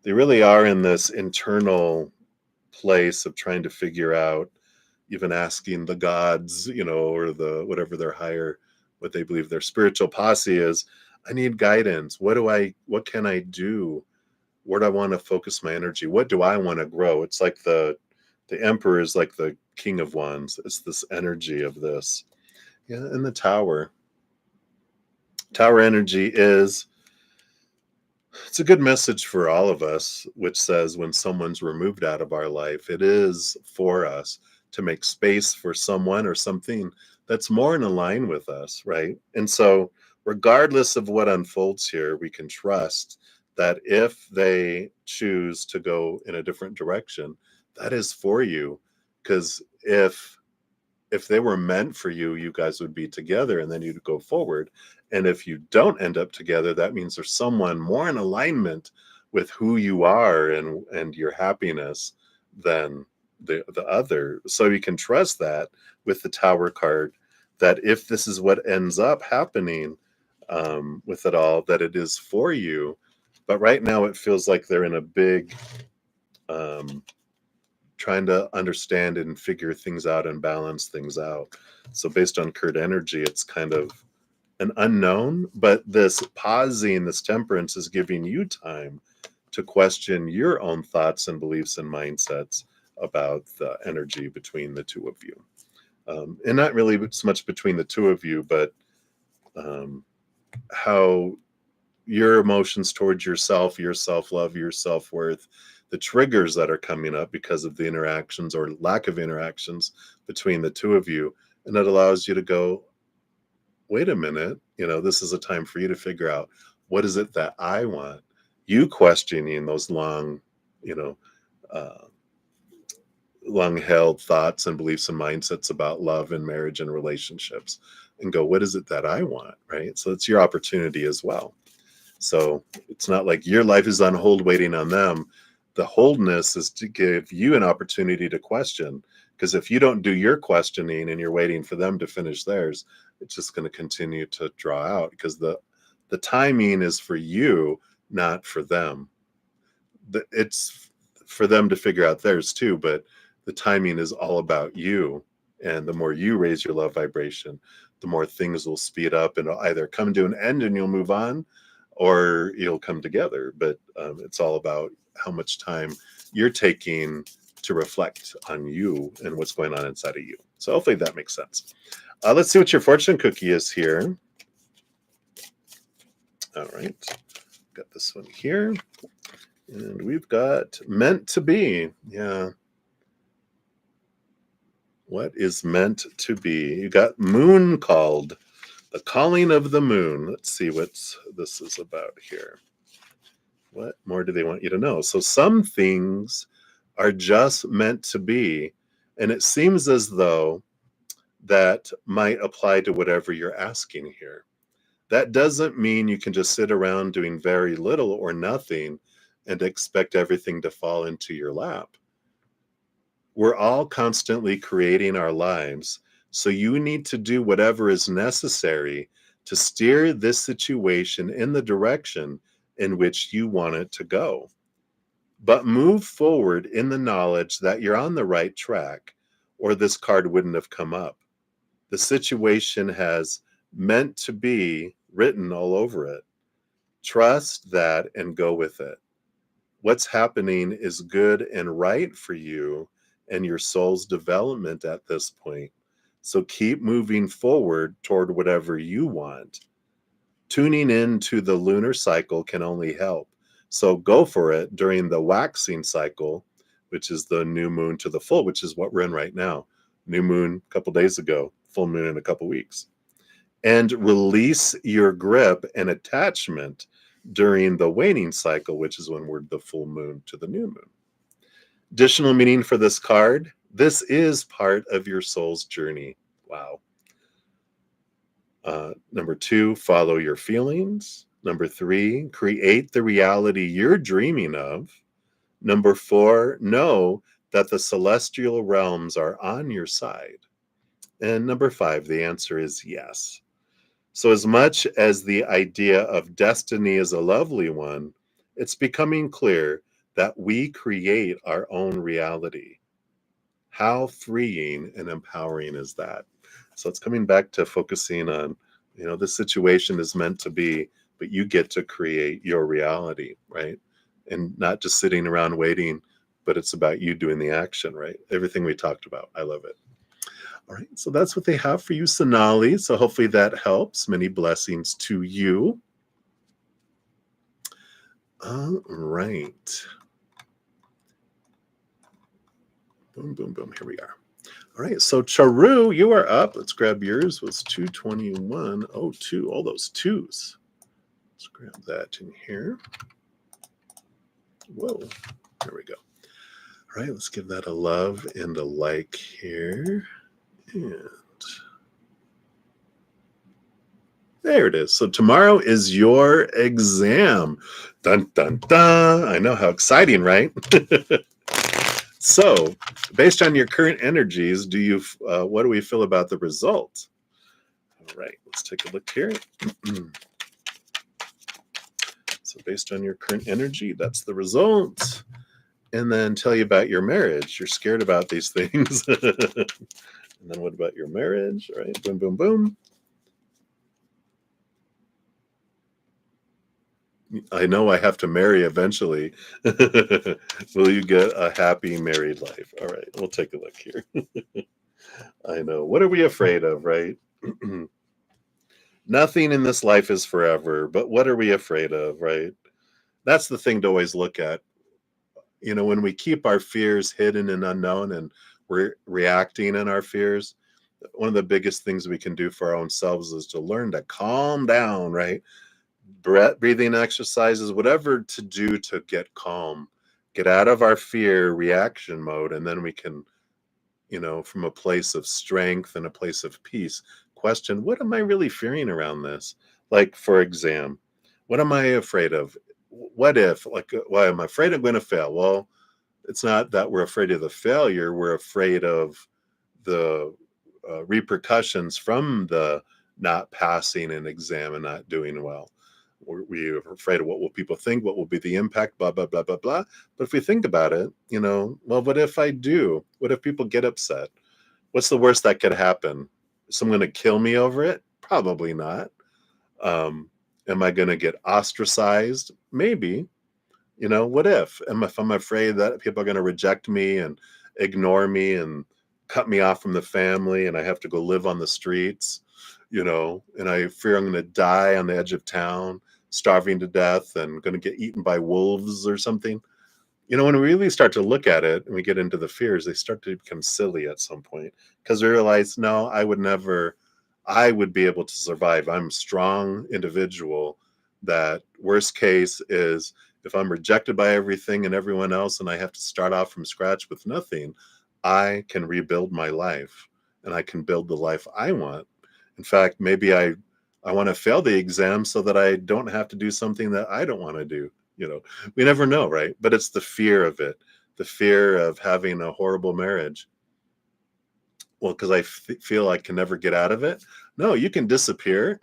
they really are in this internal place of trying to figure out, even asking the gods, or the whatever their higher, what they believe their spiritual posse is. I need guidance. What can I do? Where do I want to focus my energy? What do I want to grow? It's like the Emperor is like the King of Wands. It's this energy of this. Yeah, and the Tower. Tower energy is, it's a good message for all of us, which says when someone's removed out of our life, it is for us to make space for someone or something that's more in line with us, right? And so, regardless of what unfolds here, we can trust that if they choose to go in a different direction, that is for you. Because if they were meant for you, you guys would be together and then you'd go forward. And if you don't end up together, that means there's someone more in alignment with who you are and your happiness than the other. So you can trust that with the Tower card, that if this is what ends up happening with it all, that it is for you. But right now it feels like they're in a big um, trying to understand and figure things out and balance things out. So based on Kurt energy, it's kind of an unknown, but this pausing, this temperance is giving you time to question your own thoughts and beliefs and mindsets about the energy between the two of you. And not really so much between the two of you, but um, how your emotions towards yourself, your self-love, your self-worth, the triggers that are coming up because of the interactions or lack of interactions between the two of you. And it allows you to go, wait a minute, this is a time for you to figure out, what is it that I want? You questioning those you know, uh, long held thoughts and beliefs and mindsets about love and marriage and relationships, and go, what is it that I want? Right. So it's your opportunity as well. So it's not like your life is on hold waiting on them. The holdness is to give you an opportunity to question. Because if you don't do your questioning and you're waiting for them to finish theirs, it's just going to continue to draw out, because the timing is for you, not for them. It's for them to figure out theirs too, but the timing is all about you. And the more you raise your love vibration, the more things will speed up and it'll either come to an end and you'll move on, or you'll come together. But it's all about how much time you're taking to reflect on you and what's going on inside of you. So hopefully that makes sense. Let's see what your fortune cookie is here. All right, got this one here. And we've got meant to be. Yeah. What is meant to be? You got moon called, the calling of the moon. Let's see what this is about here. What more do they want you to know? So some things are just meant to be. And it seems as though that might apply to whatever you're asking here. That doesn't mean you can just sit around doing very little or nothing and expect everything to fall into your lap. We're all constantly creating our lives. So you need to do whatever is necessary to steer this situation in the direction in which you want it to go. But move forward in the knowledge that you're on the right track, or this card wouldn't have come up. The situation has meant to be written all over it. Trust that and go with it. What's happening is good and right for you and your soul's development at this point. So keep moving forward toward whatever you want. Tuning into the lunar cycle can only help. So go for it during the waxing cycle, which is the new moon to the full, which is what we're in right now. New moon a couple days ago, full moon in a couple weeks. And release your grip and attachment during the waning cycle, which is when we're the full moon to the new moon. Additional meaning for this card: this is part of your soul's journey. Wow. Number 2, follow your feelings. Number 3, create the reality you're dreaming of. Number 4, know that the celestial realms are on your side. And number 5, the answer is yes. So as much as the idea of destiny is a lovely one, it's becoming clear that we create our own reality. How freeing and empowering is that? So it's coming back to focusing on, this situation is meant to be, but you get to create your reality, right? And not just sitting around waiting, but it's about you doing the action, right? Everything we talked about. I love it. All right, so that's what they have for you, Sonali. So hopefully that helps. Many blessings to you. All right. Boom, boom, boom. Here we are. All right, so Charu, you are up. Let's grab yours. It was 221.02. All those twos. Let's grab that in here. Whoa. There we go. All right, let's give that a love and a like here. And there it is. So tomorrow is your exam. Dun, dun, dun. I know, how exciting, right? So, based on your current energies, what do we feel about the result? All right, let's take a look here. So, based on your current energy, that's the result. And then tell you about your marriage. You're scared about these things. And then what about your marriage? All right, boom, boom, boom. I know I have to marry eventually. Will you get a happy married life? All right, we'll take a look here. I know. What are we afraid of, right? Nothing in this life is forever, but what are we afraid of, right? That's the thing to always look at. When we keep our fears hidden and unknown and we're reacting in our fears, one of the biggest things we can do for our own selves is to learn to calm down, right? Breathing exercises, whatever to do to get calm, get out of our fear reaction mode, and then we can, from a place of strength and a place of peace, question, what am I really fearing around this? Like, for exam, what am I afraid of? What if, why am I afraid I'm going to fail? Well, it's not that we're afraid of the failure. We're afraid of the repercussions from the not passing an exam and not doing well. We're afraid of what will people think, what will be the impact, blah, blah, blah, blah, blah. But if we think about it, well, what if I do? What if people get upset? What's the worst that could happen? Is someone going to kill me over it? Probably not. Am I going to get ostracized? Maybe. What if I'm afraid that people are going to reject me and ignore me and cut me off from the family and I have to go live on the streets, and I fear I'm going to die on the edge of town, starving to death and going to get eaten by wolves or something. When we really start to look at it and we get into the fears, they start to become silly at some point because we realize, no, I would be able to survive. I'm a strong individual. That worst case is if I'm rejected by everything and everyone else and I have to start off from scratch with nothing, I can rebuild my life and I can build the life I want. In fact, maybe I want to fail the exam so that I don't have to do something that I don't want to do. We never know, right? But it's the fear of it, the fear of having a horrible marriage. Well, because I feel I can never get out of it. No, you can disappear.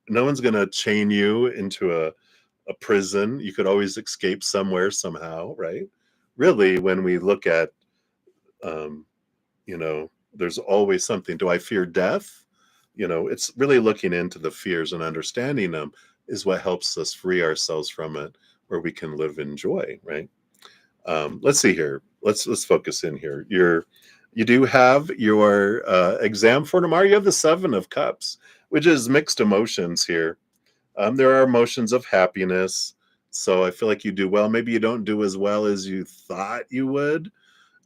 No one's going to chain you into a prison. You could always escape somewhere, somehow, right? Really, when we look at, there's always something. Do I fear death? It's really looking into the fears and understanding them is what helps us free ourselves from it, where we can live in joy, right? Let's see here. Let's focus in here. You do have your exam for tomorrow. You have the Seven of Cups, which is mixed emotions here. There are emotions of happiness. So I feel like you do well. Maybe you don't do as well as you thought you would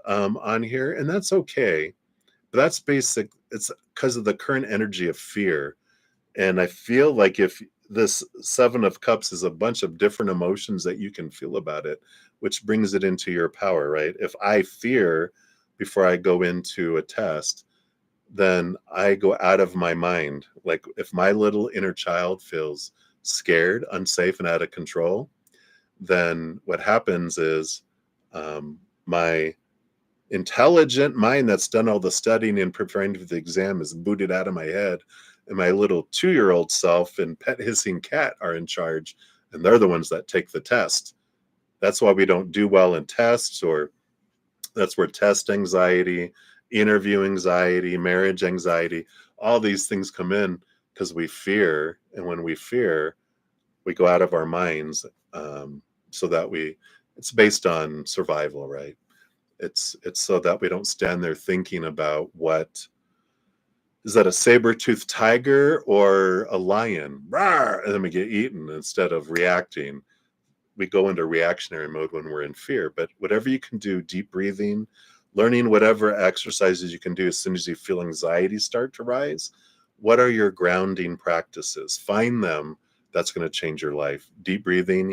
on here, and that's okay. But that's basic. It's because of the current energy of fear. And I feel like if this Seven of Cups is a bunch of different emotions that you can feel about it, which brings it into your power, right? If I fear before I go into a test, then I go out of my mind. Like if my little inner child feels scared, unsafe, and out of control, then what happens is my intelligent mind that's done all the studying and preparing for the exam is booted out of my head, and my little 2-year-old self and pet hissing cat are in charge, and they're the ones that take the test. That's why we don't do well in tests, or that's where test anxiety, interview anxiety, marriage anxiety, all these things come in because we fear. And when we fear, we go out of our minds, so that it's based on survival, right? It's so that we don't stand there thinking about what is that, a saber-toothed tiger or a lion? Rawr! And then we get eaten instead of reacting. We go into reactionary mode when we're in fear. But whatever you can do, deep breathing, learning whatever exercises you can do as soon as you feel anxiety start to rise. What are your grounding practices? Find them. That's going to change your life. Deep breathing,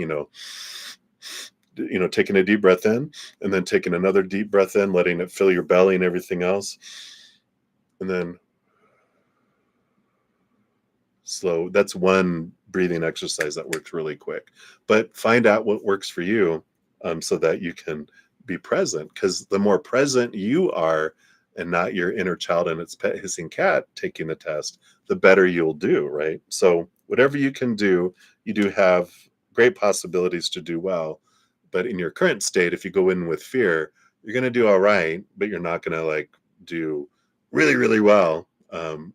taking a deep breath in and then taking another deep breath in, letting it fill your belly and everything else. And then slow. That's one breathing exercise that works really quick. But find out what works for you, so that you can be present. Because the more present you are and not your inner child and its pet hissing cat taking the test, the better you'll do, right? So whatever you can do, you do have great possibilities to do well. But in your current state, if you go in with fear, you're going to do all right, but you're not going to like do really, really well.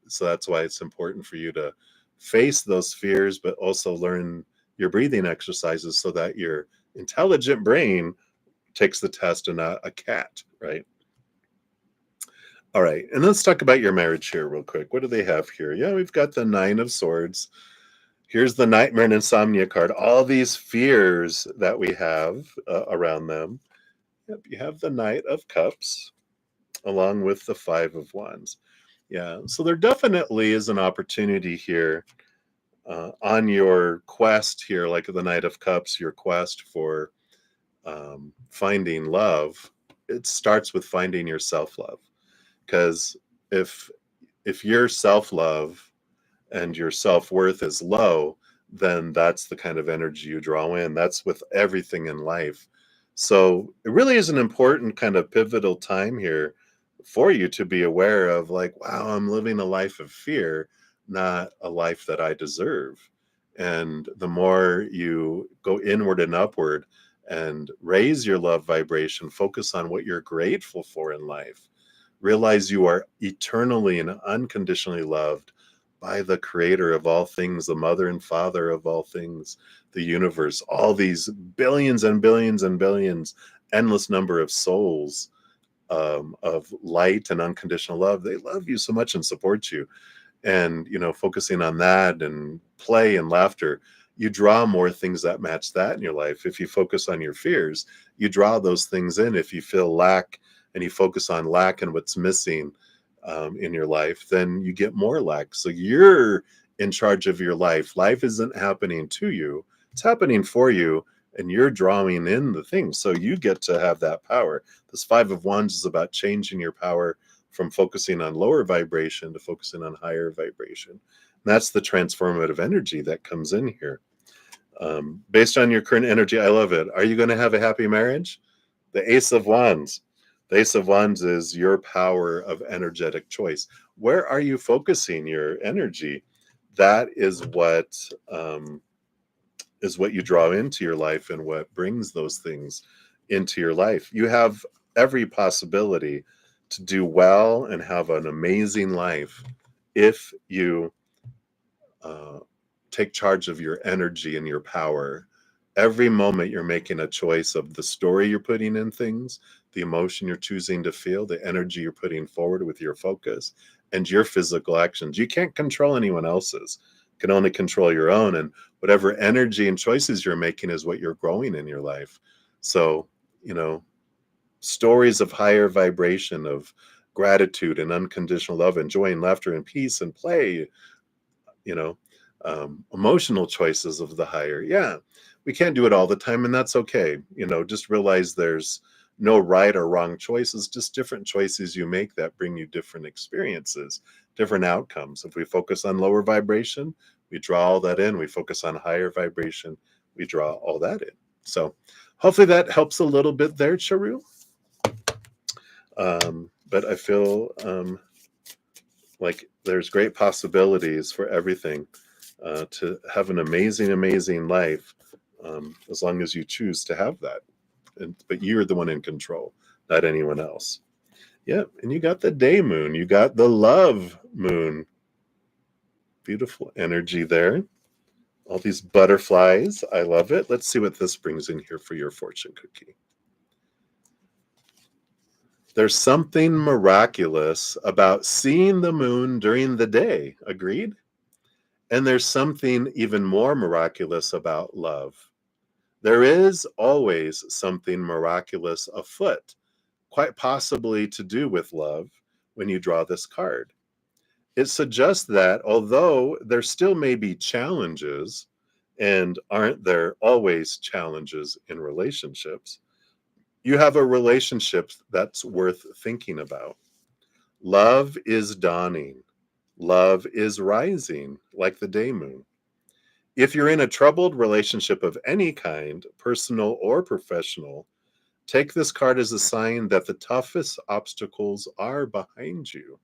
So that's why it's important for you to face those fears, but also learn your breathing exercises so that your intelligent brain takes the test and not a cat, right? All right. And let's talk about your marriage here, real quick. What do they have here? Yeah, we've got the Nine of Swords. Here's the Nightmare and Insomnia card. All these fears that we have around them. Yep, you have the Knight of Cups along with the Five of Wands. Yeah, so there definitely is an opportunity here on your quest here, like the Knight of Cups, your quest for finding love. It starts with finding your self-love, because if your self-love and your self-worth is low, then that's the kind of energy you draw in. That's with everything in life. So it really is an important kind of pivotal time here for you to be aware of, like, wow, I'm living a life of fear, not a life that I deserve. And the more you go inward and upward and raise your love vibration, focus on what you're grateful for in life, realize you are eternally and unconditionally loved by the creator of all things, the mother and father of all things, the universe, all these billions and billions and billions, endless number of souls, of light and unconditional love. They love you so much and support you. And, focusing on that and play and laughter, you draw more things that match that in your life. If you focus on your fears, you draw those things in. If you feel lack and you focus on lack and what's missing in your life, then you get more lack. So you're in charge of your life. Life isn't happening to you, it's happening for you, and you're drawing in the things. So you get to have that power. This Five of Wands is about changing your power from focusing on lower vibration to focusing on higher vibration. And that's the transformative energy that comes in here. Based on your current energy, I love it. Are you going to have a happy marriage? The Ace of Wands. The Ace of Wands is your power of energetic choice. Where are you focusing your energy? That is what you draw into your life and what brings those things into your life. You have every possibility to do well and have an amazing life if you take charge of your energy and your power Every moment you're making a choice of the story you're putting in things, the emotion you're choosing to feel, the energy you're putting forward with your focus, and your physical actions. You can't control anyone else's. You can only control your own. And whatever energy and choices you're making is what you're growing in your life. So, stories of higher vibration, of gratitude and unconditional love and joy and laughter and peace and play, you know, emotional choices of the higher. Yeah, we can't do it all the time, and that's okay. Just realize there's no right or wrong choices, just different choices you make that bring you different experiences, different outcomes. If we focus on lower vibration, we draw all that in. We focus on higher vibration, we draw all that in. So hopefully that helps a little bit there, Charu. But I feel like there's great possibilities for everything to have an amazing, amazing life, as long as you choose to have that. But you're the one in control, not anyone else. Yeah, and you got the day moon. You got the love moon. Beautiful energy there. All these butterflies. I love it. Let's see what this brings in here for your fortune cookie. There's something miraculous about seeing the moon during the day. Agreed? And there's something even more miraculous about love. There is always something miraculous afoot, quite possibly to do with love, when you draw this card. It suggests that although there still may be challenges, and aren't there always challenges in relationships, you have a relationship that's worth thinking about. Love is dawning. Love is rising like the day moon. If you're in a troubled relationship of any kind, personal or professional, take this card as a sign that the toughest obstacles are behind you.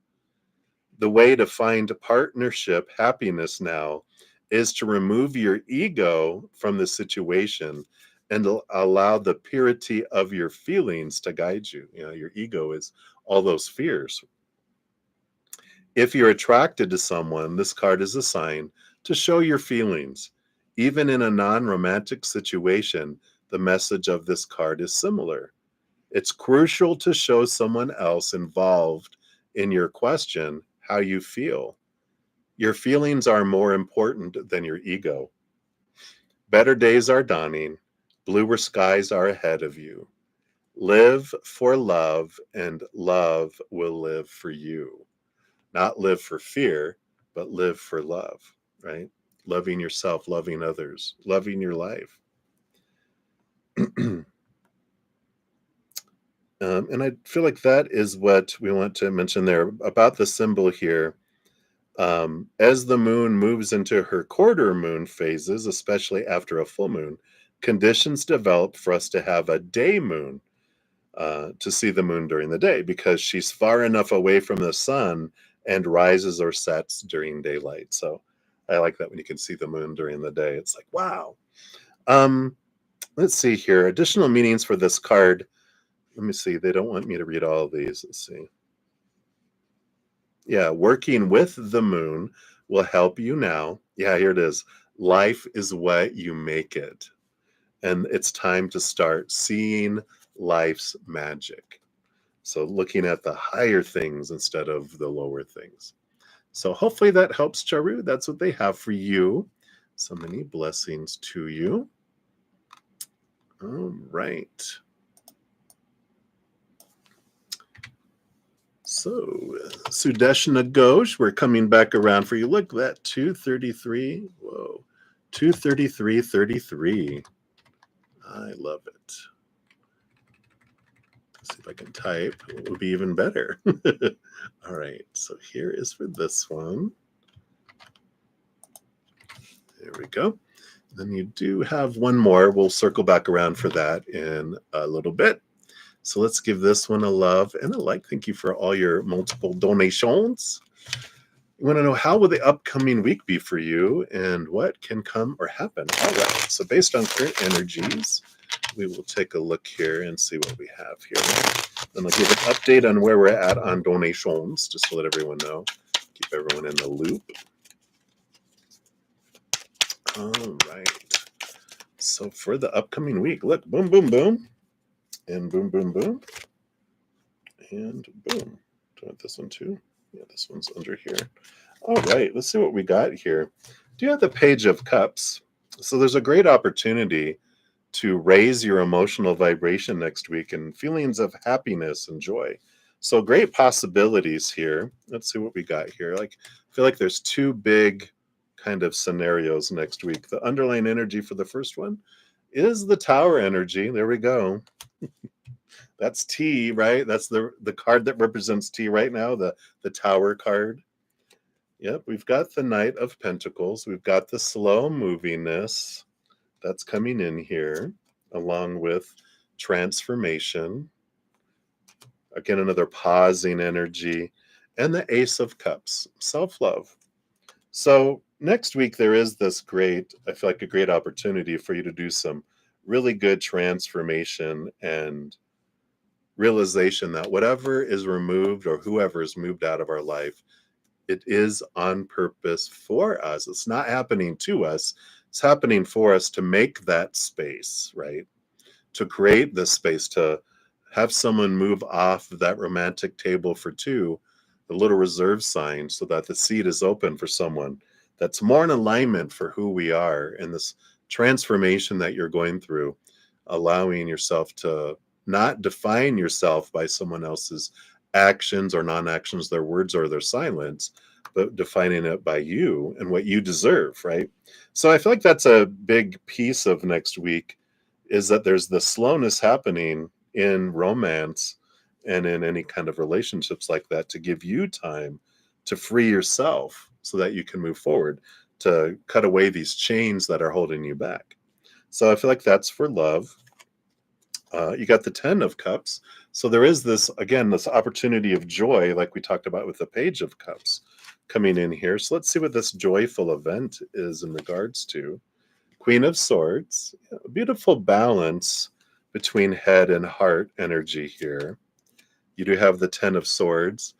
The way to find partnership happiness now is to remove your ego from the situation and allow the purity of your feelings to guide you. Your ego is all those fears. If you're attracted to someone, this card is a sign to show your feelings. Even in a non-romantic situation, the message of this card is similar. It's crucial to show someone else involved in your question how you feel. Your feelings are more important than your ego. Better days are dawning. Bluer skies are ahead of you. Live for love, and love will live for you. Not live for fear, but live for love, right? Loving yourself, loving others, loving your life. And I feel like that is what we want to mention there about the symbol here. As the moon moves into her quarter moon phases, especially after a full moon, conditions develop for us to have a day moon, to see the moon during the day, because she's far enough away from the sun and rises or sets during daylight. So I like that when you can see the moon during the day. It's like, wow. Let's see here. Additional meanings for this card. Let me see. They don't want me to read all of these. Let's see. Yeah, working with the moon will help you now. Yeah, here it is. Life is what you make it. And it's time to start seeing life's magic. So looking at the higher things instead of the lower things. So hopefully that helps, Charu. That's what they have for you. So many blessings to you. All right. So Sudeshna Ghosh, we're coming back around for you. Look, that 233. Whoa. 233.33. I love it. Let's see if I can type. It would be even better. All right. So here is for this one. There we go. Then you do have one more. We'll circle back around for that in a little bit. So let's give this one a love and a like. Thank you for all your multiple donations. You want to know, how will the upcoming week be for you and what can come or happen? All right. So based on current energies, we will take a look here and see what we have here. Then I'll give an update on where we're at on donations, just to let everyone know. Keep everyone in the loop. All right. So for the upcoming week, look, boom, boom, boom, and boom, boom, boom, and boom. Do I want this one too? Yeah, this one's under here. All right, let's see what we got here. Do you have the Page of Cups? So there's a great opportunity to raise your emotional vibration next week and feelings of happiness and joy. So great possibilities here. Let's see what we got here. Like, I feel like there's two big kind of scenarios next week. The underlying energy for the first one is the Tower energy. There we go. That's T, right? That's the card that represents T right now, the Tower card. Yep, we've got the Knight of Pentacles. We've got the slow moviness that's coming in here, along with transformation. Again, another pausing energy, and the Ace of Cups, self-love. So next week, there is this great, I feel like a great opportunity for you to do some really good transformation and realization that whatever is removed or whoever is moved out of our life, it is on purpose for us. It's not happening to us. It's happening for us to make that space, right? To create this space, to have someone move off that romantic table for two, the little reserve sign, so that the seat is open for someone that's more in alignment for who we are in this transformation that you're going through, allowing yourself to not define yourself by someone else's actions or non-actions, their words or their silence, but defining it by you and what you deserve, right? So I feel like that's a big piece of next week, is that there's the slowness happening in romance and in any kind of relationships like that, to give you time to free yourself so that you can move forward, to cut away these chains that are holding you back. So I feel like that's for love. You got the 10 of Cups. So there is this, again, this opportunity of joy, like we talked about with the Page of Cups coming in here. So let's see what this joyful event is in regards to. Queen of Swords, a beautiful balance between head and heart energy here. You do have the 10 of Swords,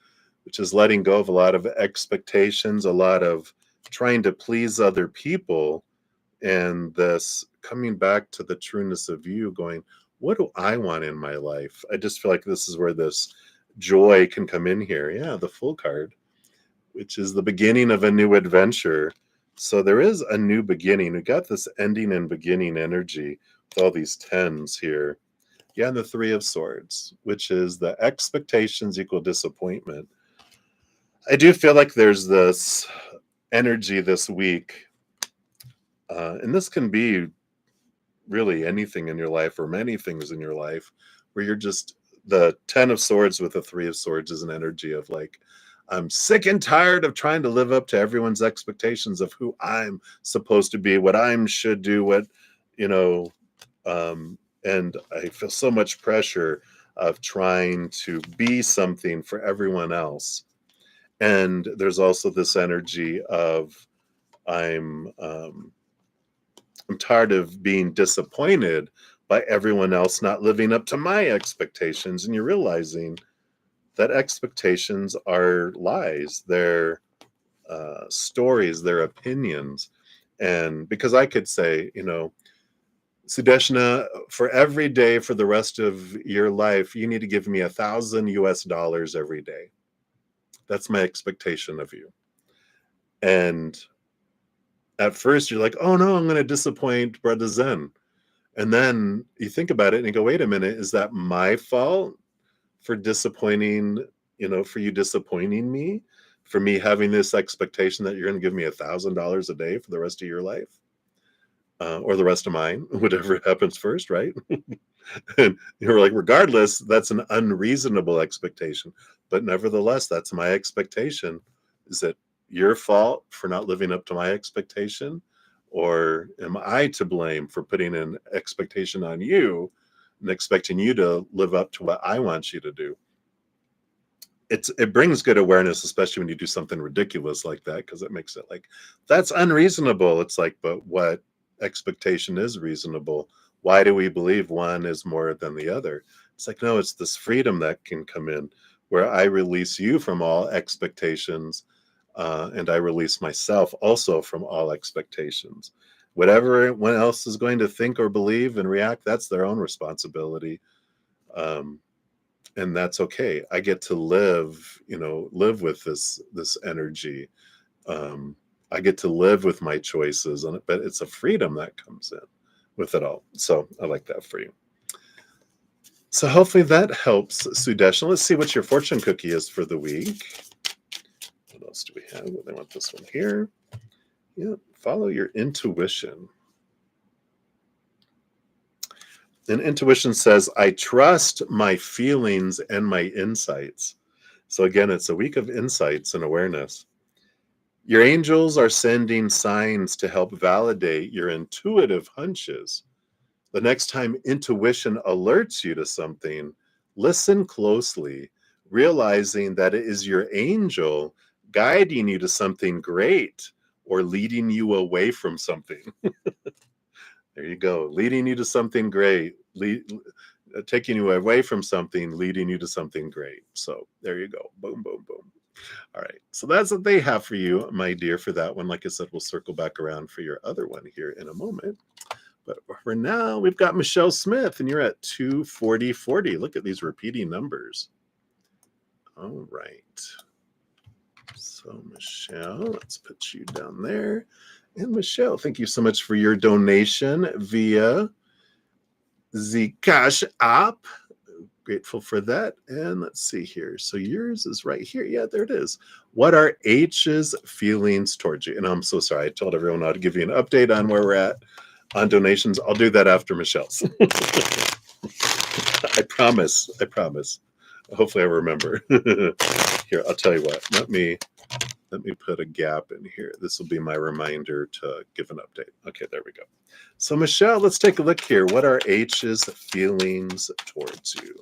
which is letting go of a lot of expectations, a lot of trying to please other people, and this coming back to the trueness of you, going, what do I want in my life? I just feel like this is where this joy can come in here. Yeah, the Fool card, which is the beginning of a new adventure. So there is a new beginning. We got this ending and beginning energy with all these tens here. Yeah, and the Three of Swords, which is the expectations equal disappointment. I do feel like there's this energy this week, and this can be really anything in your life or many things in your life, where you're just, the 10 of Swords with the Three of Swords is an energy of like, I'm sick and tired of trying to live up to everyone's expectations of who I'm supposed to be, what I should do, what, you know, and I feel so much pressure of trying to be something for everyone else. And there's also this energy of I'm tired of being disappointed by everyone else not living up to my expectations. And you're realizing that expectations are lies. They're stories, their opinions. And because I could say, Sudeshna, for every day for the rest of your life, you need to give me $1,000 every day. That's my expectation of you. And at first you're like, oh no, I'm going to disappoint brudda-zen. And then you think about it and you go, wait a minute, is that my fault for disappointing, for you disappointing me, for me having this expectation that you're going to give me $1,000 a day for the rest of your life, or the rest of mine, whatever happens first, right? And you're like, regardless, that's an unreasonable expectation. But nevertheless, that's my expectation. Is it your fault for not living up to my expectation? Or am I to blame for putting an expectation on you and expecting you to live up to what I want you to do? It brings good awareness, especially when you do something ridiculous like that, because it makes it like, that's unreasonable. It's like, but what expectation is reasonable? Why do we believe one is more than the other? It's like, no, it's this freedom that can come in, where I release you from all expectations, and I release myself also from all expectations. Whatever anyone else is going to think or believe and react, that's their own responsibility. Um, and that's okay. I get to live with this energy. Um, I get to live with my choices, but it's a freedom that comes in with it all. So I like that for you. So hopefully that helps, Sudesh. Let's see what your fortune cookie is for the week. What else do we have? I want this one here. Yeah, follow your intuition. And intuition says, I trust my feelings and my insights. So again, it's a week of insights and awareness. Your angels are sending signs to help validate your intuitive hunches. The next time intuition alerts you to something, listen closely, realizing that it is your angel guiding you to something great or leading you away from something. There you go. Leading you to something great, taking you away from something, leading you to something great. So there you go. Boom, boom, boom. All right. So that's what they have for you, my dear, for that one. Like I said, we'll circle back around for your other one here in a moment. But for now, we've got Michelle Smith, and you're at 24040. Look at these repeating numbers. All right. So, Michelle, let's put you down there. And Michelle, thank you so much for your donation via the CashApp. Grateful for that. And let's see here. So yours is right here. Yeah, there it is. What are H's feelings towards you? And I'm so sorry. I told everyone I'd give you an update on where we're at on donations. I'll do that after Michelle's. I promise. I promise. Hopefully I remember. Here, I'll tell you what. Let me put a gap in here. This will be my reminder to give an update. Okay, there we go. So Michelle, let's take a look here. What are H's feelings towards you?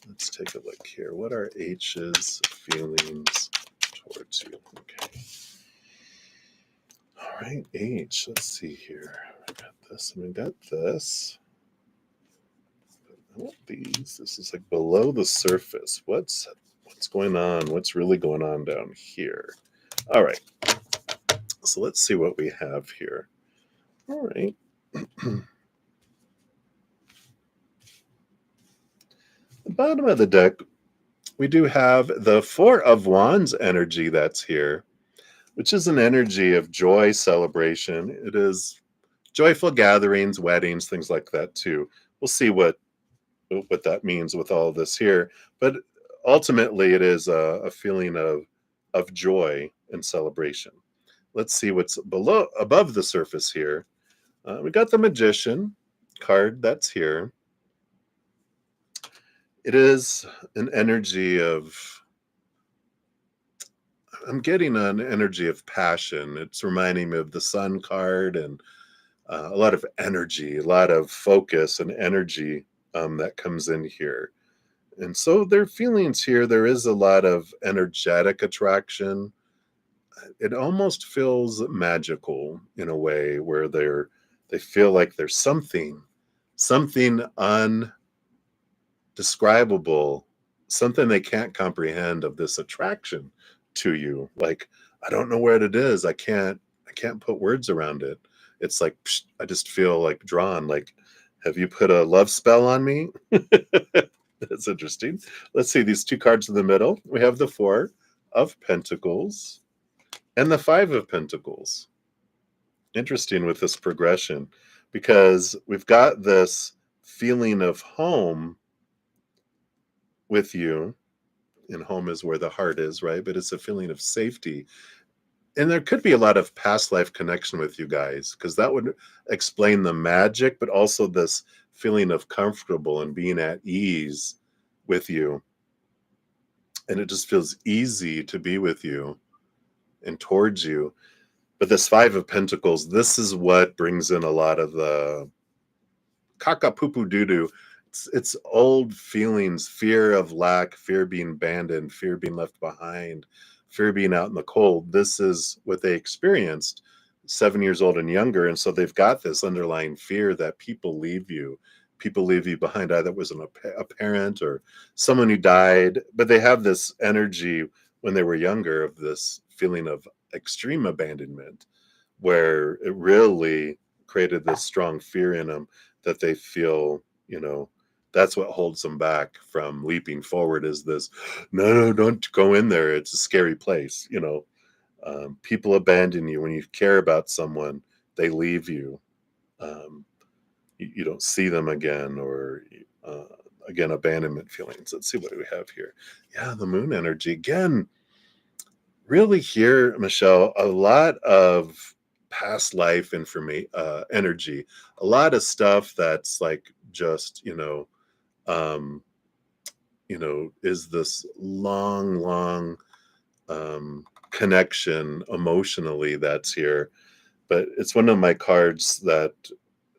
Let's take a look here. What are H's feelings towards you? Okay. All right, H. Let's see here. I got this and we got this. I want these. This is like below the surface. What's going on? What's really going on down here? All right. So let's see what we have here. All right. The bottom of the deck, we do have the Four of Wands energy that's here, which is an energy of joy, celebration. It is joyful gatherings, weddings, things like that too. We'll see what that means with all this here. But ultimately, it is a feeling of joy and celebration. Let's see what's above the surface here. We got the Magician card that's here. It is an energy of, I'm getting an energy of passion. It's reminding me of the Sun card and a lot of energy, a lot of focus and energy that comes in here. And so their feelings here, there is a lot of energetic attraction. It almost feels magical in a way where they feel like there's something undescribable, something they can't comprehend of this attraction to you. Like, I don't know what it is. I can't put words around it. It's like, psh, I just feel like drawn. Like, have you put a love spell on me? That's interesting. Let's see these two cards in the middle. We have the Four of Pentacles and the Five of Pentacles. Interesting with this progression because we've got this feeling of home with you, and home is where the heart is, right? But it's a feeling of safety. And there could be a lot of past life connection with you guys because that would explain the magic, but also this feeling of comfortable and being at ease with you. And it just feels easy to be with you and towards you. But this Five of Pentacles, this is what brings in a lot of the caca poo poo doo doo. It's old feelings, fear of lack, fear being abandoned, fear being left behind, fear being out in the cold. This is what they experienced 7 years old and younger. And so they've got this underlying fear that people leave you behind. Either it was a parent or someone who died, but they have this energy when they were younger of this feeling of extreme abandonment where it really created this strong fear in them that they feel, that's what holds them back from leaping forward, is this, no, don't go in there. It's a scary place. People abandon you when you care about someone. They leave you. You don't see them again, or again, abandonment feelings. Let's see what we have here. Yeah, the moon energy again. Really here, Michelle, a lot of past life information, energy, a lot of stuff that's like just, um, is this long connection emotionally that's here. But it's one of my cards that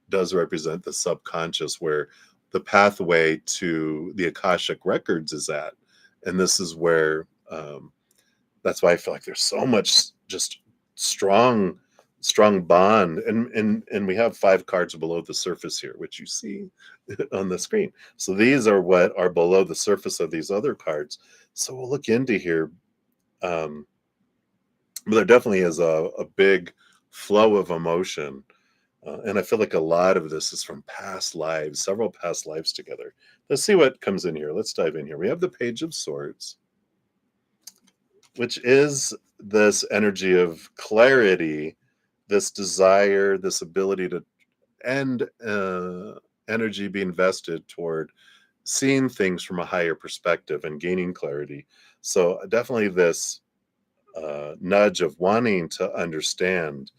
does represent the subconscious, where the pathway to the Akashic records is at. And this is where, that's why I feel like there's so much just strong bond. And we have 5 cards below the surface here, which you see on the screen. So these are what are below the surface of these other cards. So we'll look into here. But there definitely is a big flow of emotion. And I feel like a lot of this is from past lives, several past lives together. Let's see what comes in here. Let's dive in here. We have the Page of Swords, which is this energy of clarity, this desire, this ability to end energy being vested toward seeing things from a higher perspective and gaining clarity. So definitely this nudge of wanting to understand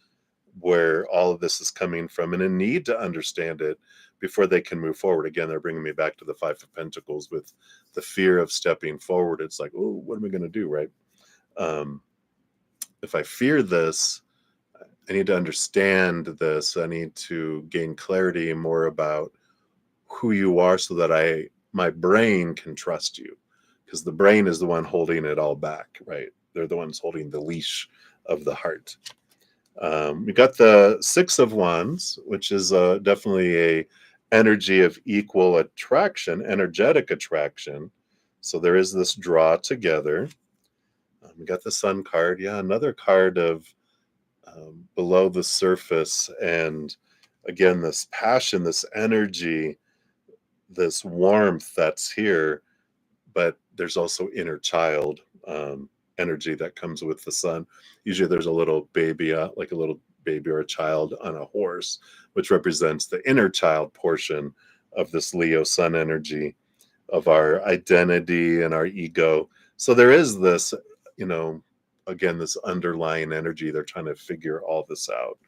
where all of this is coming from, and a need to understand it before they can move forward. Again, they're bringing me back to the 5 of Pentacles with the fear of stepping forward. It's like, oh, what am I going to do, right? If I fear this, I need to understand this. I need to gain clarity more about who you are, so that my brain can trust you, because the brain is the one holding it all back, right? They're the ones holding the leash of the heart. We got the 6 of Wands, which is definitely a energy of equal attraction, energetic attraction. So there is this draw together. We got the Sun card. Yeah, another card of below the surface. And again, this passion, this energy, this warmth that's here. But there's also inner child energy that comes with the Sun. Usually there's a little baby, like a little baby or a child on a horse, which represents the inner child portion of this Leo Sun energy, of our identity and our ego. So there is this, again, this underlying energy. They're trying to figure all this out.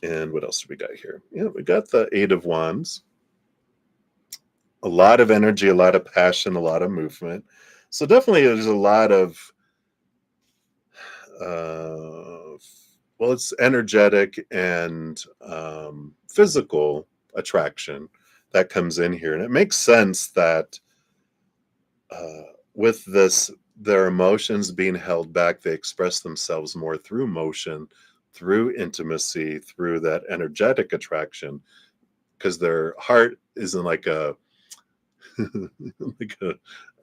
And what else do we got here? Yeah, we got the 8 of Wands. A lot of energy, a lot of passion, a lot of movement. So definitely there's a lot of, it's energetic and physical attraction that comes in here. And it makes sense that with this, their emotions being held back, they express themselves more through motion, through intimacy, through that energetic attraction, because their heart isn't like a like a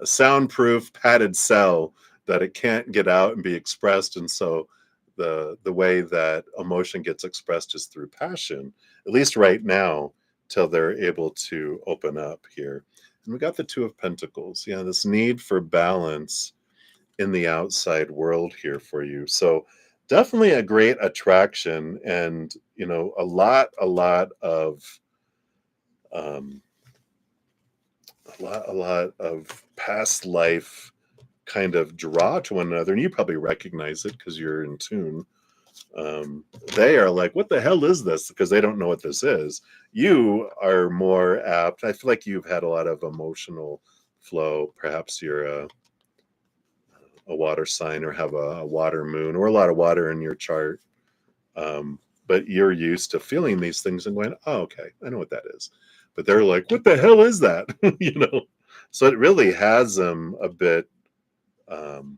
soundproof padded cell that it can't get out and be expressed. And so the way that emotion gets expressed is through passion, at least right now, till they're able to open up here. And we got the 2 of Pentacles. Yeah, this need for balance in the outside world here for you. So definitely a great attraction, and a lot of a lot of past life kind of draw to one another, and you probably recognize it because you're in tune. They are like, what the hell is this? Because they don't know what this is. You are more apt. I feel like you've had a lot of emotional flow. Perhaps you're a water sign, or have a water moon, or a lot of water in your chart. But you're used to feeling these things and going, oh, okay, I know what that is. But they're like, what the hell is that? So it really has them a bit, on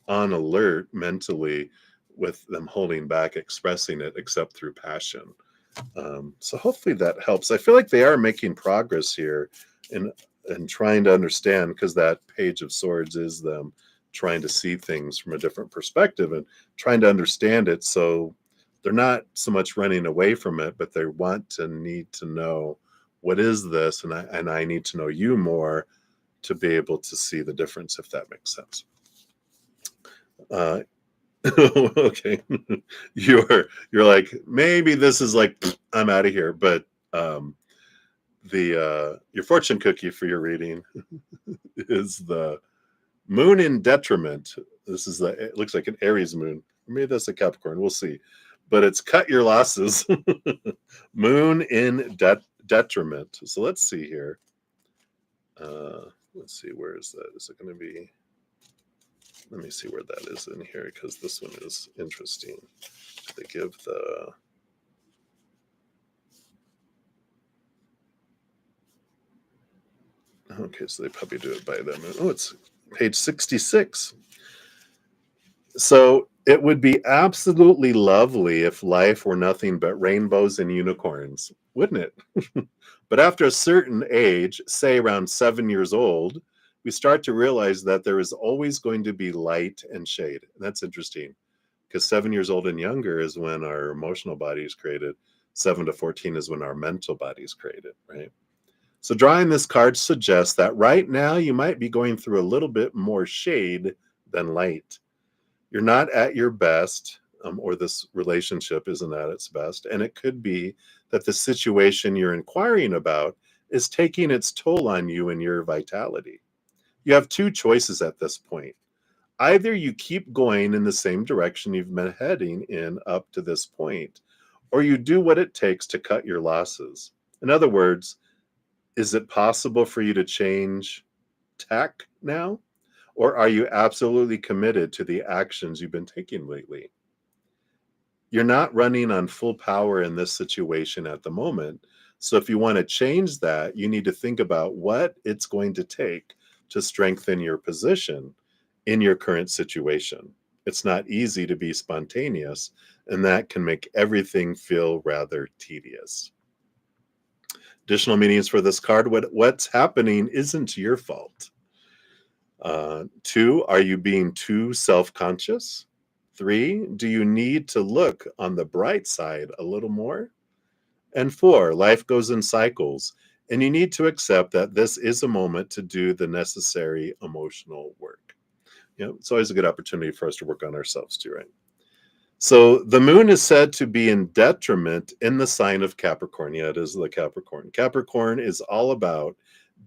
alert mentally, with them holding back expressing it except through passion. So hopefully that helps. I feel like they are making progress here in trying to understand, because that Page of Swords is them trying to see things from a different perspective and trying to understand it. So they're not so much running away from it, but they want and need to know, what is this? And I need to know you more to be able to see the difference, if that makes sense. Okay. You're like, maybe this is like, I'm out of here. But the your fortune cookie for your reading is the moon in detriment. This is it looks like an Aries moon. Maybe that's a Capricorn. We'll see. But it's cut your losses. Moon in detriment. So let's see here. Let's see, where is that? Is it going to be? Let me see where that is in here, because this one is interesting. They give the... Okay, so they probably do it by the moon. Oh, it's page 66. So it would be absolutely lovely if life were nothing but rainbows and unicorns, wouldn't it? But after a certain age, say around 7 years old, we start to realize that there is always going to be light and shade. And that's interesting, because 7 years old and younger is when our emotional body is created. 7 to 14 is when our mental body is created, right? So drawing this card suggests that right now you might be going through a little bit more shade than light. You're not at your best, or this relationship isn't at its best. And it could be that the situation you're inquiring about is taking its toll on you and your vitality. You have two choices at this point. Either you keep going in the same direction you've been heading in up to this point, or you do what it takes to cut your losses. In other words, is it possible for you to change tack now? Or are you absolutely committed to the actions you've been taking lately? You're not running on full power in this situation at the moment. So if you want to change that, you need to think about what it's going to take to strengthen your position in your current situation. It's not easy to be spontaneous, and that can make everything feel rather tedious. Additional meanings for this card: what's happening isn't your fault. 2, are you being too self-conscious? 3, do you need to look on the bright side a little more? And 4, life goes in cycles, and you need to accept that this is a moment to do the necessary emotional work. It's always a good opportunity for us to work on ourselves too, right? So the moon is said to be in detriment in the sign of Capricorn. Yeah, it is the Capricorn. Capricorn is all about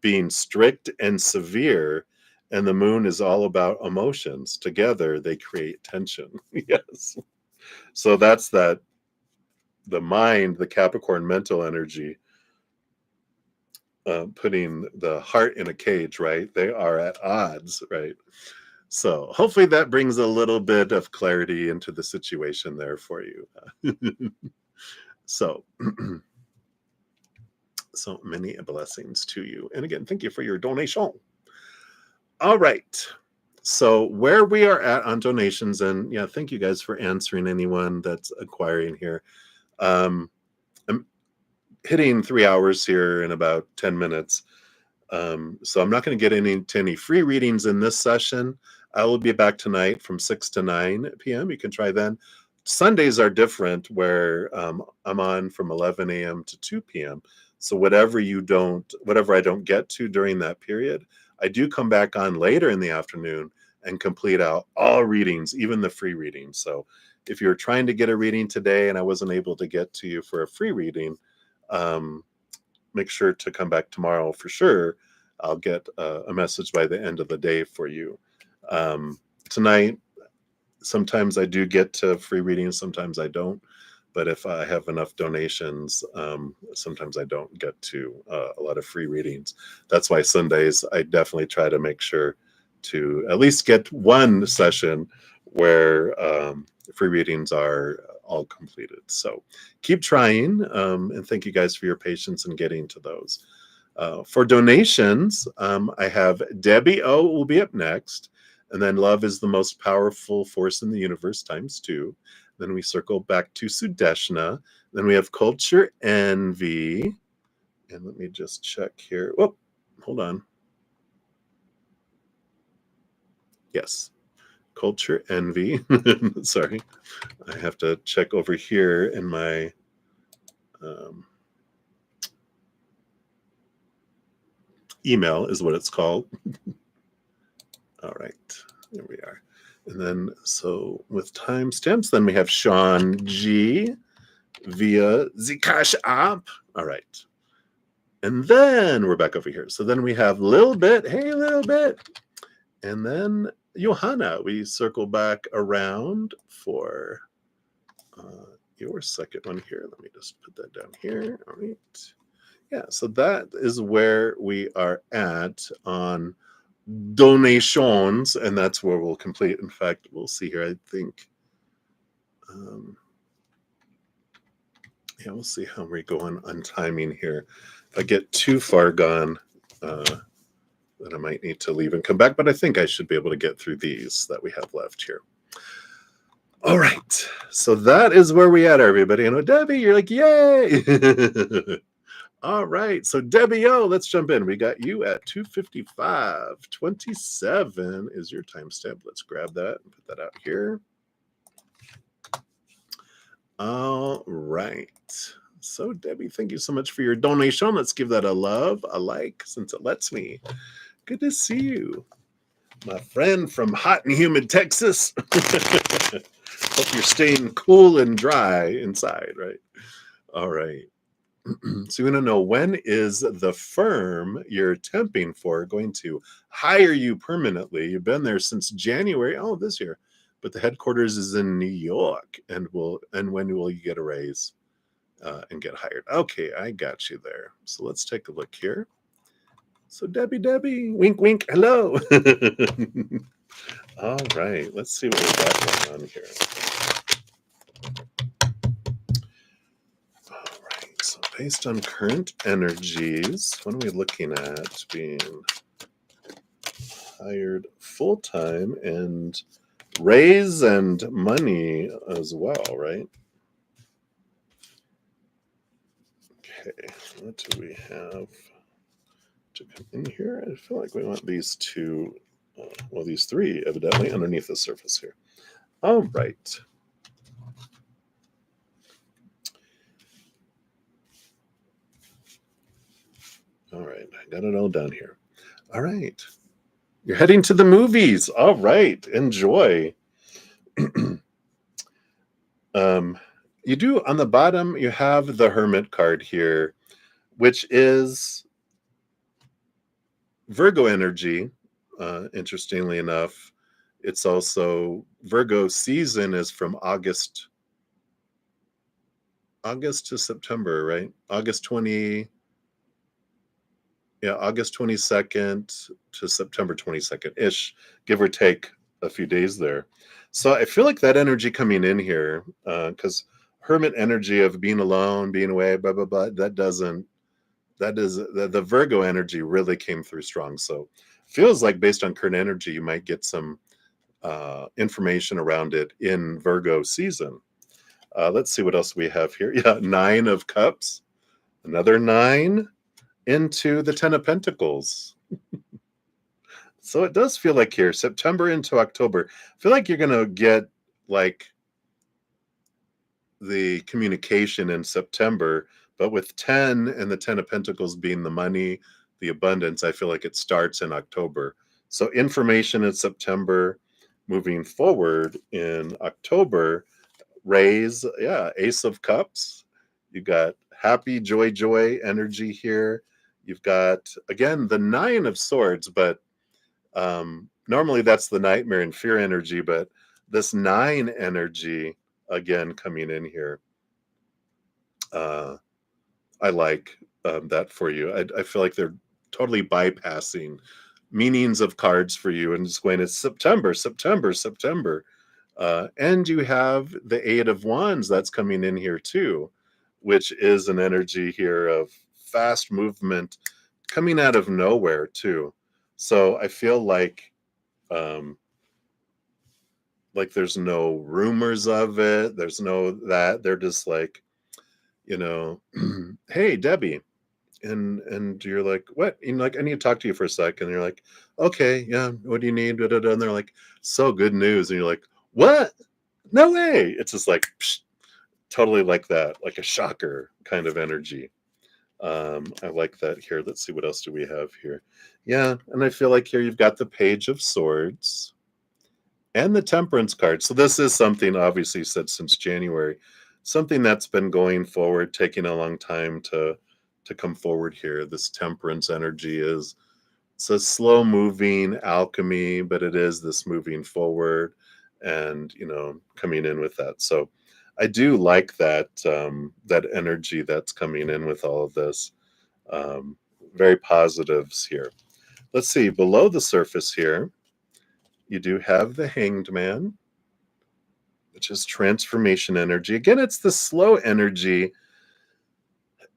being strict and severe, and the moon is all about emotions. Together, they create tension. Yes. So that's the mind, the Capricorn mental energy, putting the heart in a cage, right? They are at odds, right? So hopefully that brings a little bit of clarity into the situation there for you. So, so many blessings to you. And again, thank you for your donation. All right. So where we are at on donations, and yeah, thank you guys for answering anyone that's acquiring here. I'm hitting 3 hours here in about 10 minutes. So I'm not going to get into any free readings in this session. I will be back tonight from 6 to 9 p.m. You can try then. Sundays are different, where I'm on from 11 a.m. to 2 p.m. So whatever I don't get to during that period, I do come back on later in the afternoon and complete out all readings, even the free readings. So if you're trying to get a reading today and I wasn't able to get to you for a free reading, make sure to come back tomorrow for sure. I'll get a message by the end of the day for you. Tonight, sometimes I do get to free readings, sometimes I don't. But if I have enough donations, sometimes I don't get to a lot of free readings. That's why Sundays, I definitely try to make sure to at least get one session where free readings are all completed. So keep trying, and thank you guys for your patience in getting to those. For donations, I have Debbie O will be up next, and then Love is the most powerful force in the universe ×2. Then we circle back to Sudeshna. Then we have Culture Envy. And let me just check here. Oh, hold on. Yes. culture envy. Sorry, I have to check over here in my email is what it's called. All right, there we are. And then, so with timestamps, then we have Sean G via the CashApp. All right. And then we're back over here. So then we have Lil Bit. Hey, Lil Bit. And then Johanna. We circle back around for your second one here. Let me just put that down here. All right. Yeah, so that is where we are at on donations, and that's where we'll complete. In fact, we'll see here. I think, yeah, we'll see how we're going on timing here. If I get too far gone, then I might need to leave and come back, but I think I should be able to get through these that we have left here. All right, so that is where we at, everybody. And Debbie, you're like, yay! All right, so Debbie, let's jump in. We got you at 2:55:27 is your timestamp. Let's grab that and put that out here. All right. So Debbie, thank you so much for your donation. Let's give that a love, a like, since it lets me. Good to see you, my friend from hot and humid Texas. Hope you're staying cool and dry inside, right? All right. So you want to know, when is the firm you're temping for going to hire you permanently? You've been there since January, this year, but the headquarters is in New York. And when will you get a raise and get hired? Okay, I got you there. So let's take a look here. So Debbie, wink, wink, hello. All right, let's see what we got going on here. So based on current energies, what are we looking at being hired full-time and raise and money as well, right? Okay, what do we have to come in here? I feel like we want these two, these three evidently underneath the surface here. All right. All right, I got it all down here. All right. You're heading to the movies. All right, enjoy. You do, on the bottom, you have the Hermit card here, which is Virgo energy. Interestingly enough, it's also Virgo season is from August to September, right? August 22nd to September 22nd-ish, give or take a few days there. So I feel like that energy coming in here, because Hermit energy of being alone, being away, blah, blah, blah, the Virgo energy really came through strong. So feels like based on current energy, you might get some information around it in Virgo season. Let's see what else we have here. Yeah, 9 of Cups, another 9 into the 10 of Pentacles. So it does feel like here, September into October, I feel like you're going to get like the communication in September, but with 10 and the 10 of Pentacles being the money, the abundance, I feel like it starts in October. So information in September, moving forward in October, raise, Ace of Cups. You got happy, joy energy here. You've got, again, the 9 of Swords, but normally that's the nightmare and fear energy, but this 9 energy, again, coming in here. I like that for you. I feel like they're totally bypassing meanings of cards for you and just going, it's September. And you have the 8 of Wands that's coming in here too, which is an energy here of fast movement coming out of nowhere too. So I feel like there's no rumors of it. There's no that. They're just like, hey, Debbie, and you're like, what? And like, I need to talk to you for a second. And you're like, okay, yeah, what do you need? Da, da, da. And they're like, so good news. And you're like, what? No way. It's just like psh, totally like that, like a shocker kind of energy. I like that here. Let's see, what else do we have here? Yeah, and I feel like here you've got the Page of Swords and the Temperance card. So this is something obviously said since January, something that's been going forward, taking a long time to come forward here. This Temperance energy is, it's a slow moving alchemy, but it is this moving forward and, coming in with that. So I do like that that energy that's coming in with all of this. Um, Very positives here. Let's see, below the surface here, you do have the Hanged Man, which is transformation energy. Again, it's the slow energy.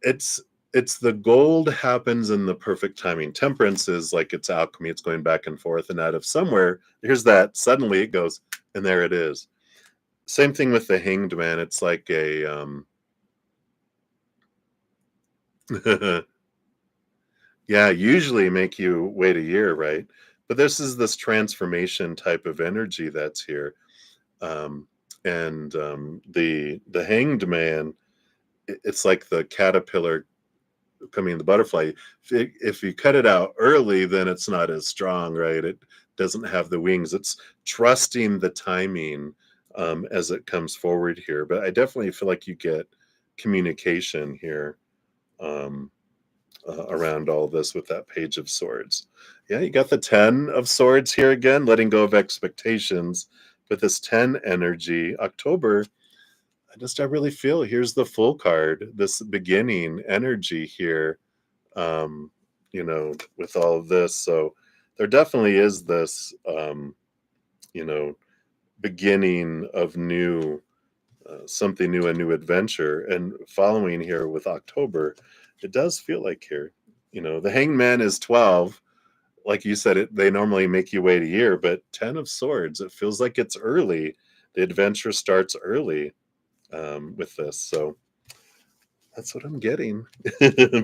It's it's the gold happens in the perfect timing. Temperance is like it's alchemy, it's going back and forth, and out of somewhere, here's that suddenly it goes, and there it is. Same thing with the Hanged Man. It's like a yeah, usually make you wait a year, right? But this is this transformation type of energy that's here. And the Hanged Man, it's like the caterpillar becoming the butterfly. If you cut it out early, then it's not as strong, right? It doesn't have the wings. It's trusting the timing as it comes forward here. But I definitely feel like you get communication here um, around all this with that Page of Swords. Yeah, you got the 10 of Swords here again, letting go of expectations. But this 10 energy, October, I really feel here's the Full card, this beginning energy here, um, with all of this. So there definitely is this, you know, beginning of new, something new, a new adventure. And following here with October, it does feel like here, the Hangman is 12. Like you said, they normally make you wait a year, but 10 of Swords, it feels like it's early. The adventure starts early with this. So that's what I'm getting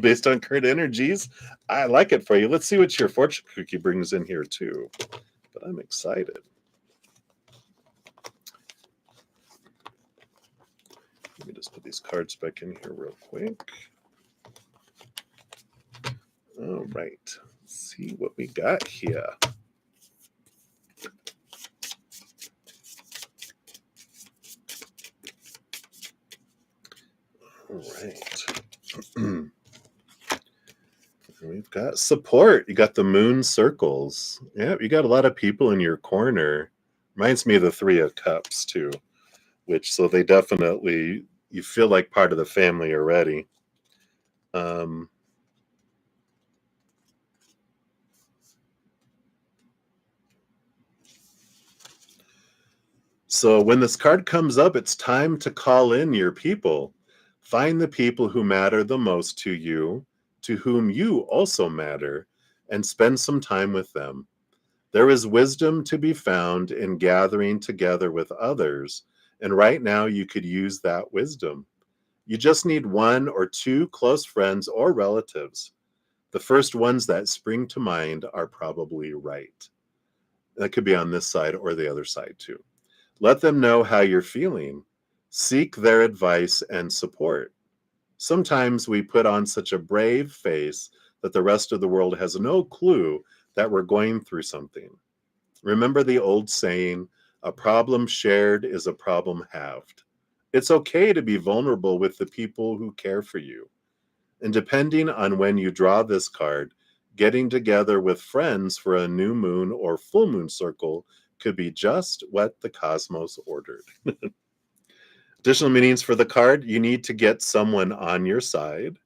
based on current energies. I like it for you. Let's see what your fortune cookie brings in here too. But I'm excited. Let me just put these cards back in here real quick. All right. Let's see what we got here. All right. We've got support. You got the moon circles. Yeah, you got a lot of people in your corner. Reminds me of the Three of Cups too, which so they definitely, you feel like part of the family already. Um, so when this card comes up, it's time to call in your people. Find the people who matter the most to you, to whom you also matter, and spend some time with them. There is wisdom to be found in gathering together with others, and right now you could use that wisdom. You just need one or two close friends or relatives. The first ones that spring to mind are probably right. That could be on this side or the other side too. Let them know how you're feeling. Seek their advice and support. Sometimes we put on such a brave face that the rest of the world has no clue that we're going through something. Remember the old saying, a problem shared is a problem halved. It's okay to be vulnerable with the people who care for you. And depending on when you draw this card, getting together with friends for a new moon or full moon circle could be just what the cosmos ordered. Additional meanings for the card, you need to get someone on your side.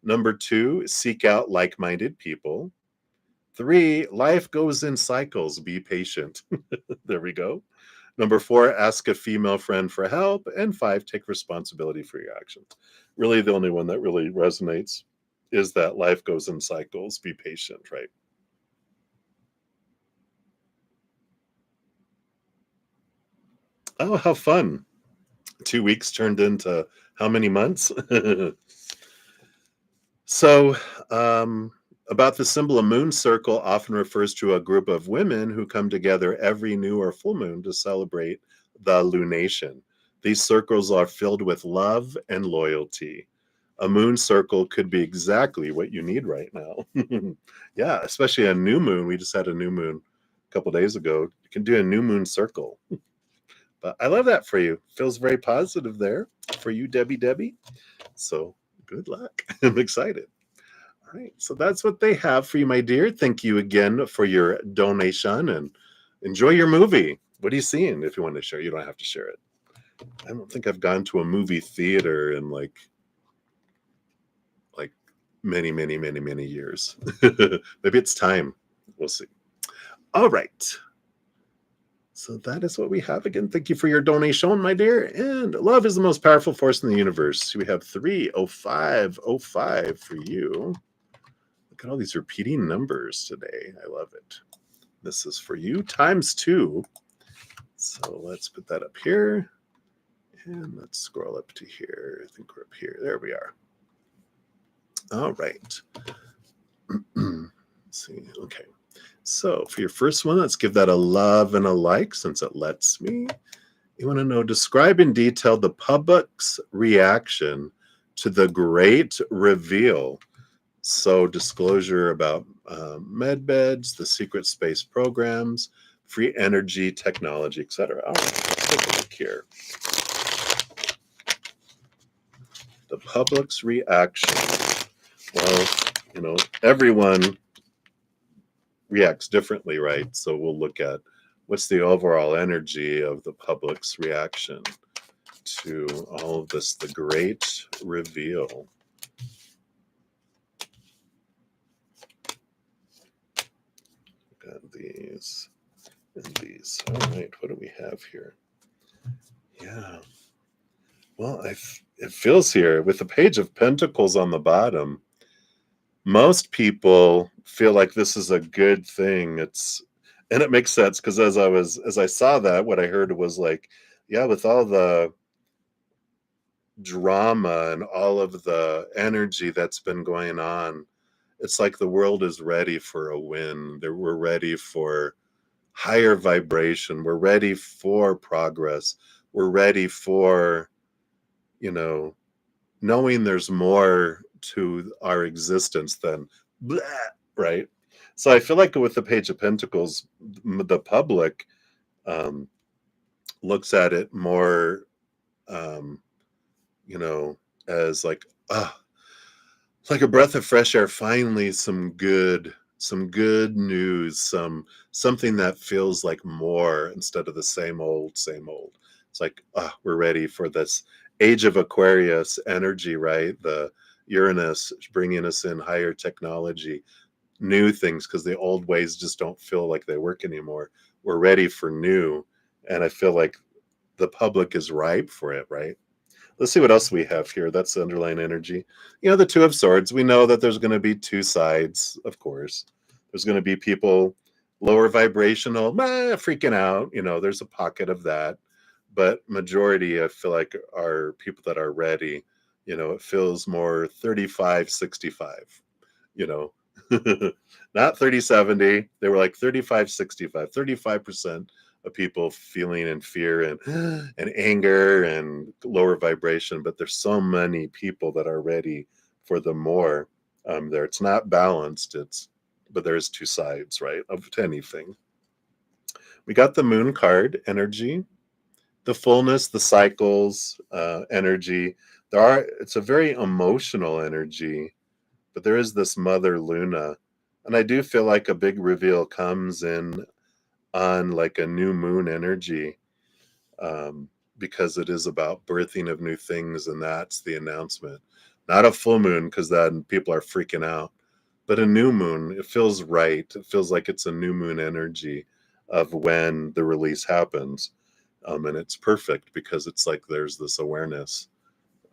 Number 2, seek out like minded people. 3, life goes in cycles, be patient. There we go. Number 4, ask a female friend for help. And 5, take responsibility for your actions. Really, the only one that really resonates is that life goes in cycles, be patient, right? Oh, how fun. 2 weeks turned into how many months? So, um, about the symbol, a moon circle often refers to a group of women who come together every new or full moon to celebrate the lunation. These circles are filled with love and loyalty. A moon circle could be exactly what you need right now. Yeah, especially a new moon. We just had a new moon a couple days ago. You can do a new moon circle. But I love that for you. Feels very positive there for you, Debbie Debbie. So good luck. I'm excited. All right. So that's what they have for you, my dear. Thank you again for your donation and enjoy your movie. What are you seeing if you want to share? You don't have to share it. I don't think I've gone to a movie theater in like many, many, many, many years. Maybe it's time. We'll see. All right. So that is what we have. Again, thank you for your donation, my dear. And love is the most powerful force in the universe. We have 30505 for you. Look at all these repeating numbers today. I love it. This is for you times 2. So let's put that up here. And let's scroll up to here. I think we're up here. There we are. All right. Let's see. Okay. So for your first one, let's give that a love and a like since it lets me. You want to know, describe in detail the public's reaction to the great reveal. So disclosure about med beds, the secret space programs, free energy technology, etc. All right, let's take a look here. The public's reaction. Well, everyone reacts differently, right? So we'll look at what's the overall energy of the public's reaction to all of this, the great reveal. Got these and these. All right, what do we have here? Yeah. Well, it feels here with the Page of Pentacles on the bottom. Most people feel like this is a good thing. And it makes sense because as I saw that, what I heard was like, yeah, with all the drama and all of the energy that's been going on, it's like the world is ready for a win. We're ready for higher vibration. We're ready for progress. We're ready for, knowing there's more to our existence than blah, right? So I feel like with the Page of Pentacles, the public looks at it more, um, as like, like a breath of fresh air. Finally, some good news, something that feels like more instead of the same old, same old. It's like, we're ready for this age of Aquarius energy, right? The Uranus bringing us in higher technology, new things, because the old ways just don't feel like they work anymore. We're ready for new. And I feel like the public is ripe for it, right? Let's see what else we have here. That's the underlying energy. The Two of Swords. We know that there's going to be two sides, of course. There's going to be people lower vibrational, freaking out. There's a pocket of that. But majority, I feel like, are people that are ready. It feels more 35-65, not 30-70. They were like 35-65, 35% of people feeling in fear and anger and lower vibration, but there's so many people that are ready for the more there. It's not balanced, but there's two sides, right, of anything. We got the Moon card energy, the fullness, the cycles energy. It's a very emotional energy, but there is this Mother Luna, and I do feel like a big reveal comes in on like a new moon energy, because it is about birthing of new things, and that's the announcement. Not a full moon, because then people are freaking out, but a new moon. It feels right. It feels like it's a new moon energy of when the release happens, and it's perfect because it's like there's this awareness.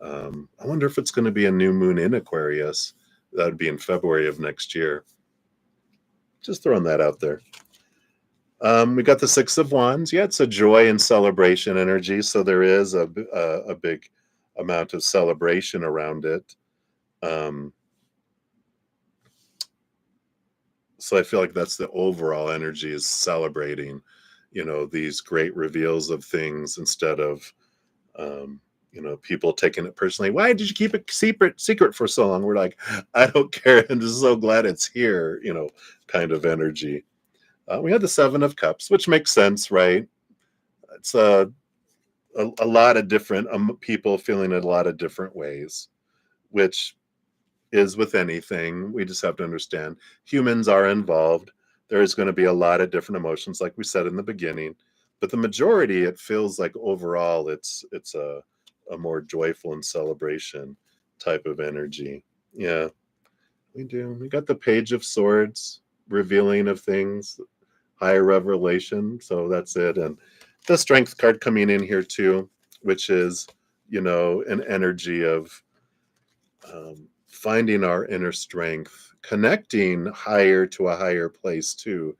I wonder if it's going to be a new moon in Aquarius. That would be in February of next year. Just throwing that out there. We got the Six of Wands. Yeah, it's a joy and celebration energy. So there is a big amount of celebration around it. So I feel like that's the overall energy, is celebrating, these great reveals of things instead of, um, people taking it personally. Why did you keep it secret for so long? We're like, I don't care. I'm just so glad it's here, kind of energy. We had the Seven of Cups, which makes sense, right? It's a lot of different people feeling it a lot of different ways, which is with anything. We just have to understand humans are involved. There is going to be a lot of different emotions, like we said in the beginning, but the majority, it feels like overall, it's a more joyful and celebration type of energy. Yeah, we do. We got the Page of Swords, revealing of things, higher revelation. So that's it. And the Strength card coming in here too, which is, an energy of finding our inner strength, connecting higher to a higher place too.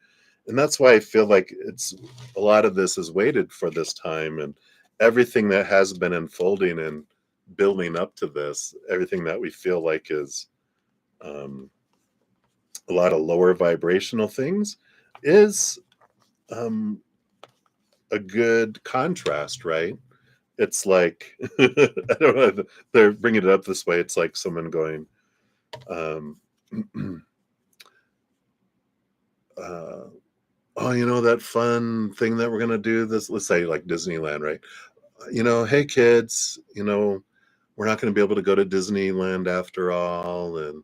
And that's why I feel like it's a lot of this is weighted for this time, and everything that has been unfolding and building up to this, everything that we feel like is um, a lot of lower vibrational things, is um, a good contrast, right? It's like, I don't know, they're bringing it up this way. It's like someone going, um, oh, that fun thing that we're going to do this, let's say like Disneyland, right? Hey kids, we're not going to be able to go to Disneyland after all. And,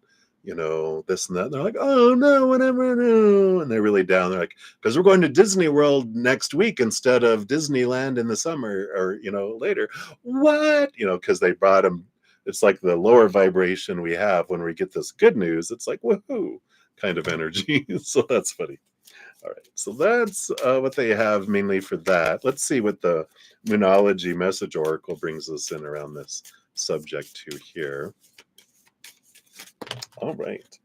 this and that. And they're like, oh no, whatever, no. And they're really down. They're like, because we're going to Disney World next week instead of Disneyland in the summer, or, later. What? Because they brought them. It's like the lower vibration we have when we get this good news. It's like, woohoo kind of energy. So that's funny. All right, so that's what they have mainly for that. Let's see what the Moonology Message Oracle brings us in around this subject to here. All right,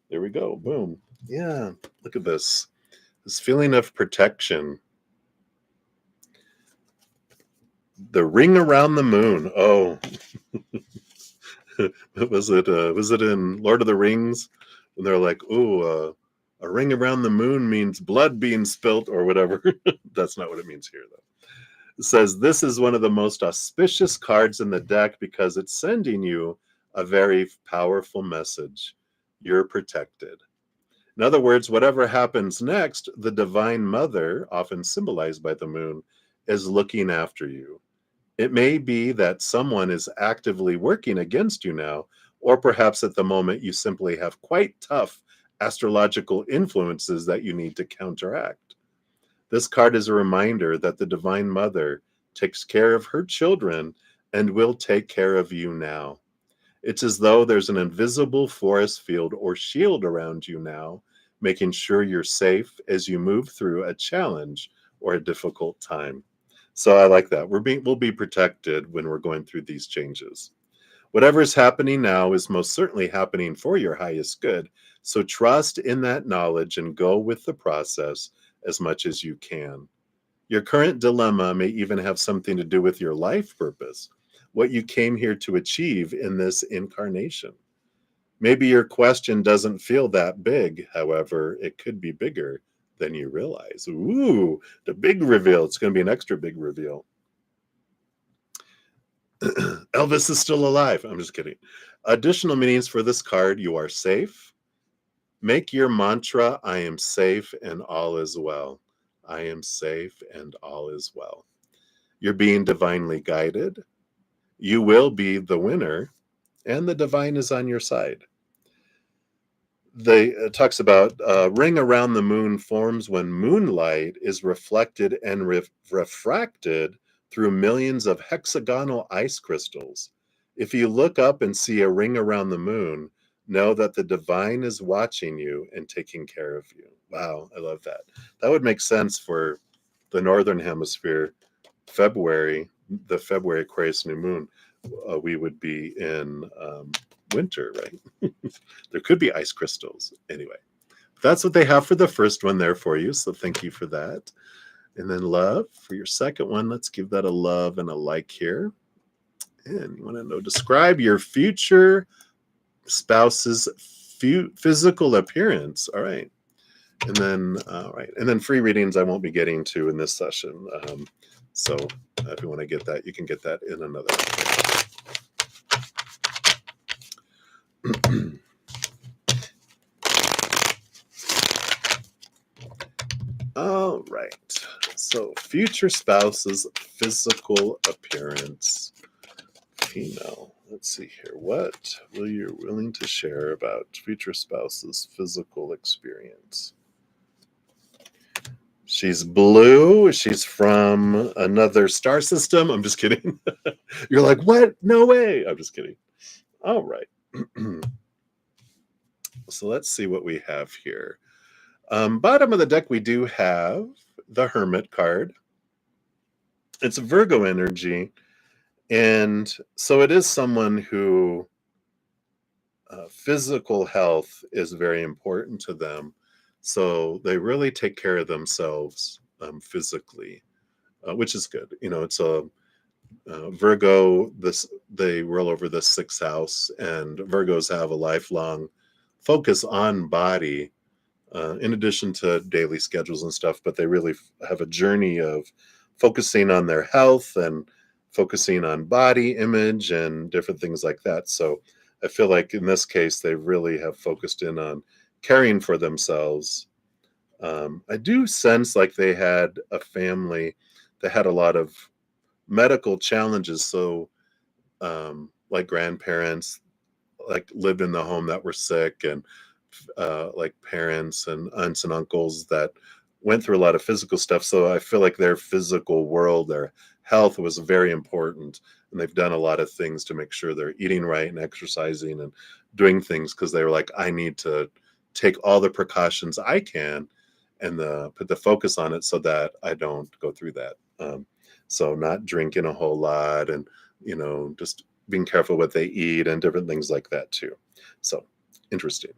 there we go. Boom. Yeah, look at this. This feeling of protection. The ring around the moon. Oh, was it in Lord of the Rings when they're like, "Ooh, a ring around the moon means blood being spilt," or whatever? That's not what it means here, though. It says this is one of the most auspicious cards in the deck because it's sending you a very powerful message. You're protected. In other words, whatever happens next, the Divine Mother, often symbolized by the moon, is looking after you. It may be that someone is actively working against you now, or perhaps at the moment you simply have quite tough astrological influences that you need to counteract. This card is a reminder that the Divine Mother takes care of her children and will take care of you now. It's as though there's an invisible forest field or shield around you now, making sure you're safe as you move through a challenge or a difficult time. So I like that. We'll be protected when we're going through these changes. Whatever is happening now is most certainly happening for your highest good. So trust in that knowledge and go with the process as much as you can. Your current dilemma may even have something to do with your life purpose, what you came here to achieve in this incarnation. Maybe your question doesn't feel that big. However, it could be bigger than you realize. Ooh, the big reveal. It's going to be an extra big reveal. Elvis is still alive. I'm just kidding. Additional meanings for this card: you are safe. Make your mantra, I am safe and all is well. I am safe and all is well. You're being divinely guided. You will be the winner, and the divine is on your side. They talks about ring around the moon forms when moonlight is reflected and refracted through millions of hexagonal ice crystals. If you look up and see a ring around the moon, know that the divine is watching you and taking care of you. Wow, I love that. That would make sense for the northern hemisphere. The February Aquarius new moon, we would be in winter, right? There could be ice crystals. Anyway, that's what they have for the first one there for you. So thank you for that. And then love for your second one. Let's give that a love and a like here. And you want to know, describe your future spouse's physical appearance. All right. And then, right. And then free readings I won't be getting to in this session. So if you want to get that, you can get that in another. All right. So future spouse's physical appearance. Female. Let's see here. What will you willing to share about future spouse's physical experience? She's blue. She's from another star system. I'm just kidding. You're like, what? No way. I'm just kidding. All right. So let's see what we have here. Bottom of the deck, we do have the Hermit card. It's Virgo energy. And so it is someone who physical health is very important to them. So they really take care of themselves physically, which is good. It's a Virgo, they roll over the sixth house, and Virgos have a lifelong focus on body, in addition to daily schedules and stuff, but they really have a journey of focusing on their health and focusing on body image and different things like that. So I feel like in this case, they really have focused in on caring for themselves. I do sense like they had a family that had a lot of medical challenges. So, like grandparents, like lived in the home that were sick, and like parents and aunts and uncles that went through a lot of physical stuff. So I feel like their physical world, their health was very important. And they've done a lot of things to make sure they're eating right and exercising and doing things because they were like, I need to take all the precautions I can and put the focus on it so that I don't go through that. So not drinking a whole lot and, just being careful what they eat and different things like that too. So interesting.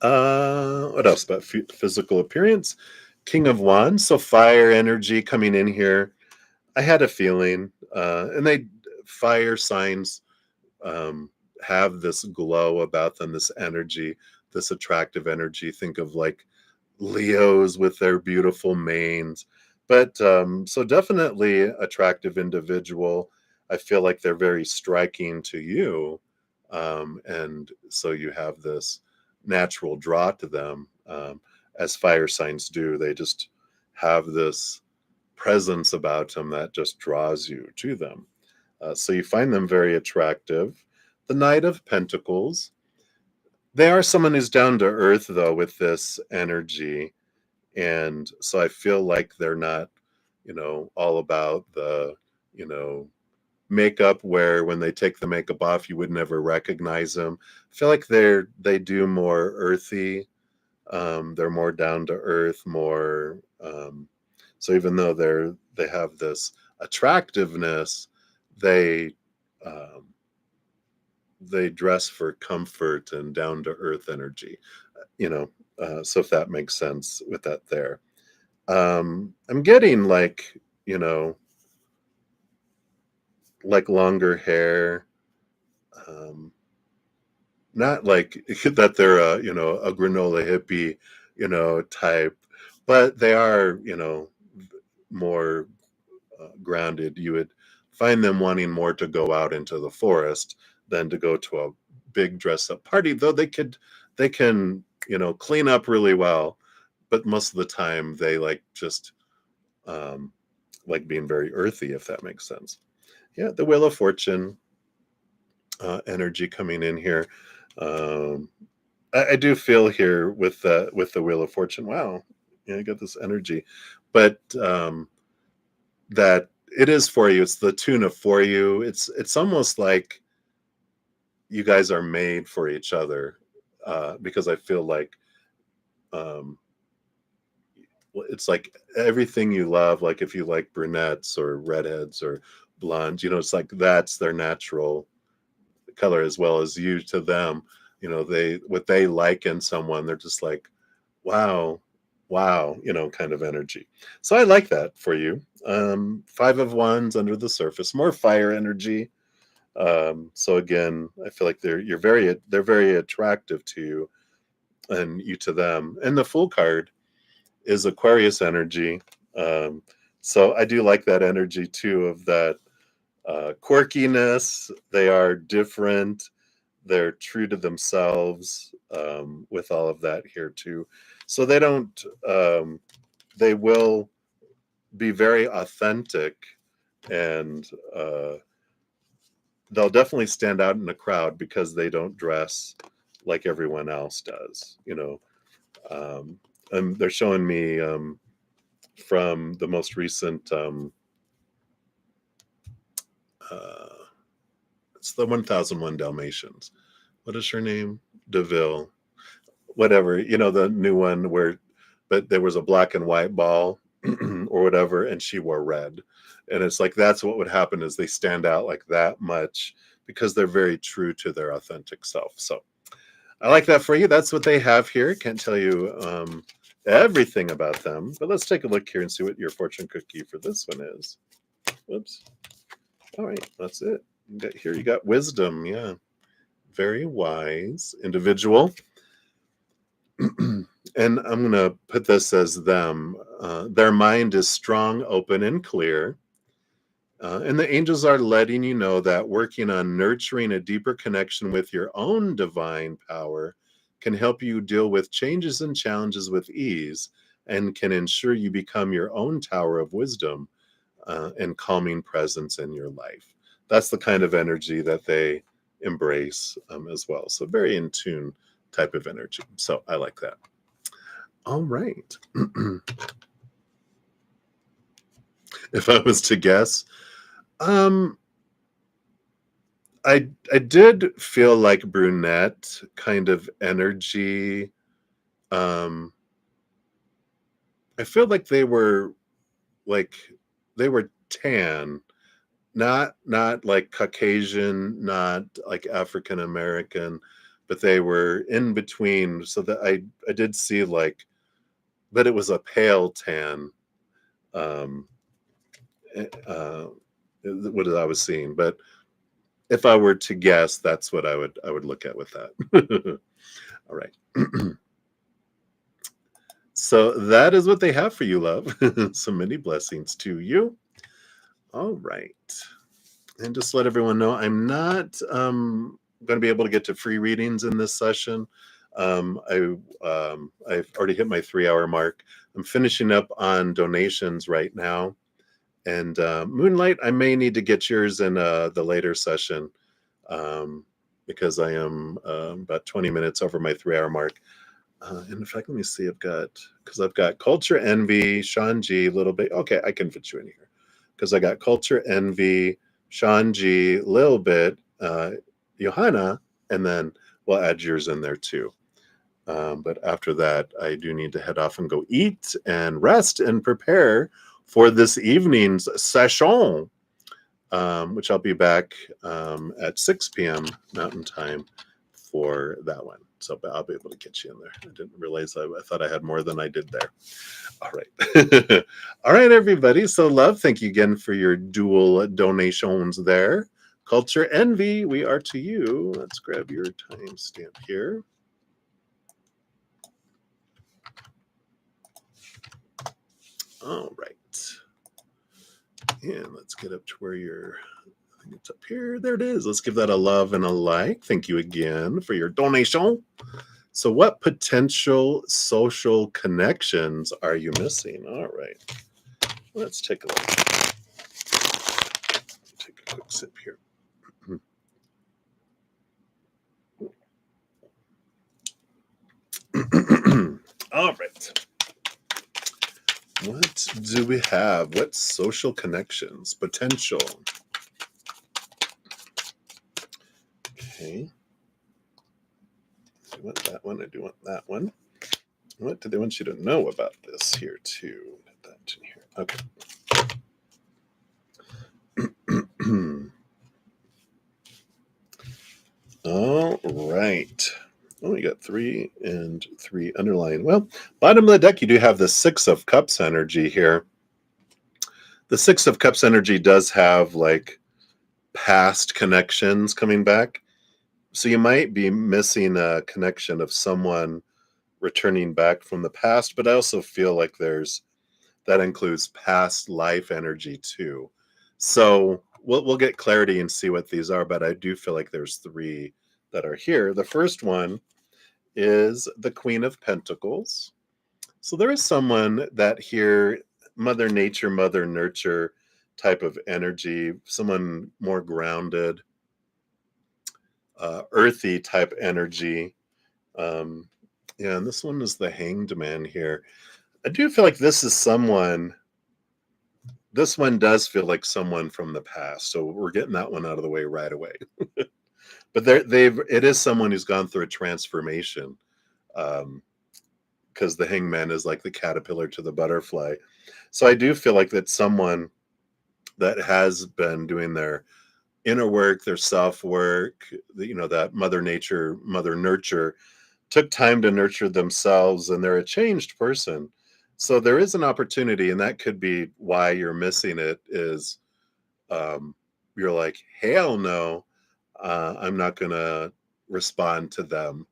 What else about physical appearance? King of Wands, so fire energy coming in here. I had a feeling, and fire signs um, have this glow about them, this energy, this attractive energy. Think of like Leos with their beautiful manes. But so definitely attractive individual. I feel like they're very striking to you. And so you have this natural draw to them, as fire signs do. They just have this presence about them that just draws you to them. So you find them very attractive. The Knight of Pentacles. They are someone who's down to earth, though, with this energy. And so I feel like they're not, all about the, you know, makeup where when they take the makeup off, you would never recognize them. I feel like they do more earthy. They're more down to earth, more. So even though they have this attractiveness, they um, they dress for comfort and down to earth energy. So if that makes sense with that there. I'm getting like, like longer hair. Um, Not like that they're a granola hippie, type, but they are, more grounded. You would find them wanting more to go out into the forest than to go to a big dress up party, though they can, clean up really well, but most of the time they like just um like being very earthy, if that makes sense. Yeah, the Wheel of Fortune energy coming in here. Um, I do feel here with the Wheel of Fortune. Wow, yeah, I got this energy, but that it is for you. It's the tuna for you. It's almost like you guys are made for each other, because I feel like um, it's like everything you love. Like if you like brunettes or redheads or blondes, it's like that's their natural color as well as you to them. They what they like in someone, they're just like, wow, wow, kind of energy. So I like that for you. Five of Wands under the surface, more fire energy. So again, I feel like they're very attractive to you. and you to them. And the Fool card is Aquarius energy. So I do like that energy too, of that quirkiness. They are different. They're true to themselves, with all of that here too. So they don't, they will be very authentic, and they'll definitely stand out in a crowd because they don't dress like everyone else does, and they're showing me, from the most recent, it's the 1001 Dalmatians. What is her name? DeVille. Whatever, the new one but there was a black and white ball or whatever, and she wore red. And it's like, that's what would happen, is they stand out like that much because they're very true to their authentic self. So I like that for you. That's what they have here. Can't tell you everything about them, but let's take a look here and see what your fortune cookie for this one is. Whoops. All right, that's it. You got wisdom. Yeah. Very wise individual. And I'm going to put this as them. Their mind is strong, open, and clear. And the angels are letting you know that working on nurturing a deeper connection with your own divine power can help you deal with changes and challenges with ease, and can ensure you become your own tower of wisdom and calming presence in your life. That's the kind of energy that they embrace, as well. So very in tune type of energy. So I like that. All right. If I was to guess, I did feel like brunette kind of energy. I feel like they were tan, not like Caucasian, not like African American, but they were in between. So that I did see like that it was a pale tan. What I was seeing, but if I were to guess, that's what I would look at with that. All right. So that is what they have for you, love. So many blessings to you. All right. And just let everyone know, I'm not going to be able to get to free readings in this session. I've already hit my 3-hour mark. I'm finishing up on donations right now. And Moonlight, I may need to get yours in the later session, because I am about 20 minutes over my 3-hour mark. And in fact, let me see, I've got Culture Envy, Sean G, Little Bit. Okay, I can fit you in here because I got Culture Envy, Sean G, Little Bit, Johanna, and then we'll add yours in there too. But after that, I do need to head off and go eat and rest and prepare for this evening's session, which I'll be back at 6 p.m. Mountain Time for that one. So I'll be able to get you in there. I didn't realize I thought I had more than I did there. All right. All right, everybody. So love, thank you again for your dual donations there. Culture Envy, we are to you. Let's grab your timestamp here. All right. And let's get up to where I think it's up here. There it is. Let's give that a love and a like. Thank you again for your donation. So what potential social connections are you missing? All right. Let's take a look. Take a quick sip here. All right. What do we have? What social connections? Potential. Okay. I want that one. I do want that one. What do they want you to know about this here too? Put that in here. Okay. All right. Oh, we got 3 and 3 underlined. Well, bottom of the deck, you do have the 6 of Cups energy here. The 6 of Cups energy does have like past connections coming back. So you might be missing a connection of someone returning back from the past, but I also feel like that includes past life energy too. So we'll get clarity and see what these are, but I do feel like there's three that are here. The first one is the Queen of Pentacles. So there is someone that here, Mother Nature, Mother Nurture type of energy, someone more grounded, earthy type energy. Um, yeah, and this one is the Hanged Man here. I do feel like this one does feel like someone from the past. So we're getting that one out of the way right away. But it is someone who's gone through a transformation. Because the hangman is like the caterpillar to the butterfly. So I do feel like that's someone that has been doing their inner work, their self work, that Mother Nature, Mother Nurture took time to nurture themselves, and they're a changed person. So there is an opportunity, and that could be why you're missing it is um, you're like, hell no, I'm not going to respond to them.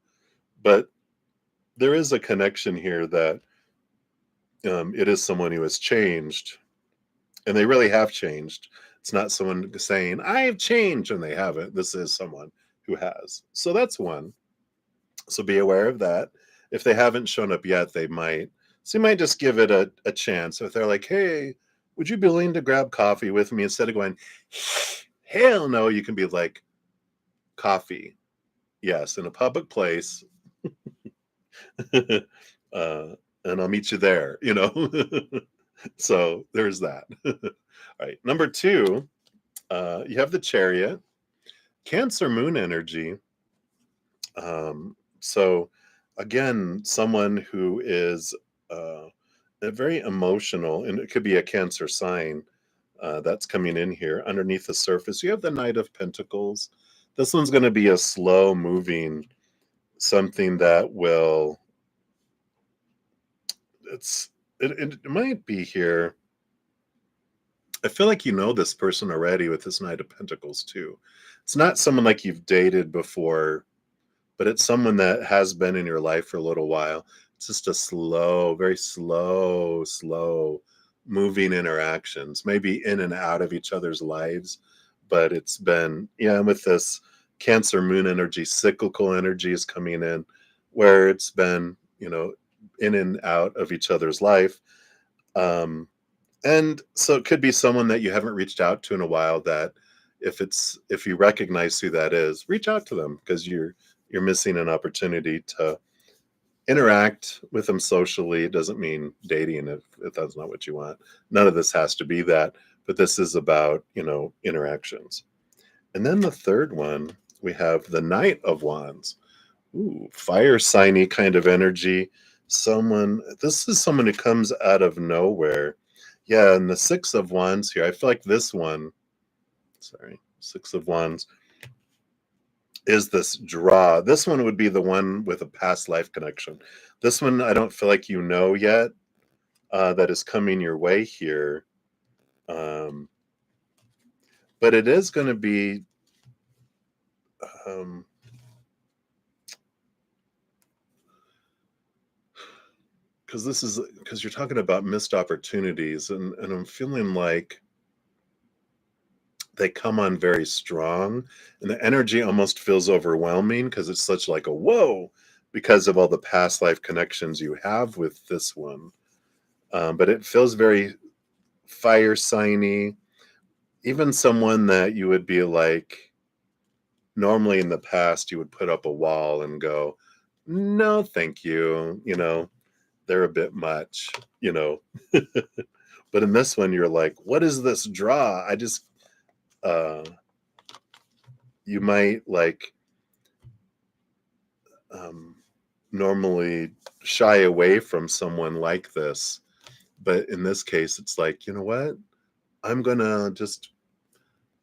But there is a connection here that it is someone who has changed, and they really have changed. It's not someone saying, I have changed, and they haven't. This is someone who has. So that's one. So be aware of that. If they haven't shown up yet, they might. So you might just give it a chance. If they're like, hey, would you be willing to grab coffee with me? Instead of going, hell no, you can be like, coffee. Yes, in a public place. uh, and I'll meet you there, So there's that. All right. Number two, you have the Chariot, Cancer moon energy. So again, someone who is very emotional, and it could be a Cancer sign that's coming in here. Underneath the surface, you have the Knight of Pentacles. This one's going to be a slow moving, something that will, it might be here. I feel like you know this person already with this Knight of Pentacles too. It's not someone like you've dated before, but it's someone that has been in your life for a little while. It's just a slow, very slow moving interactions, maybe in and out of each other's lives. But it's been, yeah, with this Cancer moon energy, cyclical energy is coming in where it's been, in and out of each other's life. And so it could be someone that you haven't reached out to in a while that if you recognize who that is, reach out to them because you're missing an opportunity to interact with them socially. It doesn't mean dating if that's not what you want. None of this has to be that, but this is about, interactions. And then the third one, we have the Knight of Wands. Ooh, fire signy kind of energy. This is someone who comes out of nowhere. Yeah, and the Six of Wands here, I feel like this one, Six of Wands, is this draw. This one would be the one with a past life connection. This one, I don't feel like you know yet that is coming your way here. But it is going to be, because you're talking about missed opportunities, and I'm feeling like they come on very strong, and the energy almost feels overwhelming because it's such like a whoa because of all the past life connections you have with this one. But it feels very fire signy, even someone that you would be like, normally in the past you would put up a wall and go, no thank you, they're a bit much, but in this one you're like, what is this draw? I just you might like normally shy away from someone like this, but in this case it's like, you know what, I'm gonna just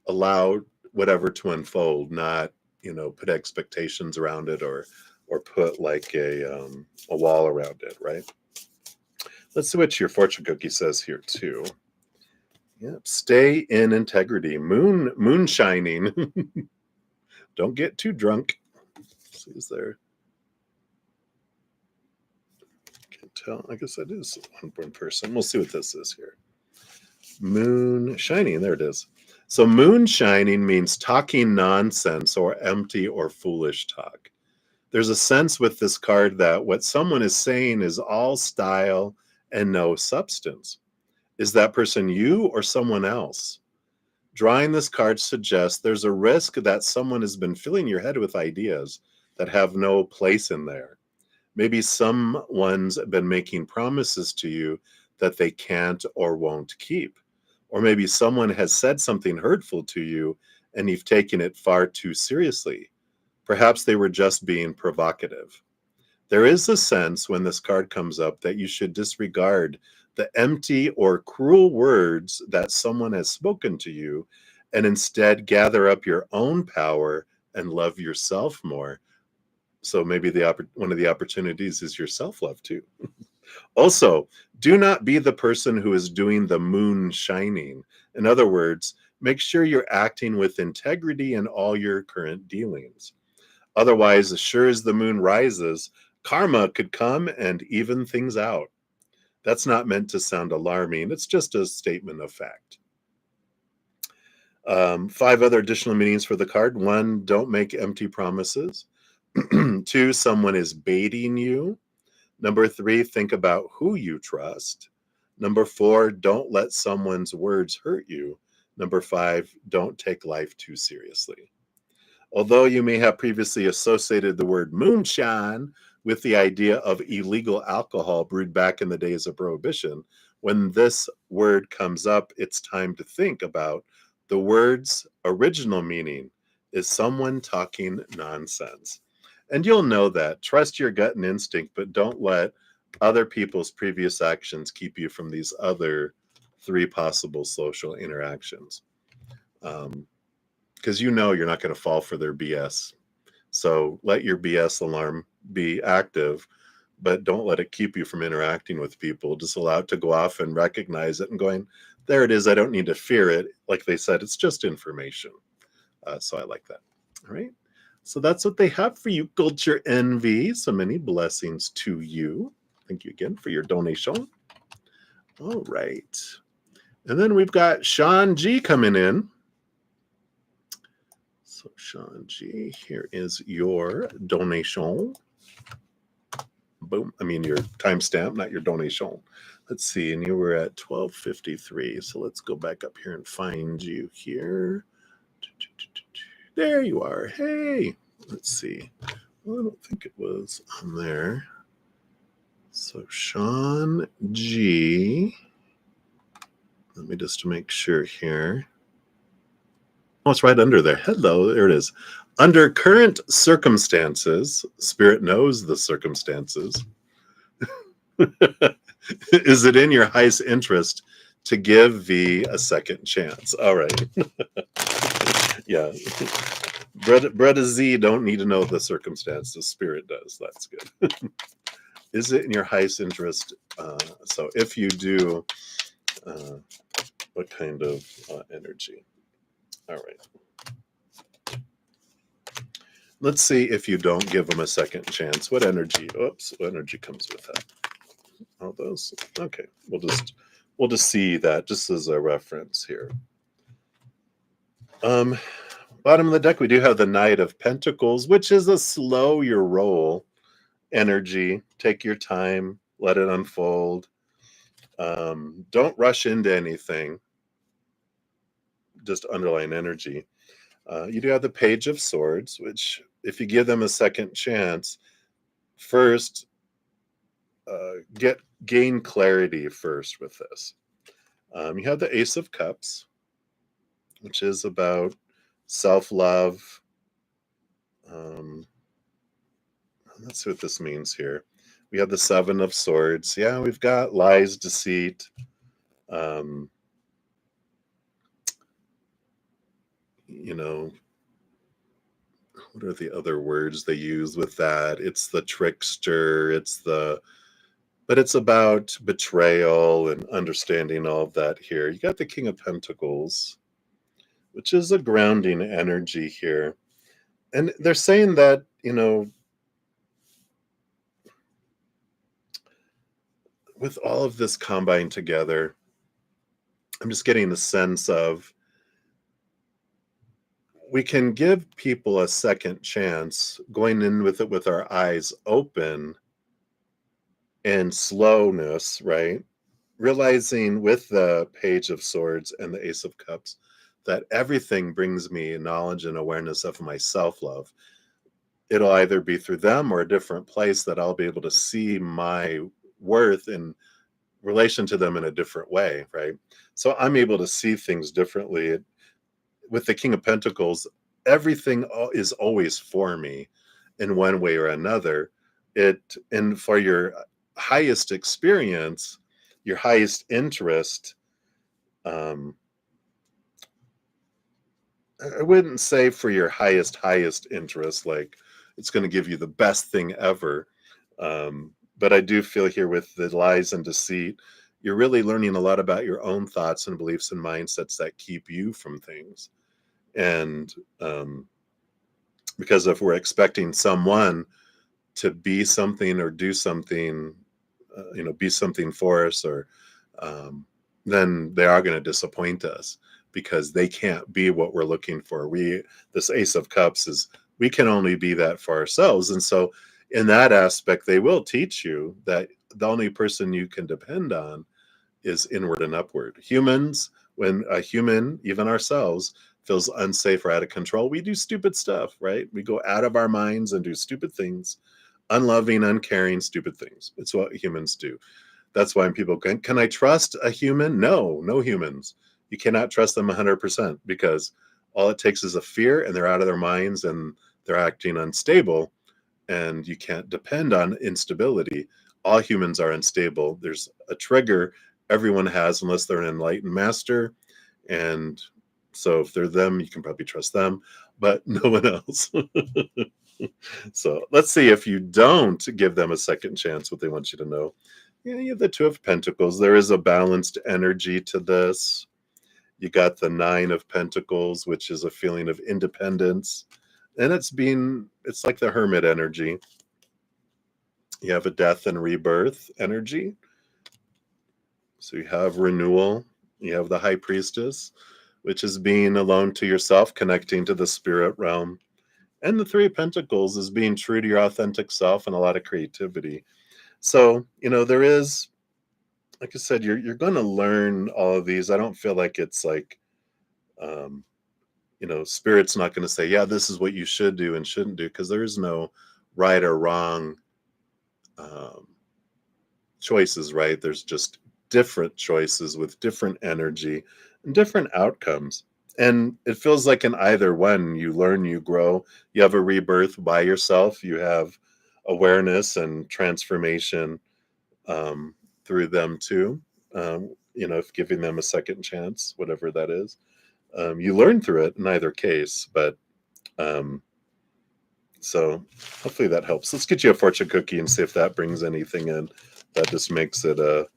allow whatever to unfold, not put expectations around it or put like a wall around it, right? Let's see what your fortune cookie says here too. Yep, stay in integrity. Moon shining. Don't get too drunk. Let's see, is there? tell. I guess that is one person. We'll see what this is here. Moon shining. There it is. So moon shining means talking nonsense or empty or foolish talk. There's a sense with this card that what someone is saying is all style and no substance. Is that person you or someone else? Drawing this card suggests there's a risk that someone has been filling your head with ideas that have no place in there. Maybe someone's been making promises to you that they can't or won't keep. Or maybe someone has said something hurtful to you and you've taken it far too seriously. Perhaps they were just being provocative. There is a sense when this card comes up that you should disregard the empty or cruel words that someone has spoken to you and instead gather up your own power and love yourself more. So maybe one of the opportunities is your self-love too. Also, do not be the person who is doing the moon shining. In other words, make sure you're acting with integrity in all your current dealings. Otherwise, as sure as the moon rises, karma could come and even things out. That's not meant to sound alarming. It's just a statement of fact. 5 other additional meanings for the card. 1, don't make empty promises. 2, someone is baiting you. Number 3, think about who you trust. Number 4, don't let someone's words hurt you. Number 5, don't take life too seriously. Although you may have previously associated the word moonshine with the idea of illegal alcohol brewed back in the days of Prohibition, when this word comes up, it's time to think about the word's original meaning. Is someone talking nonsense? And you'll know that. Trust your gut and instinct, but don't let other people's previous actions keep you from these other 3 possible social interactions. Because you know you're not going to fall for their BS. So let your BS alarm be active, but don't let it keep you from interacting with people. Just allow it to go off and recognize it and going, there it is. I don't need to fear it. Like they said, it's just information. So I like that. All right. So that's what they have for you, Culture Envy. So many blessings to you. Thank you again for your donation. All right. And then we've got Sean G coming in. So Sean G, here is your donation. Boom. I mean your timestamp, not your donation. Let's see. And you were at 12:53. So let's go back up here and find you here. There you are. Hey. Let's see. Well, I don't think it was on there. So Sean G. Let me just make sure here. Oh, it's right under there. Hello, there it is. Under current circumstances, Spirit knows the circumstances. Is it in your highest interest to give V a second chance? All right. Yeah. brudda-zen don't need to know the circumstances. Spirit does. That's good. Is it in your highest interest? So if you do, what kind of energy? All right. Let's see if you don't give them a second chance. What energy? Oops, what energy comes with that? All those. Okay, we'll just see that just as a reference here. Bottom of the deck, we do have the Knight of Pentacles, which is a slow your roll energy. Take your time, let it unfold. Don't rush into anything. Just underlying energy. You do have the Page of Swords, which if you give them a second chance, first gain clarity first with this. You have the Ace of Cups, which is about self-love. Let's see what this means here. We have the Seven of Swords. Yeah, we've got lies, deceit. You know, what are the other words they use with that? It's the trickster. But it's about betrayal and understanding all of that here. You got the King of Pentacles, which is a grounding energy here. And they're saying that, with all of this combined together, I'm just getting the sense of we can give people a second chance going in with it with our eyes open and slowness, right? Realizing with the Page of Swords and the Ace of Cups that everything brings me knowledge and awareness of my self-love. It'll either be through them or a different place that I'll be able to see my worth in relation to them in a different way, right? So I'm able to see things differently. With the King of Pentacles, everything is always for me in one way or another. And for your highest experience, your highest interest, um, I wouldn't say for your highest interest, like it's going to give you the best thing ever. But I do feel here with the lies and deceit, you're really learning a lot about your own thoughts and beliefs and mindsets that keep you from things. And because if we're expecting someone to be something or do something, be something for us, or then they are going to disappoint us because they can't be what we're looking for. This Ace of Cups is, we can only be that for ourselves. And so in that aspect, they will teach you that the only person you can depend on is inward and upward. Humans, when a human, even ourselves, feels unsafe or out of control, we do stupid stuff, right? We go out of our minds and do stupid things, unloving, uncaring, stupid things. It's what humans do. That's why people can I trust a human? No humans. You cannot trust them 100% because all it takes is a fear and they're out of their minds and they're acting unstable, and you can't depend on instability. All humans are unstable. There's a trigger everyone has unless they're an enlightened master. And so if they're them, you can probably trust them, but no one else. So let's see if you don't give them a second chance, what they want you to know. Yeah, you have the Two of Pentacles. There is a balanced energy to this. You got the Nine of Pentacles, which is a feeling of independence. And it's like the Hermit energy. You have a death and rebirth energy. So you have renewal. You have the High Priestess, which is being alone to yourself, connecting to the spirit realm. And the Three of Pentacles is being true to your authentic self and a lot of creativity. So, there is, like I said, you're going to learn all of these. I don't feel like it's like, Spirit's not going to say, yeah, this is what you should do and shouldn't do, because there is no right or wrong choices, right? There's just different choices with different energy and different outcomes. And it feels like in either one, you learn, you grow, you have a rebirth by yourself, you have awareness and transformation through them too. If giving them a second chance, whatever that is, you learn through it in either case. But so hopefully that helps. Let's get you a fortune cookie and see if that brings anything in. That just makes it a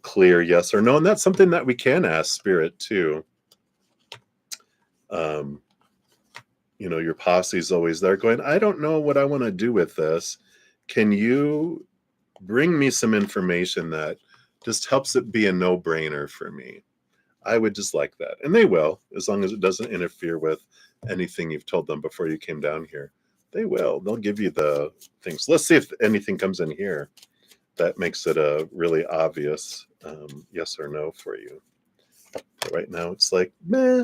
clear yes or no. And that's something that we can ask Spirit too. Your posse's always there going, I don't know what I want to do with this. Can you bring me some information that just helps it be a no-brainer for me? I would just like that. And they will, as long as it doesn't interfere with anything you've told them before you came down here. They will. They'll give you the things. Let's see if anything comes in here that makes it a really obvious yes or no for you. But right now it's like, meh.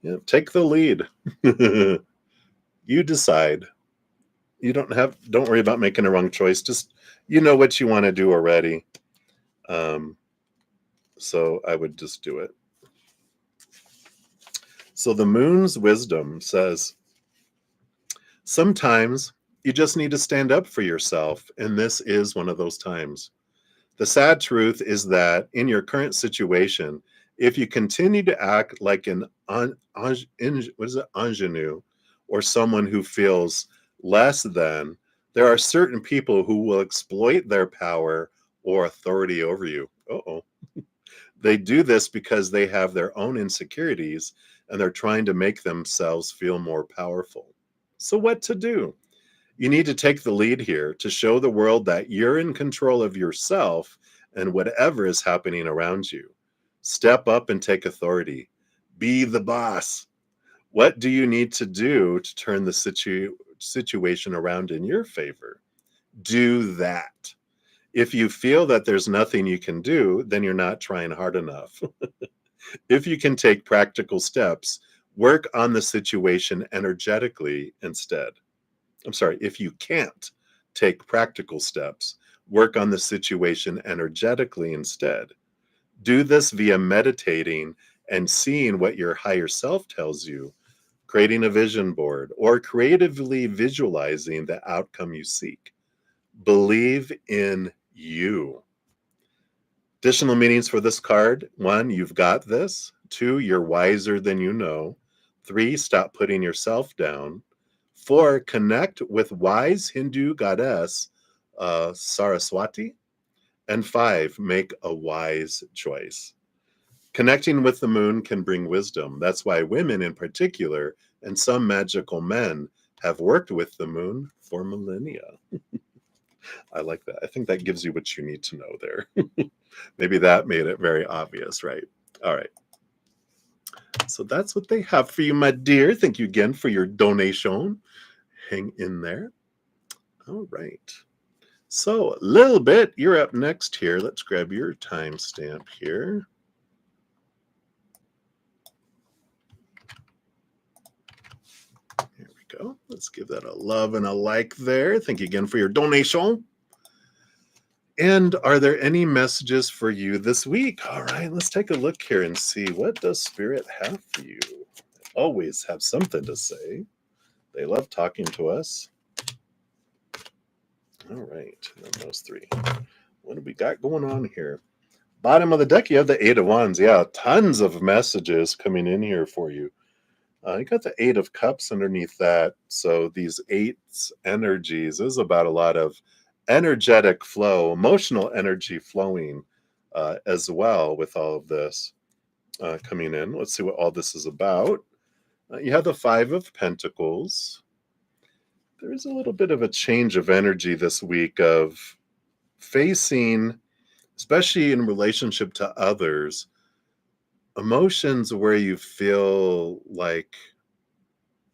Yeah, take the lead. You decide. You don't worry about making a wrong choice. Just, what you want to do already. So I would just do it. So the Moon's wisdom says, sometimes you just need to stand up for yourself, and this is one of those times. The sad truth is that in your current situation, if you continue to act like an ingenue or someone who feels less than, there are certain people who will exploit their power or authority over you. Uh-oh. They do this because they have their own insecurities and they're trying to make themselves feel more powerful. So what to do? You need to take the lead here to show the world that you're in control of yourself and whatever is happening around you. Step up and take authority. Be the boss. What do you need to do to turn the situation around in your favor? Do that. If you feel that there's nothing you can do, then you're not trying hard enough. If you can take practical steps, work on the situation energetically instead. I'm sorry, if you can't take practical steps, work on the situation energetically instead. Do this via meditating and seeing what your higher self tells you, creating a vision board, or creatively visualizing the outcome you seek. Believe in you. Additional meanings for this card: 1, you've got this. 2, you're wiser than you know. 3, stop putting yourself down. 4, connect with wise Hindu goddess Saraswati. And 5, make a wise choice. Connecting with the moon can bring wisdom. That's why women in particular, and some magical men, have worked with the moon for millennia. I like that. I think that gives you what you need to know there. Maybe that made it very obvious, right? All right. So that's what they have for you, my dear. Thank you again for your donation. Hang in there. All right. So a little bit, you're up next here. Let's grab your timestamp here. Here we go. Let's give that a love and a like there. Thank you again for your donation. And are there any messages for you this week? All right, let's take a look here and see, what does Spirit have for you? They always have something to say. They love talking to us. All right, and those 3. What do we got going on here? Bottom of the deck, you have the 8 of Wands. Yeah, tons of messages coming in here for you. You got the 8 of Cups underneath that. So these 8's energies is about a lot of energetic flow, emotional energy flowing as well with all of this coming in. Let's see what all this is about. You have the 5 of Pentacles. There is a little bit of a change of energy this week of facing, especially in relationship to others, emotions where you feel like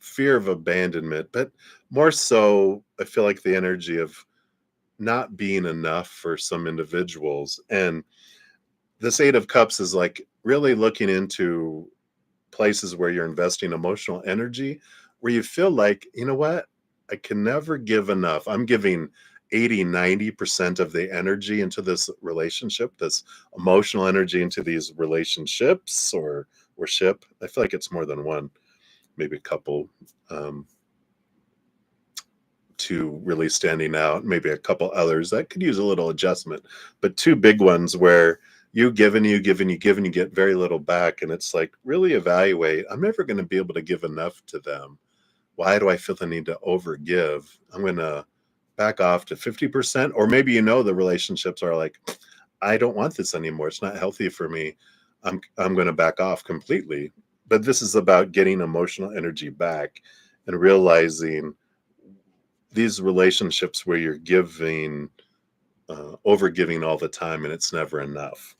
fear of abandonment, but more so, I feel like the energy of not being enough for some individuals. And this 8 of Cups is like really looking into places where you're investing emotional energy, where you feel like, you know what, I can never give enough. I'm giving 80-90% of the energy into this relationship, this emotional energy into these relationships or ship. I feel like it's more than one, maybe a couple, two really standing out, maybe a couple others that could use a little adjustment, but 2 big ones where you give and you give and you give and you get very little back. And it's like, really evaluate. I'm never going to be able to give enough to them. Why do I feel the need to overgive? I'm going to back off to 50%. Or maybe, the relationships are like, I don't want this anymore. It's not healthy for me. I'm going to back off completely. But this is about getting emotional energy back and realizing these relationships where you're giving, over giving all the time, and it's never enough.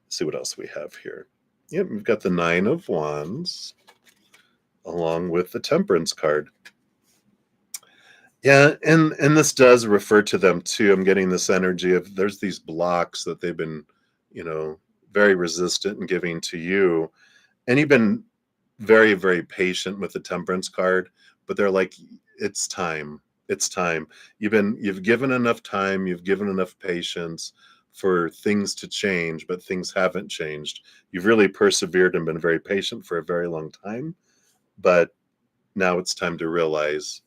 Let's see what else we have here. Yep, we've got the 9 of Wands along with the Temperance card. Yeah, and this does refer to them too. I'm getting this energy of there's these blocks that they've been, very resistant in giving to you. And you've been very, very patient with the Temperance card, but they're like, it's time. It's time. You've given enough time, you've given enough patience for things to change, but things haven't changed. You've really persevered and been very patient for a very long time, but now it's time to realize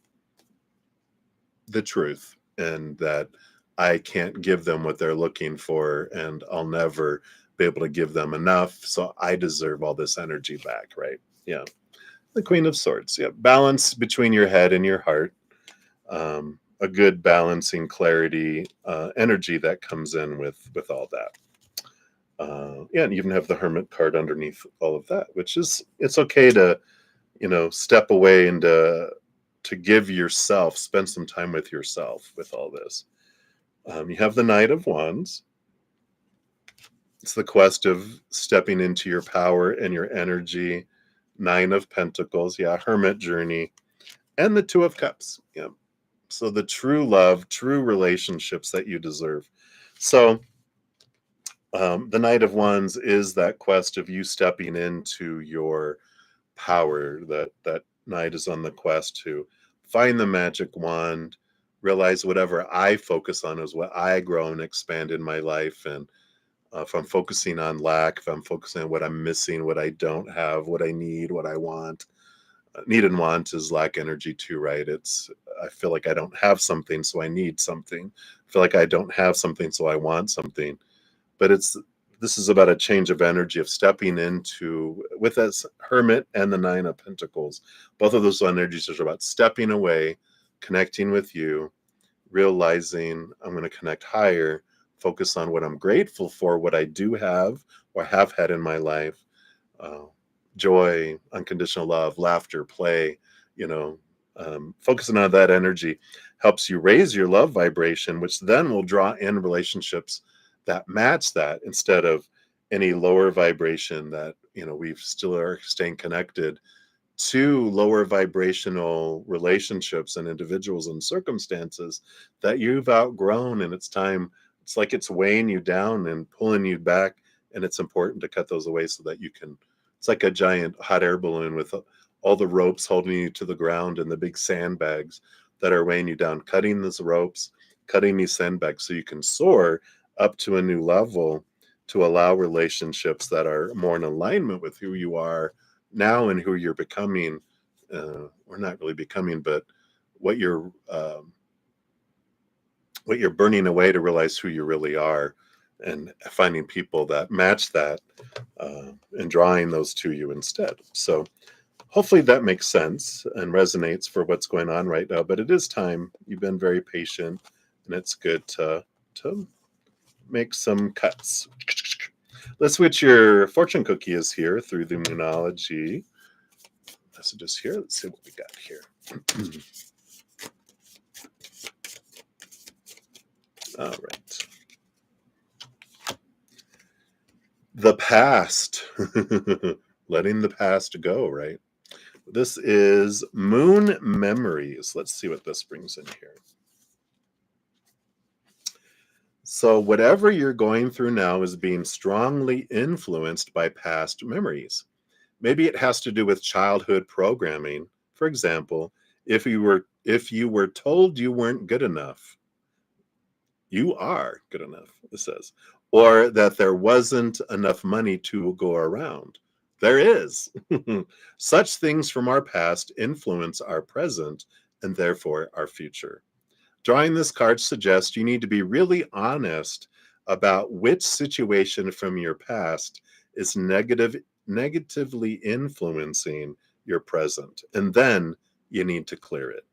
the truth and that I can't give them what they're looking for, and I'll never be able to give them enough. So I deserve all this energy back, right? Yeah. The Queen of Swords. Yeah. Balance between your head and your heart. A good balancing clarity, energy that comes in with all that. Yeah, and you even have the Hermit card underneath all of that, which is, it's okay to, step away into to give yourself, spend some time with yourself with all this. You have the Knight of Wands. It's the quest of stepping into your power and your energy. Nine of Pentacles, yeah, Hermit journey. And the Two of Cups, yeah. So the true love, true relationships that you deserve. So the Knight of Wands is that quest of you stepping into your power. That knight is on the quest to find the magic wand, realize whatever I focus on is what I grow and expand in my life. And if I'm focusing on lack, if I'm focusing on what I'm missing, what I don't have, what I need, what I want, need and want is lack energy too, right? It's, I feel like I don't have something, so I need something. I feel like I don't have something, so I want something. But this is about a change of energy of stepping into, with this Hermit and the Nine of Pentacles. Both of those energies are about stepping away, connecting with you, realizing I'm going to connect higher, focus on what I'm grateful for, what I do have or have had in my life. Joy, unconditional love, laughter, play, focusing on that energy helps you raise your love vibration, which then will draw in relationships that match that, instead of any lower vibration that, we still are staying connected to lower vibrational relationships and individuals and circumstances that you've outgrown. And it's time, it's like it's weighing you down and pulling you back. And it's important to cut those away so that you can, it's like a giant hot air balloon with all the ropes holding you to the ground and the big sandbags that are weighing you down. Cutting these ropes, cutting these sandbags so you can soar up to a new level, to allow relationships that are more in alignment with who you are now and who you're becoming, or not really becoming, but what you're burning away to realize who you really are, and finding people that match that, and drawing those to you instead. So hopefully that makes sense and resonates for what's going on right now. But it is time. You've been very patient, and it's good to make some cuts. Let's switch. Your fortune cookie is here through the Moonology messages here. Let's see what we got here. All right. The past. Letting the past go, right? This is Moon Memories. Let's see what this brings in here. So whatever you're going through now is being strongly influenced by past memories. Maybe it has to do with childhood programming. For example, if you were told you weren't good enough, you are good enough, it says. Or that there wasn't enough money to go around. There is. Such things from our past influence our present and therefore our future. Drawing this card suggests you need to be really honest about which situation from your past is negatively influencing your present, and then you need to clear it.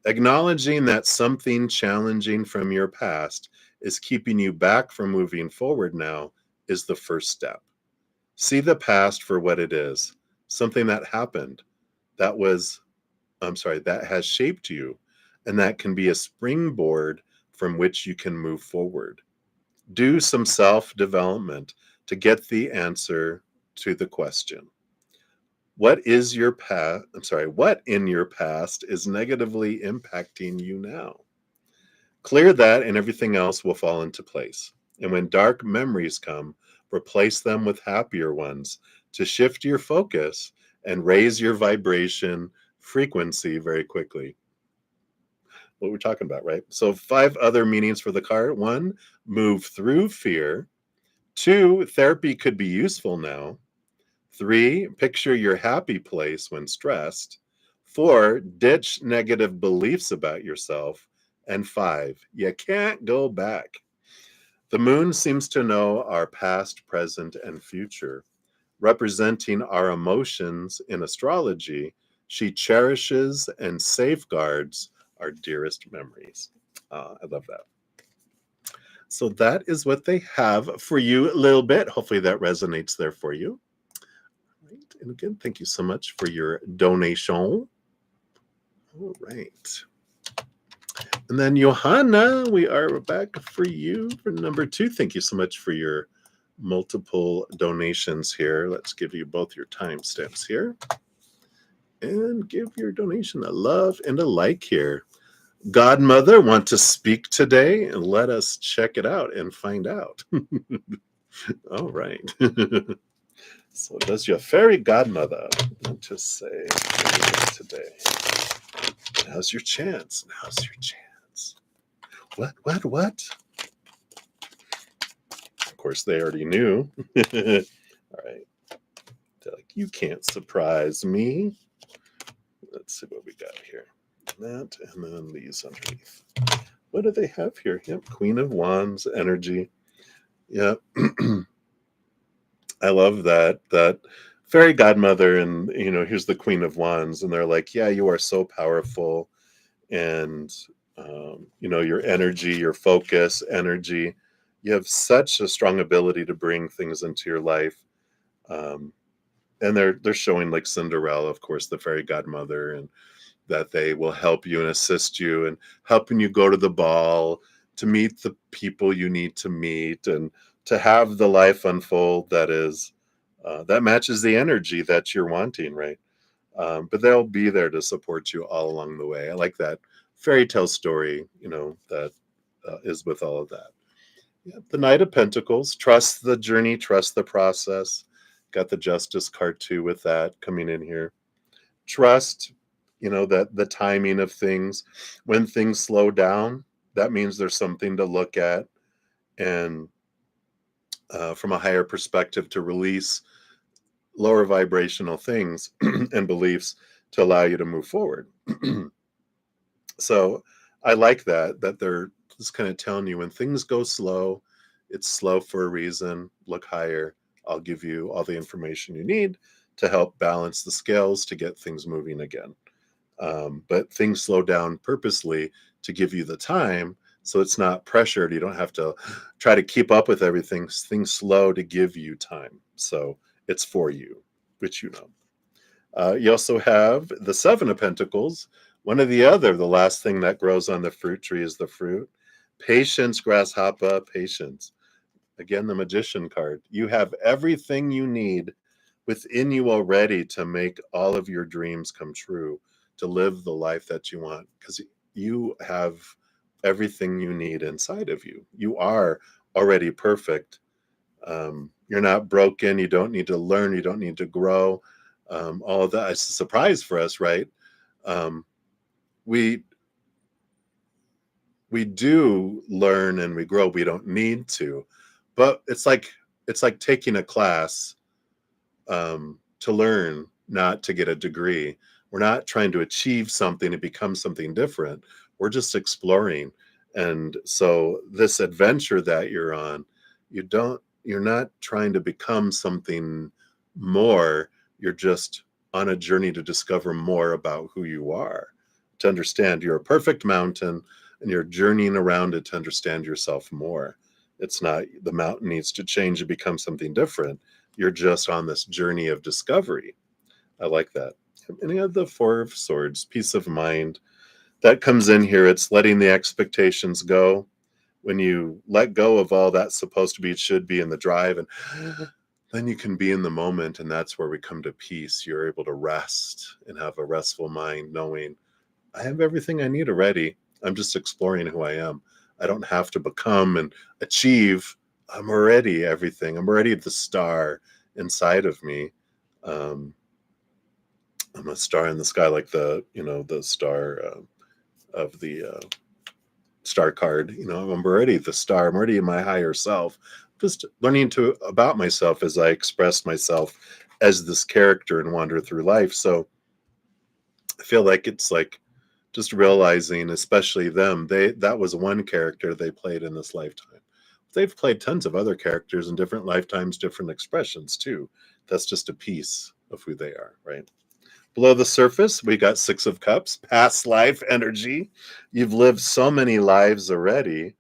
Acknowledging that something challenging from your past is keeping you back from moving forward now is the first step. See the past for what it is, something that happened that has shaped you, and that can be a springboard from which you can move forward. Do some self-development to get the answer to the question. What in your past is negatively impacting you now? Clear that and everything else will fall into place. And when dark memories come, replace them with happier ones to shift your focus and raise your vibration frequency very quickly. What we're talking about, right? So 5 other meanings for the card. 1, move through fear. 2, therapy could be useful now. 3, picture your happy place when stressed. 4, ditch negative beliefs about yourself. And 5, you can't go back. The moon seems to know our past, present, and future. Representing our emotions in astrology, she cherishes and safeguards our dearest memories. I love that. So that is what they have for you a little bit. Hopefully that resonates there for you. Right. And again, thank you so much for your donation. All right. And then Johanna, we are back for you for number 2. Thank you so much for your multiple donations here. Let's give you both your timestamps here. And give your donation a love and a like here. Godmother, want to speak today? And let us check it out and find out. All right. So does your fairy godmother want to say today? Now's your chance. Now's your chance. What? Of course, they already knew. All right. They're like, you can't surprise me. Let's see what we got here. That, and then these underneath. What do they have here? Yep, Queen of Wands, energy. Yep. I love that fairy godmother, and here's the Queen of Wands, and they're like, yeah, you are so powerful, and your energy, your focus, energy. You have such a strong ability to bring things into your life. And they're showing like Cinderella, of course, the fairy godmother, and that they will help you and assist you and helping you go to the ball, to meet the people you need to meet, and to have the life unfold that matches the energy that you're wanting, right? But they'll be there to support you all along the way. I like that fairy tale story, that is with all of that. Yeah, the Knight of Pentacles, trust the journey, trust the process. Got the Justice card too with that coming in here. Trust, that the timing of things. When things slow down, that means there's something to look at, and from a higher perspective, to release lower vibrational things and beliefs to allow you to move forward. So I like that they're just kind of telling you when things go slow, it's slow for a reason. Look higher. I'll give you all the information you need to help balance the scales to get things moving again. But things slow down purposely to give you the time, so it's not pressured. You don't have to try to keep up with everything. Things slow to give you time. So it's for you, which you know. You also have the Seven of Pentacles. One or the other. The last thing that grows on the fruit tree is the fruit. Patience, grasshopper, patience. Again, the Magician card. You have everything you need within you already to make all of your dreams come true, to live the life that you want, because you have everything you need inside of you. You are already perfect. You're not broken. You don't need to learn. You don't need to grow. All of that is a surprise for us, right? We do learn and we grow. We don't need to, but it's like taking a class to learn, not to get a degree. We're not trying to achieve something and become something different. We're just exploring. And so this adventure that you're on, you're not trying to become something more. You're just on a journey to discover more about who you are, to understand you're a perfect mountain, and you're journeying around it to understand yourself more. It's not the mountain needs to change and become something different. You're just on this journey of discovery. I like that. And you have the Four of Swords, peace of mind. That comes in here. It's letting the expectations go. When you let go of all that's supposed to be, it should be in the drive, and then you can be in the moment, and that's where we come to peace. You're able to rest and have a restful mind, knowing I have everything I need already. I'm just exploring who I am. I don't have to become and achieve. I'm already everything. I'm already the star inside of me. I'm a star in the sky, like the star of the star card. I'm already the star. I'm already in my higher self. Just learning about myself as I express myself as this character and wander through life. So I feel like it's like just realizing, especially them, that was one character they played in this lifetime. They've played tons of other characters in different lifetimes, different expressions too. That's just a piece of who they are, right? Below the surface, we got Six of Cups, past life energy. You've lived so many lives already.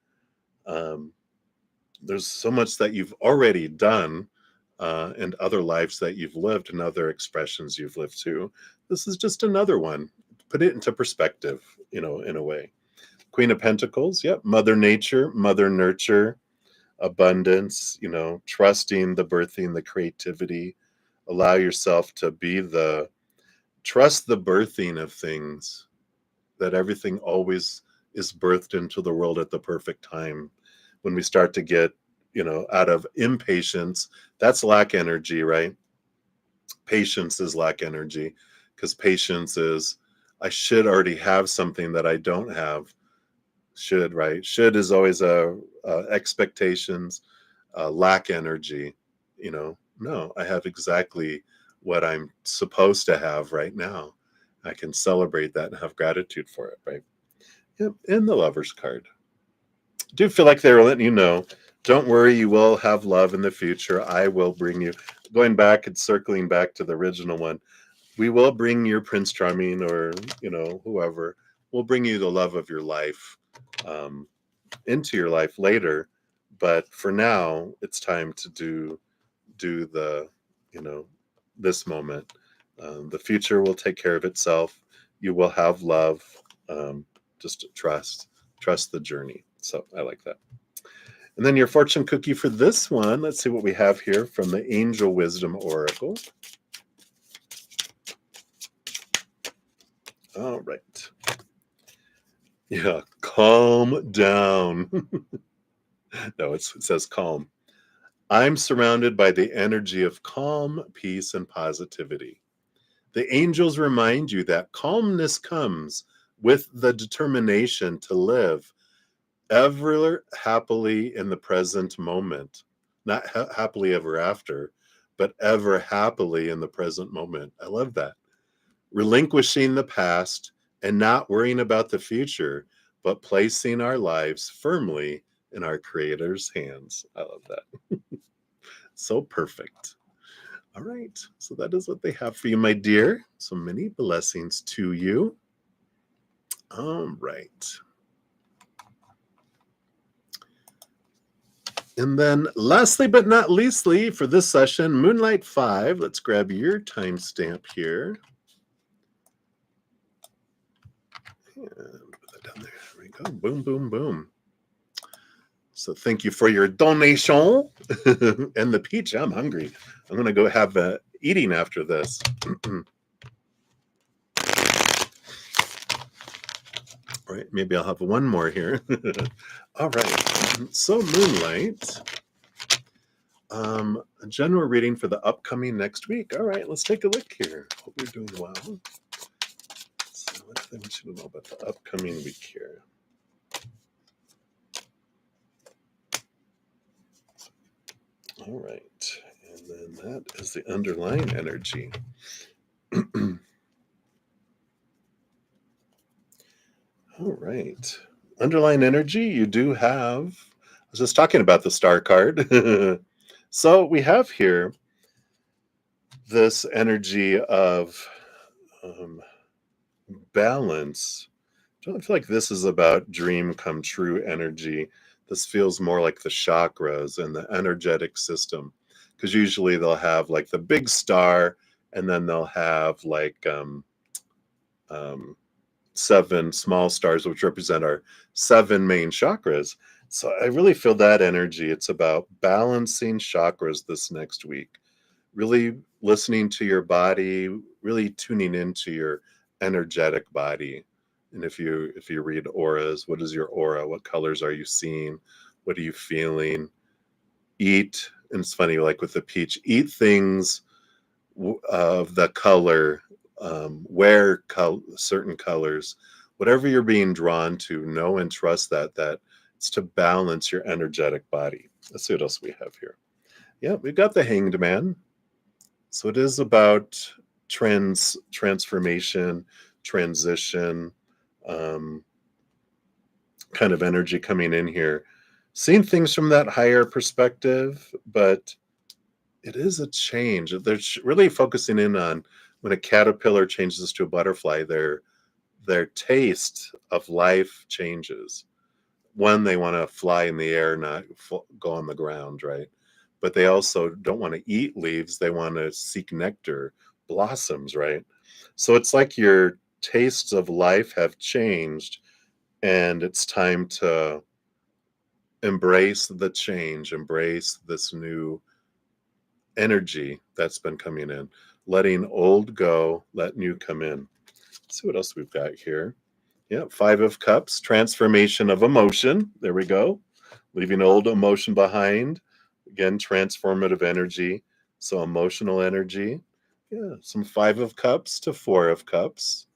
There's so much that you've already done, and other lives that you've lived and other expressions you've lived too. This is just another one. put it into perspective, in a way. Queen of Pentacles, yep, Mother Nature, Mother Nurture, abundance, trusting the birthing, the creativity. Allow yourself to trust the birthing of things, that everything always is birthed into the world at the perfect time. When we start to get, out of impatience, that's lack energy, right? Patience is lack energy, because patience is, I should already have something that I don't have. Should, right? Should is always expectations, lack energy. No, I have exactly what I'm supposed to have right now. I can celebrate that and have gratitude for it, right? Yep. And the Lover's card. I do feel like they're letting you know, don't worry, you will have love in the future. I will bring you, going back and circling back to the original one, we will bring your Prince Charming, or, whoever, will bring you the love of your life um, into your life later. But for now, it's time to do the, this moment. The future will take care of itself. You will have love. Just trust the journey. So I like that. And then your fortune cookie for this one. Let's see what we have here from the Angel Wisdom Oracle. All right. Yeah, calm down. No, it says calm. I'm surrounded by the energy of calm, peace, and positivity. The angels remind you that calmness comes with the determination to live ever happily in the present moment. Not happily ever after, but ever happily in the present moment. I love that. Relinquishing the past and not worrying about the future, but placing our lives firmly in our Creator's hands. I love that. So perfect. All right. So that is what they have for you, my dear. So many blessings to you. All right. And then lastly but not leastly for this session, Moonlight 5. Let's grab your timestamp here. And put that down there. There we go. Boom, boom, boom. So thank you for your donation. And the peach, I'm hungry. I'm going to go have eating after this. All right, maybe I'll have one more here. All right. So Moonlight, a general reading for the upcoming next week. All right, let's take a look here. Hope you're doing well. So what do they want you to know about the upcoming week here? All right, and then that is the underlying energy. All right. Underlying energy, you do have, I was just talking about the star card. So we have here this energy of balance. I don't feel like this is about dream come true energy. This feels more like the chakras and the energetic system, because usually they'll have like the big star, and then they'll have like seven small stars, which represent our seven main chakras. So I really feel that energy. It's about balancing chakras this next week, really listening to your body, really tuning into your energetic body. And if you read auras, what is your aura? What colors are you seeing? What are you feeling? Eat, and it's funny, like with the peach, eat things of the color, wear certain colors, whatever you're being drawn to, know and trust that it's to balance your energetic body. Let's see what else we have here. Yeah, we've got the Hanged Man. So it is about transformation, transition, um, kind of energy coming in here. Seeing things from that higher perspective, but it is a change. They're really focusing in on when a caterpillar changes to a butterfly, their taste of life changes. One, they want to fly in the air, not go on the ground, right? But they also don't want to eat leaves. They want to seek nectar, blossoms, right? So it's like your tastes of life have changed, and it's time to embrace the change, embrace this new energy that's been coming in. Letting old go, let new come in. Let's see what else we've got here. Yeah, Five of Cups, transformation of emotion. There we go. Leaving old emotion behind. Again, transformative energy. So emotional energy. Yeah, some Five of Cups to Four of Cups.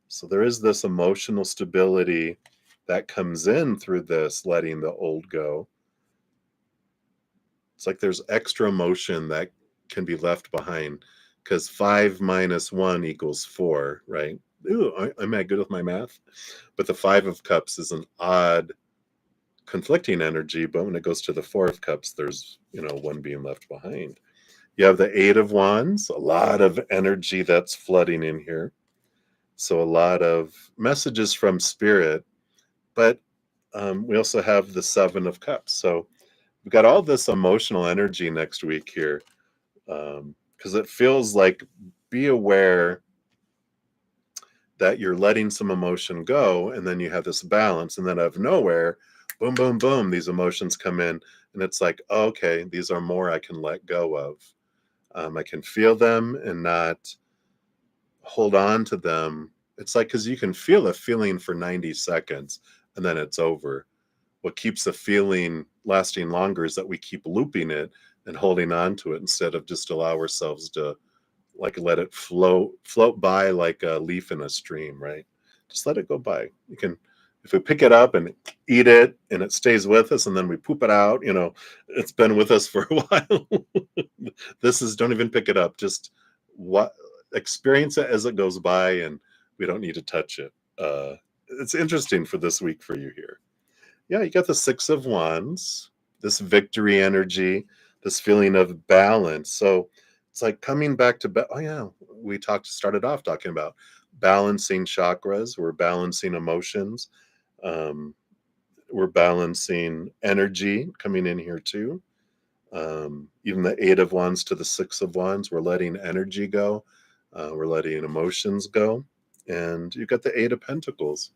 So there is this emotional stability that comes in through this letting the old go. It's like there's extra emotion that can be left behind because 5 - 1 = 4, right? Ooh, am I good with my math? But the Five of Cups is an odd conflicting energy, but when it goes to the Four of Cups, there's, one being left behind. You have the Eight of Wands, a lot of energy that's flooding in here. So a lot of messages from Spirit, but we also have the Seven of Cups. So we've got all this emotional energy next week here, because it feels like be aware that you're letting some emotion go, and then you have this balance, and then out of nowhere, boom, boom, boom, these emotions come in, and it's like, oh, okay, these are more I can let go of. I can feel them and not hold on to them. It's like, because you can feel a feeling for 90 seconds and then it's over. What keeps the feeling lasting longer is that we keep looping it and holding on to it instead of just allow ourselves to like let it float by like a leaf in a stream, right? Just let it go by. You can, if we pick it up and eat it and it stays with us and then we poop it out, it's been with us for a while. This is, don't even pick it up. Just what experience it as it goes by, and we don't need to touch it. It's interesting for this week for you here. Yeah, you got the Six of Wands, this victory energy, this feeling of balance. So it's like coming back to, oh yeah, we started off talking about balancing chakras. We're balancing emotions. Um, we're balancing energy coming in here too. Even the Eight of Wands to the Six of Wands, we're letting energy go. We're letting emotions go. And you've got the Eight of Pentacles.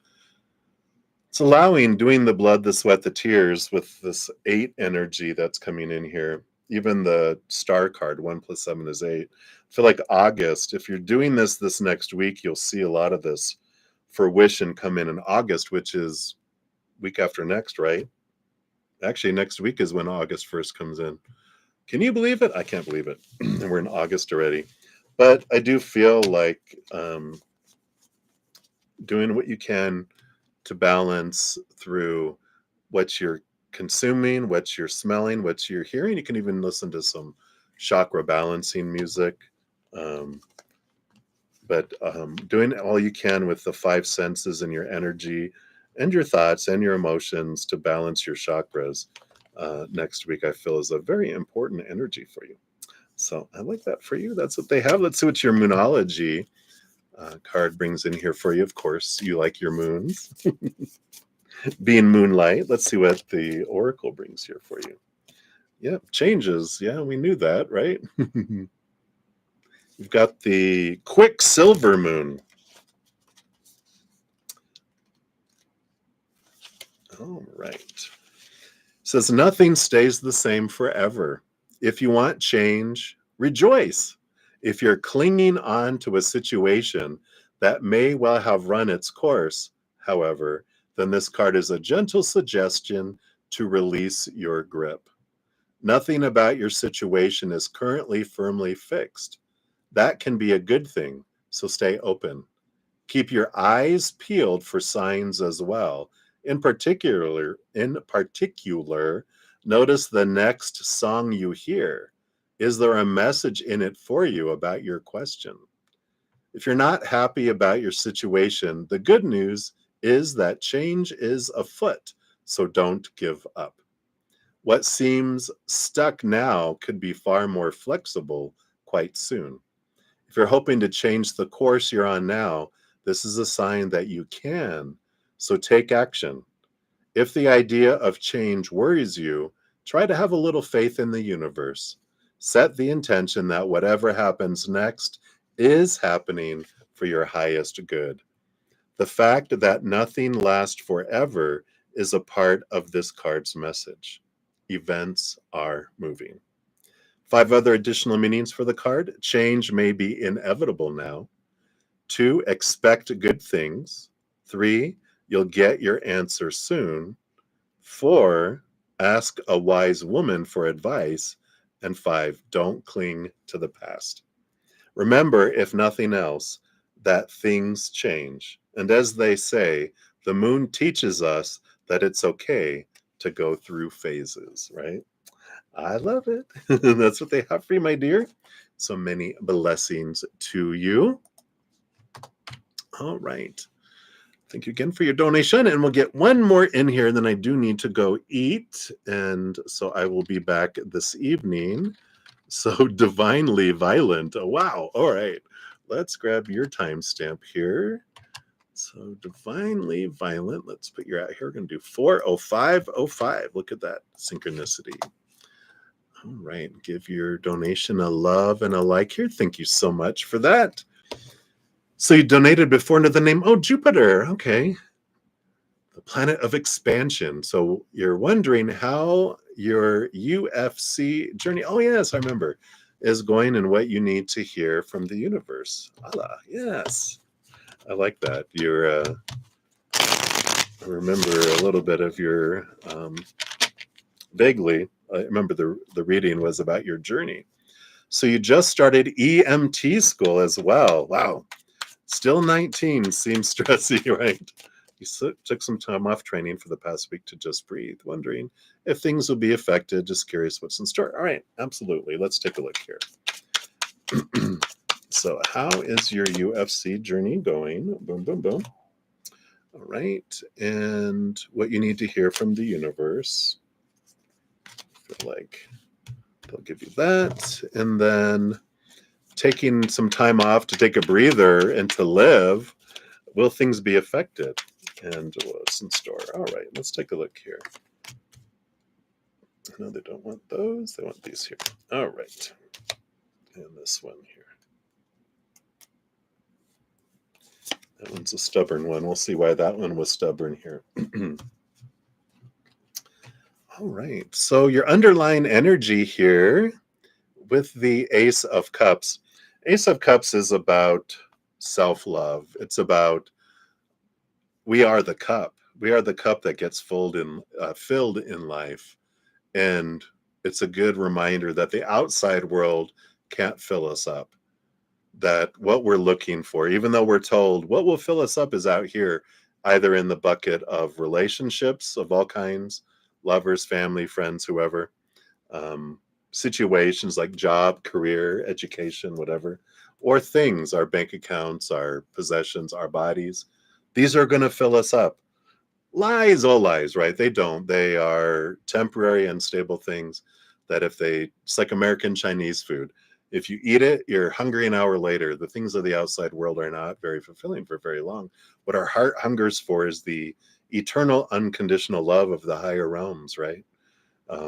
It's allowing doing the blood, the sweat, the tears with this 8 energy that's coming in here. Even the star card, 1 + 7 = 8. I feel like August, if you're doing this next week, you'll see a lot of this fruition come in August, which is week after next, right? Actually, next week is when August 1st comes in. Can you believe it? I can't believe it. We're in August already. But I do feel like doing what you can to balance through what you're consuming, what you're smelling, what you're hearing. You can even listen to some chakra balancing music. But doing all you can with the 5 senses and your energy and your thoughts and your emotions to balance your chakras next week, I feel is a very important energy for you. So I like that for you. That's what they have. Let's see what your moonology card brings in here for you. Of course, you like your moons. Being moonlight. Let's see what the oracle brings here for you. Yeah, changes. Yeah, we knew that, right? You've got the Quicksilver moon. All right. It says nothing stays the same forever. If you want change, rejoice. If you're clinging on to a situation that may well have run its course, however, then this card is a gentle suggestion to release your grip. Nothing about your situation is currently firmly fixed. That can be a good thing, so stay open. Keep your eyes peeled for signs as well. In particular, notice the next song you hear. Is there a message in it for you about your question? If you're not happy about your situation, the good news is that change is afoot, so don't give up. What seems stuck now could be far more flexible quite soon. If you're hoping to change the course you're on now, this is a sign that you can, so take action. If the idea of change worries you, try to have a little faith in the universe. Set the intention that whatever happens next is happening for your highest good. The fact that nothing lasts forever is a part of this card's message. Events are moving. 5 other additional meanings for the card. Change may be inevitable now. 2, expect good things. 3, you'll get your answer soon. 4, ask a wise woman for advice. And 5, don't cling to the past. Remember, if nothing else, that things change. And as they say, the moon teaches us that it's okay to go through phases, right? I love it. That's what they have for you, my dear. So many blessings to you. All right. Thank you again for your donation. And we'll get one more in here, and then I do need to go eat. And so I will be back this evening. So divinely violent. Oh, wow. All right. Let's grab your timestamp here. So divinely violent. Let's put your out here. We're going to do 40505. Look at that synchronicity. All right. Give your donation a love and a like here. Thank you so much for that. So you donated before under the name, Jupiter. Okay. The planet of expansion. So you're wondering how your UFC journey, oh yes, I remember, is going and what you need to hear from the universe. Allah, yes. I like that. I remember a little bit of your, vaguely, I remember the reading was about your journey. So you just started EMT school as well. Wow. Still 19 seems stressy, right? You took some time off training for the past week to just breathe, wondering if things will be affected. Just curious what's in store. All right, absolutely. Let's take a look here. So how is your UFC journey going? Boom, boom, boom. All right, and what you need to hear from the universe. I feel like they'll give you that. And then taking some time off to take a breather and to live. Will things be affected? And what's in store? All right, let's take a look here. No, they don't want those. They want these here. All right. And this one here. That one's a stubborn one. We'll see why that one was stubborn here. All right. So your underlying energy here with the Ace of Cups. Ace of Cups is about self-love. It's about we are the cup. We are the cup that gets filled in life. And it's a good reminder that the outside world can't fill us up. That what we're looking for, even though we're told what will fill us up is out here, either in the bucket of relationships of all kinds, lovers, family, friends, whoever, situations like job, career, education, whatever, or things, our bank accounts, our possessions, our bodies. These are going to fill us up. Lies, all lies, right? They don't. They are temporary, unstable things that it's like American Chinese food. If you eat it, you're hungry an hour later. The things of the outside world are not very fulfilling for very long. What our heart hungers for is the eternal, unconditional love of the higher realms, right?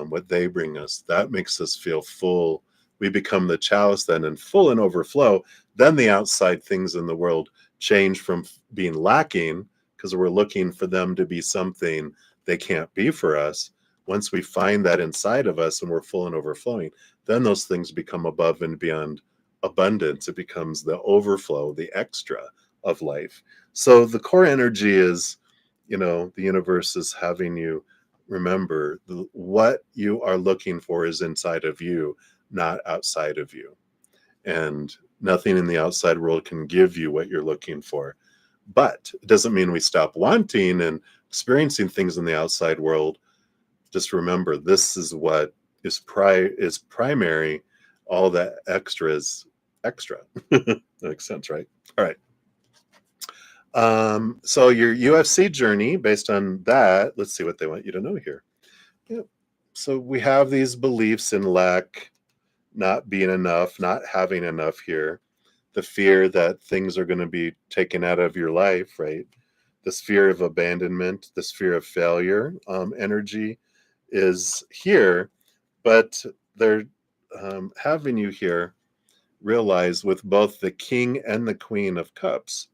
What they bring us. That makes us feel full. We become the chalice then and full and overflow. Then the outside things in the world change from being lacking because we're looking for them to be something they can't be for us. Once we find that inside of us and we're full and overflowing, then those things become above and beyond abundance. It becomes the overflow, the extra of life. So the core energy is, the universe is having you remember what you are looking for is inside of you, not outside of you. And nothing in the outside world can give you what you're looking for. But it doesn't mean we stop wanting and experiencing things in the outside world. Just remember, this is what is primary. All that extra is extra. That makes sense, right? All right. So your UFC journey, based on that, let's see what they want you to know here. Yep. So we have these beliefs in lack, not being enough, not having enough here. The fear that things are going to be taken out of your life, right? This fear of abandonment, this fear of failure, energy is here, but they're having you here realize with both the King and the Queen of Cups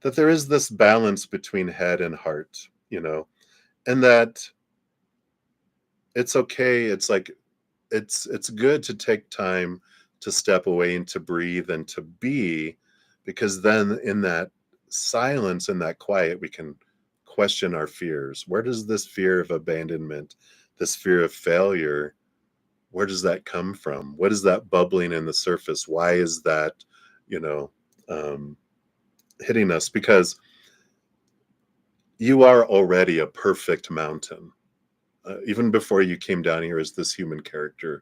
that there is this balance between head and heart, and that it's okay. It's like it's good to take time to step away and to breathe and to be, because then in that silence, in that quiet, we can question our fears. Where does this fear of abandonment, this fear of failure, where does that come from? What is that bubbling in the surface? Why is that, you know, um, hitting us? Because you are already a perfect mountain. Even before you came down here as this human character,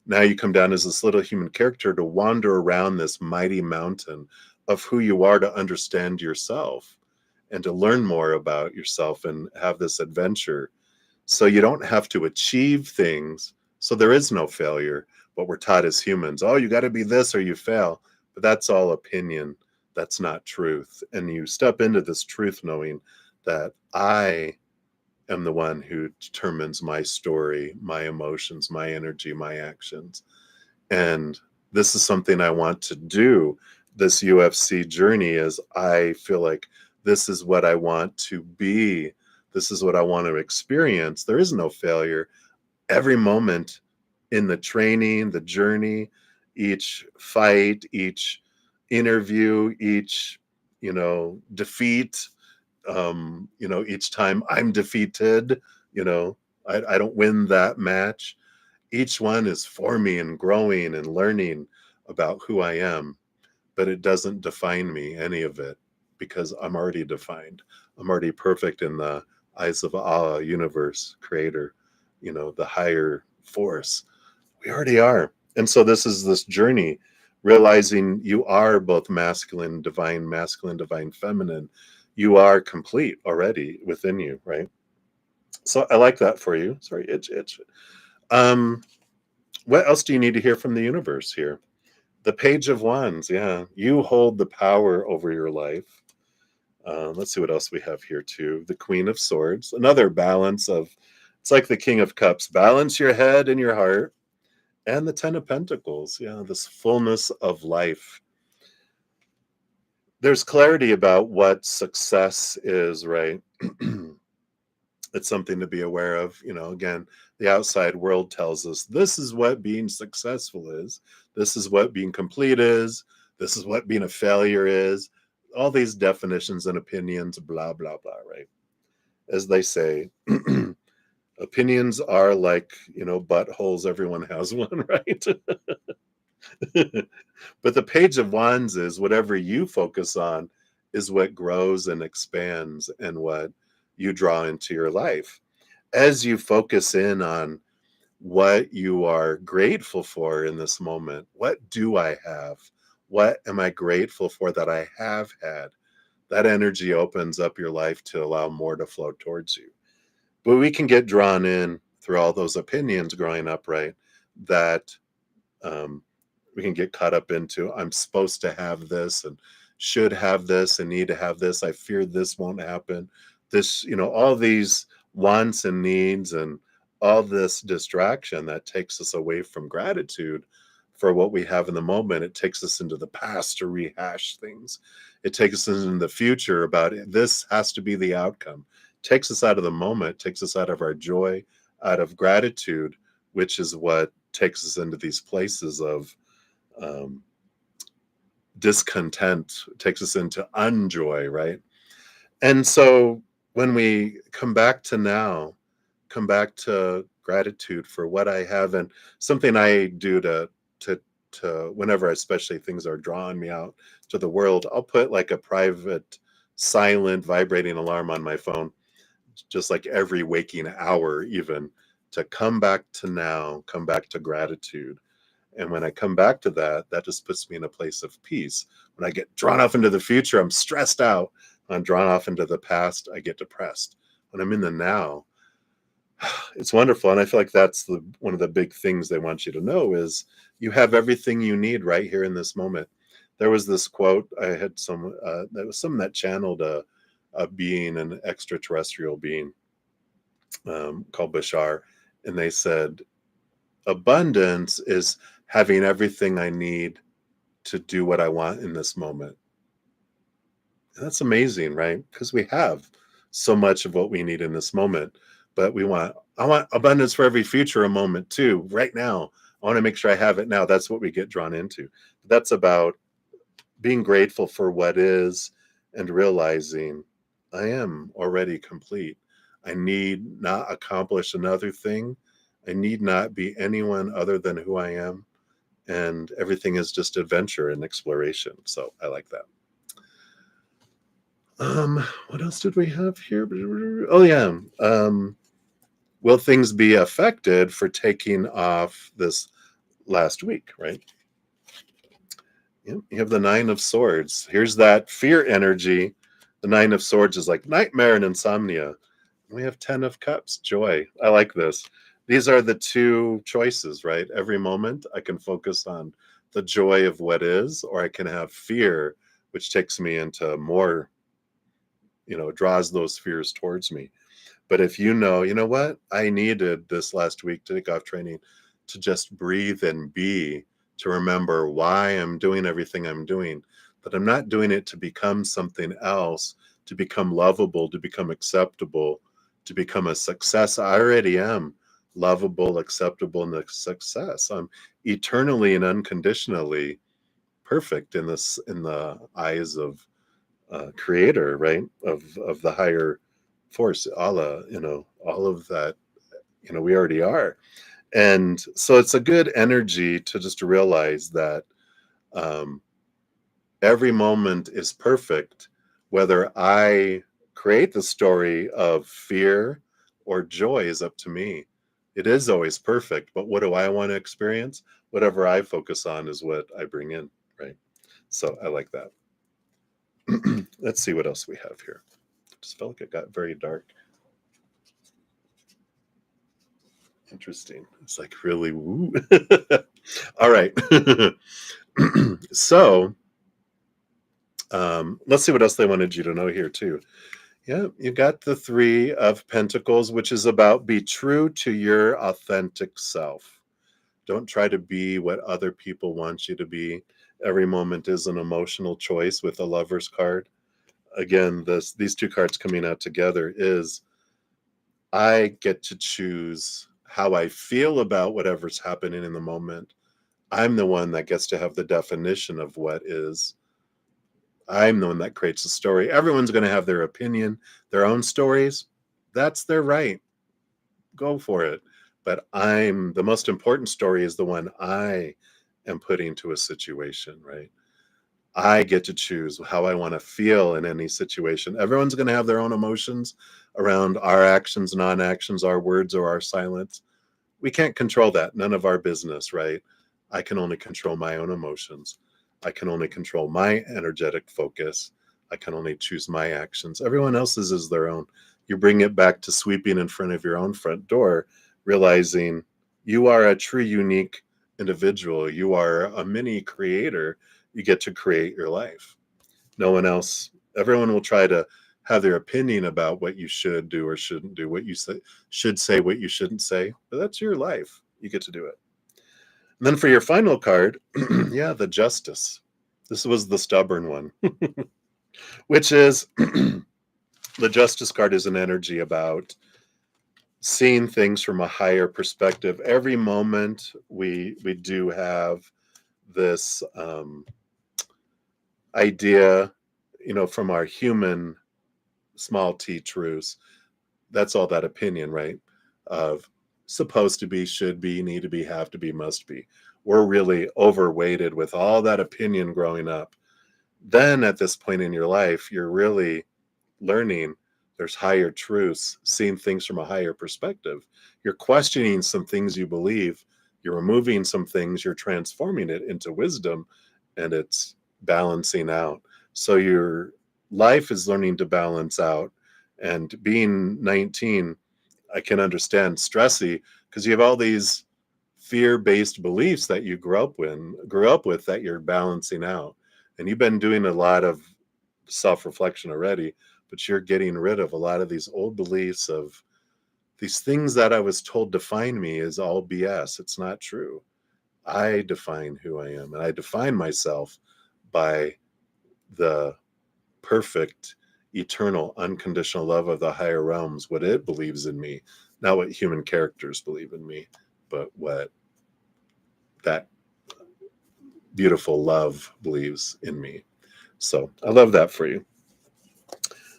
now you come down as this little human character to wander around this mighty mountain of who you are, to understand yourself and to learn more about yourself and have this adventure. So you don't have to achieve things. So there is no failure. What we're taught as humans, oh, you got to be this or you fail. But that's all opinion. That's not truth. And you step into this truth knowing that I am the one who determines my story, my emotions, my energy, my actions. And this is something I want to do. This UFC journey is, I feel like this is what I want to be. This is what I want to experience. There is no failure. Every moment in the training, the journey, each fight, each interview, each, defeat, each time I'm defeated, I don't win that match. Each one is forming and growing and learning about who I am, but it doesn't define me, any of it, because I'm already defined. I'm already perfect in the eyes of Allah, universe, creator, the higher force. We already are. And so this is this journey, realizing you are both masculine, divine, feminine. You are complete already within you, right? So I like that for you. Sorry, itch. Um, what else do you need to hear from the universe here? The Page of Wands. Yeah, you hold the power over your life. Let's see what else we have here too. The Queen of Swords, another balance of, it's like the King of Cups. Balance your head and your heart. And the Ten of Pentacles. Yeah, this fullness of life. There's clarity about what success is, right? It's something to be aware of. Again, the outside world tells us this is what being successful is. This is what being complete is. This is what being a failure is. All these definitions and opinions, blah, blah, blah, right? As they say, opinions are like, buttholes. Everyone has one, right? But the Page of Wands is whatever you focus on is what grows and expands and what you draw into your life. As you focus in on what you are grateful for in this moment, what do I have? What am I grateful for that I have had? That energy opens up your life to allow more to flow towards you. But we can get drawn in through all those opinions growing up, right? That um, we can get caught up into, I'm supposed to have this and should have this and need to have this. I fear this won't happen. This, all these wants and needs and all this distraction that takes us away from gratitude for what we have in the moment. It takes us into the past to rehash things. It takes us into the future about this has to be the outcome. It takes us out of the moment, takes us out of our joy, out of gratitude, which is what takes us into these places of um, discontent, takes us into unjoy, right? And so when we come back to now, come back to gratitude for what I have, and something I do to whenever, especially things are drawing me out to the world, I'll put like a private, silent, vibrating alarm on my phone, just like every waking hour, even to come back to now, come back to gratitude. And when I come back to that, that just puts me in a place of peace. When I get drawn off into the future, I'm stressed out. When I'm drawn off into the past, I get depressed. When I'm in the now, it's wonderful. And I feel like that's one of the big things they want you to know is you have everything you need right here in this moment. There was this quote I had that was someone that channeled a being, an extraterrestrial being called Bashar, and they said, abundance is having everything I need to do what I want in this moment. That's amazing, right? Because we have so much of what we need in this moment, but I want abundance for every future moment too. Right now, I want to make sure I have it now. That's what we get drawn into. That's about being grateful for what is and realizing I am already complete. I need not accomplish another thing. I need not be anyone other than who I am. And everything is just adventure and exploration. So I like that. What else did we have here? Oh yeah. Will things be affected for taking off this last week, right? Yeah, you have the Nine of Swords. Here's that fear energy. The Nine of Swords is like nightmare and insomnia. We have 10 of Cups, joy. I like this. These are the two choices, right? Every moment I can focus on the joy of what is, or I can have fear, which takes me into more, draws those fears towards me. But if you know what? I needed this last week to take off training to just breathe and be, to remember why I'm doing everything I'm doing, that I'm not doing it to become something else, to become lovable, to become acceptable, to become a success. I already am lovable, acceptable, and a success. I'm eternally and unconditionally perfect in the eyes of creator, right? Of the higher force, Allah, all of that, we already are. And so it's a good energy to just realize that um, every moment is perfect, whether I create the story of fear or joy is up to me. It is always perfect, but what do I want to experience? Whatever I focus on is what I bring in, right? So I like that. Let's see what else we have here. Just felt like it got very dark. Interesting. It's like really woo. All right. So let's see what else they wanted you to know here too. Yeah, you got the Three of Pentacles, which is about be true to your authentic self. Don't try to be what other people want you to be. Every moment is an emotional choice with the Lover's card. Again, these two cards coming out together is I get to choose how I feel about whatever's happening in the moment. I'm the one that gets to have the definition of what is. I'm the one that creates the story. Everyone's going to have their opinion, their own stories. That's their right. Go for it. But the most important story is the one I am putting to a situation, right? I get to choose how I want to feel in any situation. Everyone's going to have their own emotions around our actions, non-actions, our words, or our silence. We can't control that. None of our business, right? I can only control my own emotions. I can only control my energetic focus. I can only choose my actions. Everyone else's is their own. You bring it back to sweeping in front of your own front door, realizing you are a true, unique individual. You are a mini creator. You get to create your life. No one else, everyone will try to have their opinion about what you should do or shouldn't do, what you should say, what you shouldn't say, but that's your life. You get to do it. And then for your final card, yeah, the Justice. This was the stubborn one, which is the Justice card is an energy about seeing things from a higher perspective. Every moment we do have this idea, from our human small t truths. That's all that opinion, right? Of supposed to be, should be, need to be, have to be, must be. We're really overweighted with all that opinion growing up. Then at this point in your life, you're really learning there's higher truths, seeing things from a higher perspective. You're questioning some things you believe, you're removing some things, you're transforming it into wisdom, and it's balancing out. So your life is learning to balance out. And being 19, I can understand stressy because you have all these fear-based beliefs that you grew up with that you're balancing out. And you've been doing a lot of self-reflection already, but you're getting rid of a lot of these old beliefs of these things that I was told define me is all BS. It's not true. I define who I am, and I define myself by the perfect, eternal, unconditional love of the higher realms, what it believes in me, not what human characters believe in me, but what that beautiful love believes in me. So I love that for you.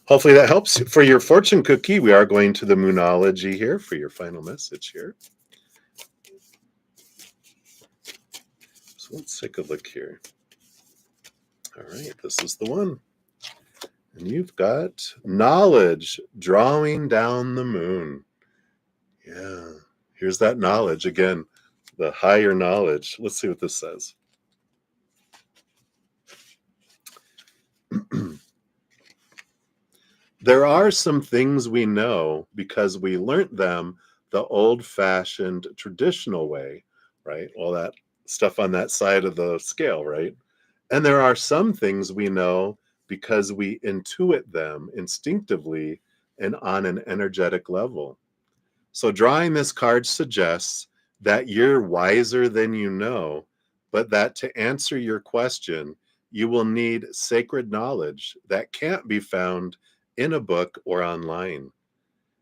Hopefully that helps. For your fortune cookie, we are going to the Moonology here for your final message here. So let's take a look here. All right, this is the one. And you've got knowledge drawing down the moon. Yeah, here's that knowledge again, the higher knowledge. Let's see what this says. There are some things we know because we learnt them the old-fashioned traditional way, right? All that stuff on that side of the scale, right? And there are some things we know because we intuit them instinctively and on an energetic level. So drawing this card suggests that you're wiser than you know, but that to answer your question, you will need sacred knowledge that can't be found in a book or online.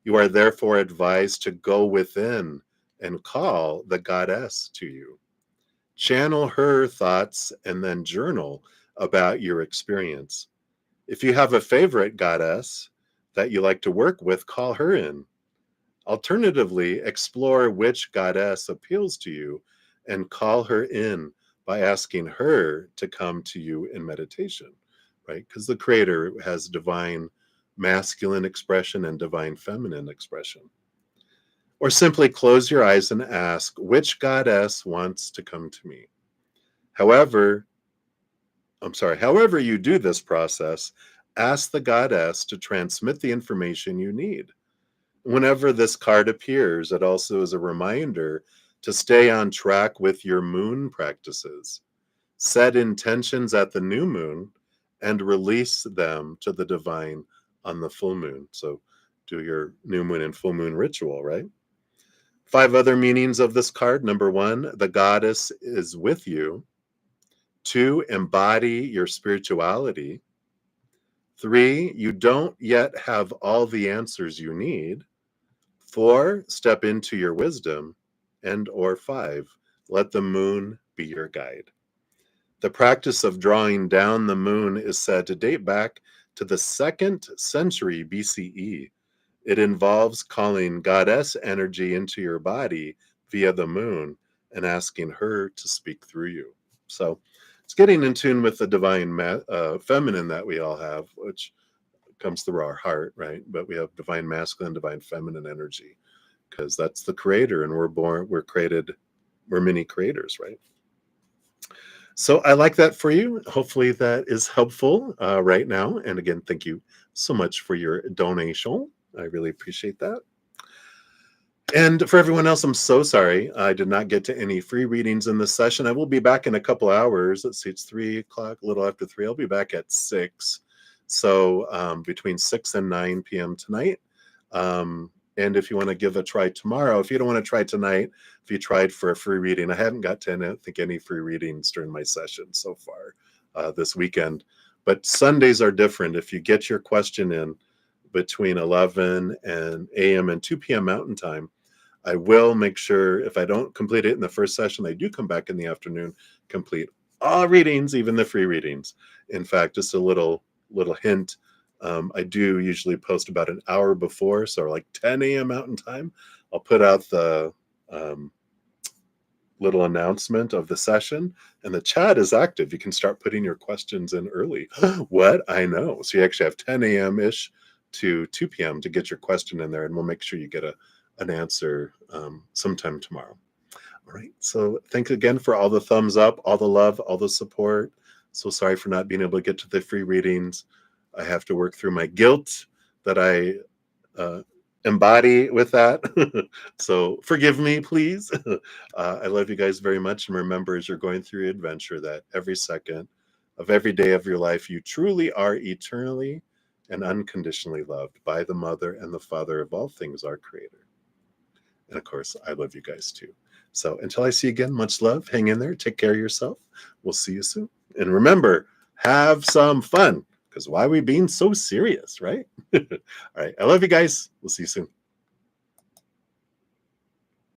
You are therefore advised to go within and call the goddess to you. Channel her thoughts and then journal about your experience. If you have a favorite goddess that you like to work with, call her in. Alternatively, explore which goddess appeals to you and call her in by asking her to come to you in meditation, right? Because the creator has divine masculine expression and divine feminine expression. Or simply close your eyes and ask, which goddess wants to come to me? However you do this process, ask the goddess to transmit the information you need. Whenever this card appears, it also is a reminder to stay on track with your moon practices. Set intentions at the new moon and release them to the divine on the full moon. So do your new moon and full moon ritual, right? 5 other meanings of this card. Number 1, the goddess is with you. 2, embody your spirituality. 3, you don't yet have all the answers you need. 4, step into your wisdom. And or 5, let the moon be your guide. The practice of drawing down the moon is said to date back to the 2nd century BCE. It involves calling goddess energy into your body via the moon and asking her to speak through you. So it's getting in tune with the divine feminine that we all have, which comes through our heart, right? But we have divine masculine, divine feminine energy, because that's the creator, and we're mini creators, right? So I like that for you. Hopefully that is helpful right now. And again, thank you so much for your donation. I really appreciate that. And for everyone else, I'm so sorry I did not get to any free readings in this session. I will be back in a couple hours. Let's see, it's 3 o'clock, a little after 3. I'll be back at 6. So between 6 and 9 p.m. tonight. And if you want to give a try tomorrow, if you don't want to try tonight, if you tried for a free reading, I haven't got to, I don't think, any free readings during my session so far this weekend. But Sundays are different. If you get your question in between 11 a.m. and 2 p.m. Mountain Time, I will make sure if I don't complete it in the first session, I do come back in the afternoon, complete all readings, even the free readings. In fact, just a little hint. I do usually post about an hour before, so like 10 a.m. Mountain Time, I'll put out the little announcement of the session, and the chat is active. You can start putting your questions in early. What? I know. So you actually have 10 a.m.-ish to 2 p.m. to get your question in there, and we'll make sure you get an answer sometime tomorrow. All right. So thanks again for all the thumbs up, all the love, all the support. So sorry for not being able to get to the free readings. I have to work through my guilt that I embody with that. So forgive me, please. I love you guys very much. And remember, as you're going through your adventure, that every second of every day of your life, you truly are eternally and unconditionally loved by the Mother and the Father of all things, our Creator. And of course, I love you guys too. So until I see you again, much love. Hang in there. Take care of yourself. We'll see you soon. And remember, have some fun, because why are we being so serious, right? All right. I love you guys. We'll see you soon.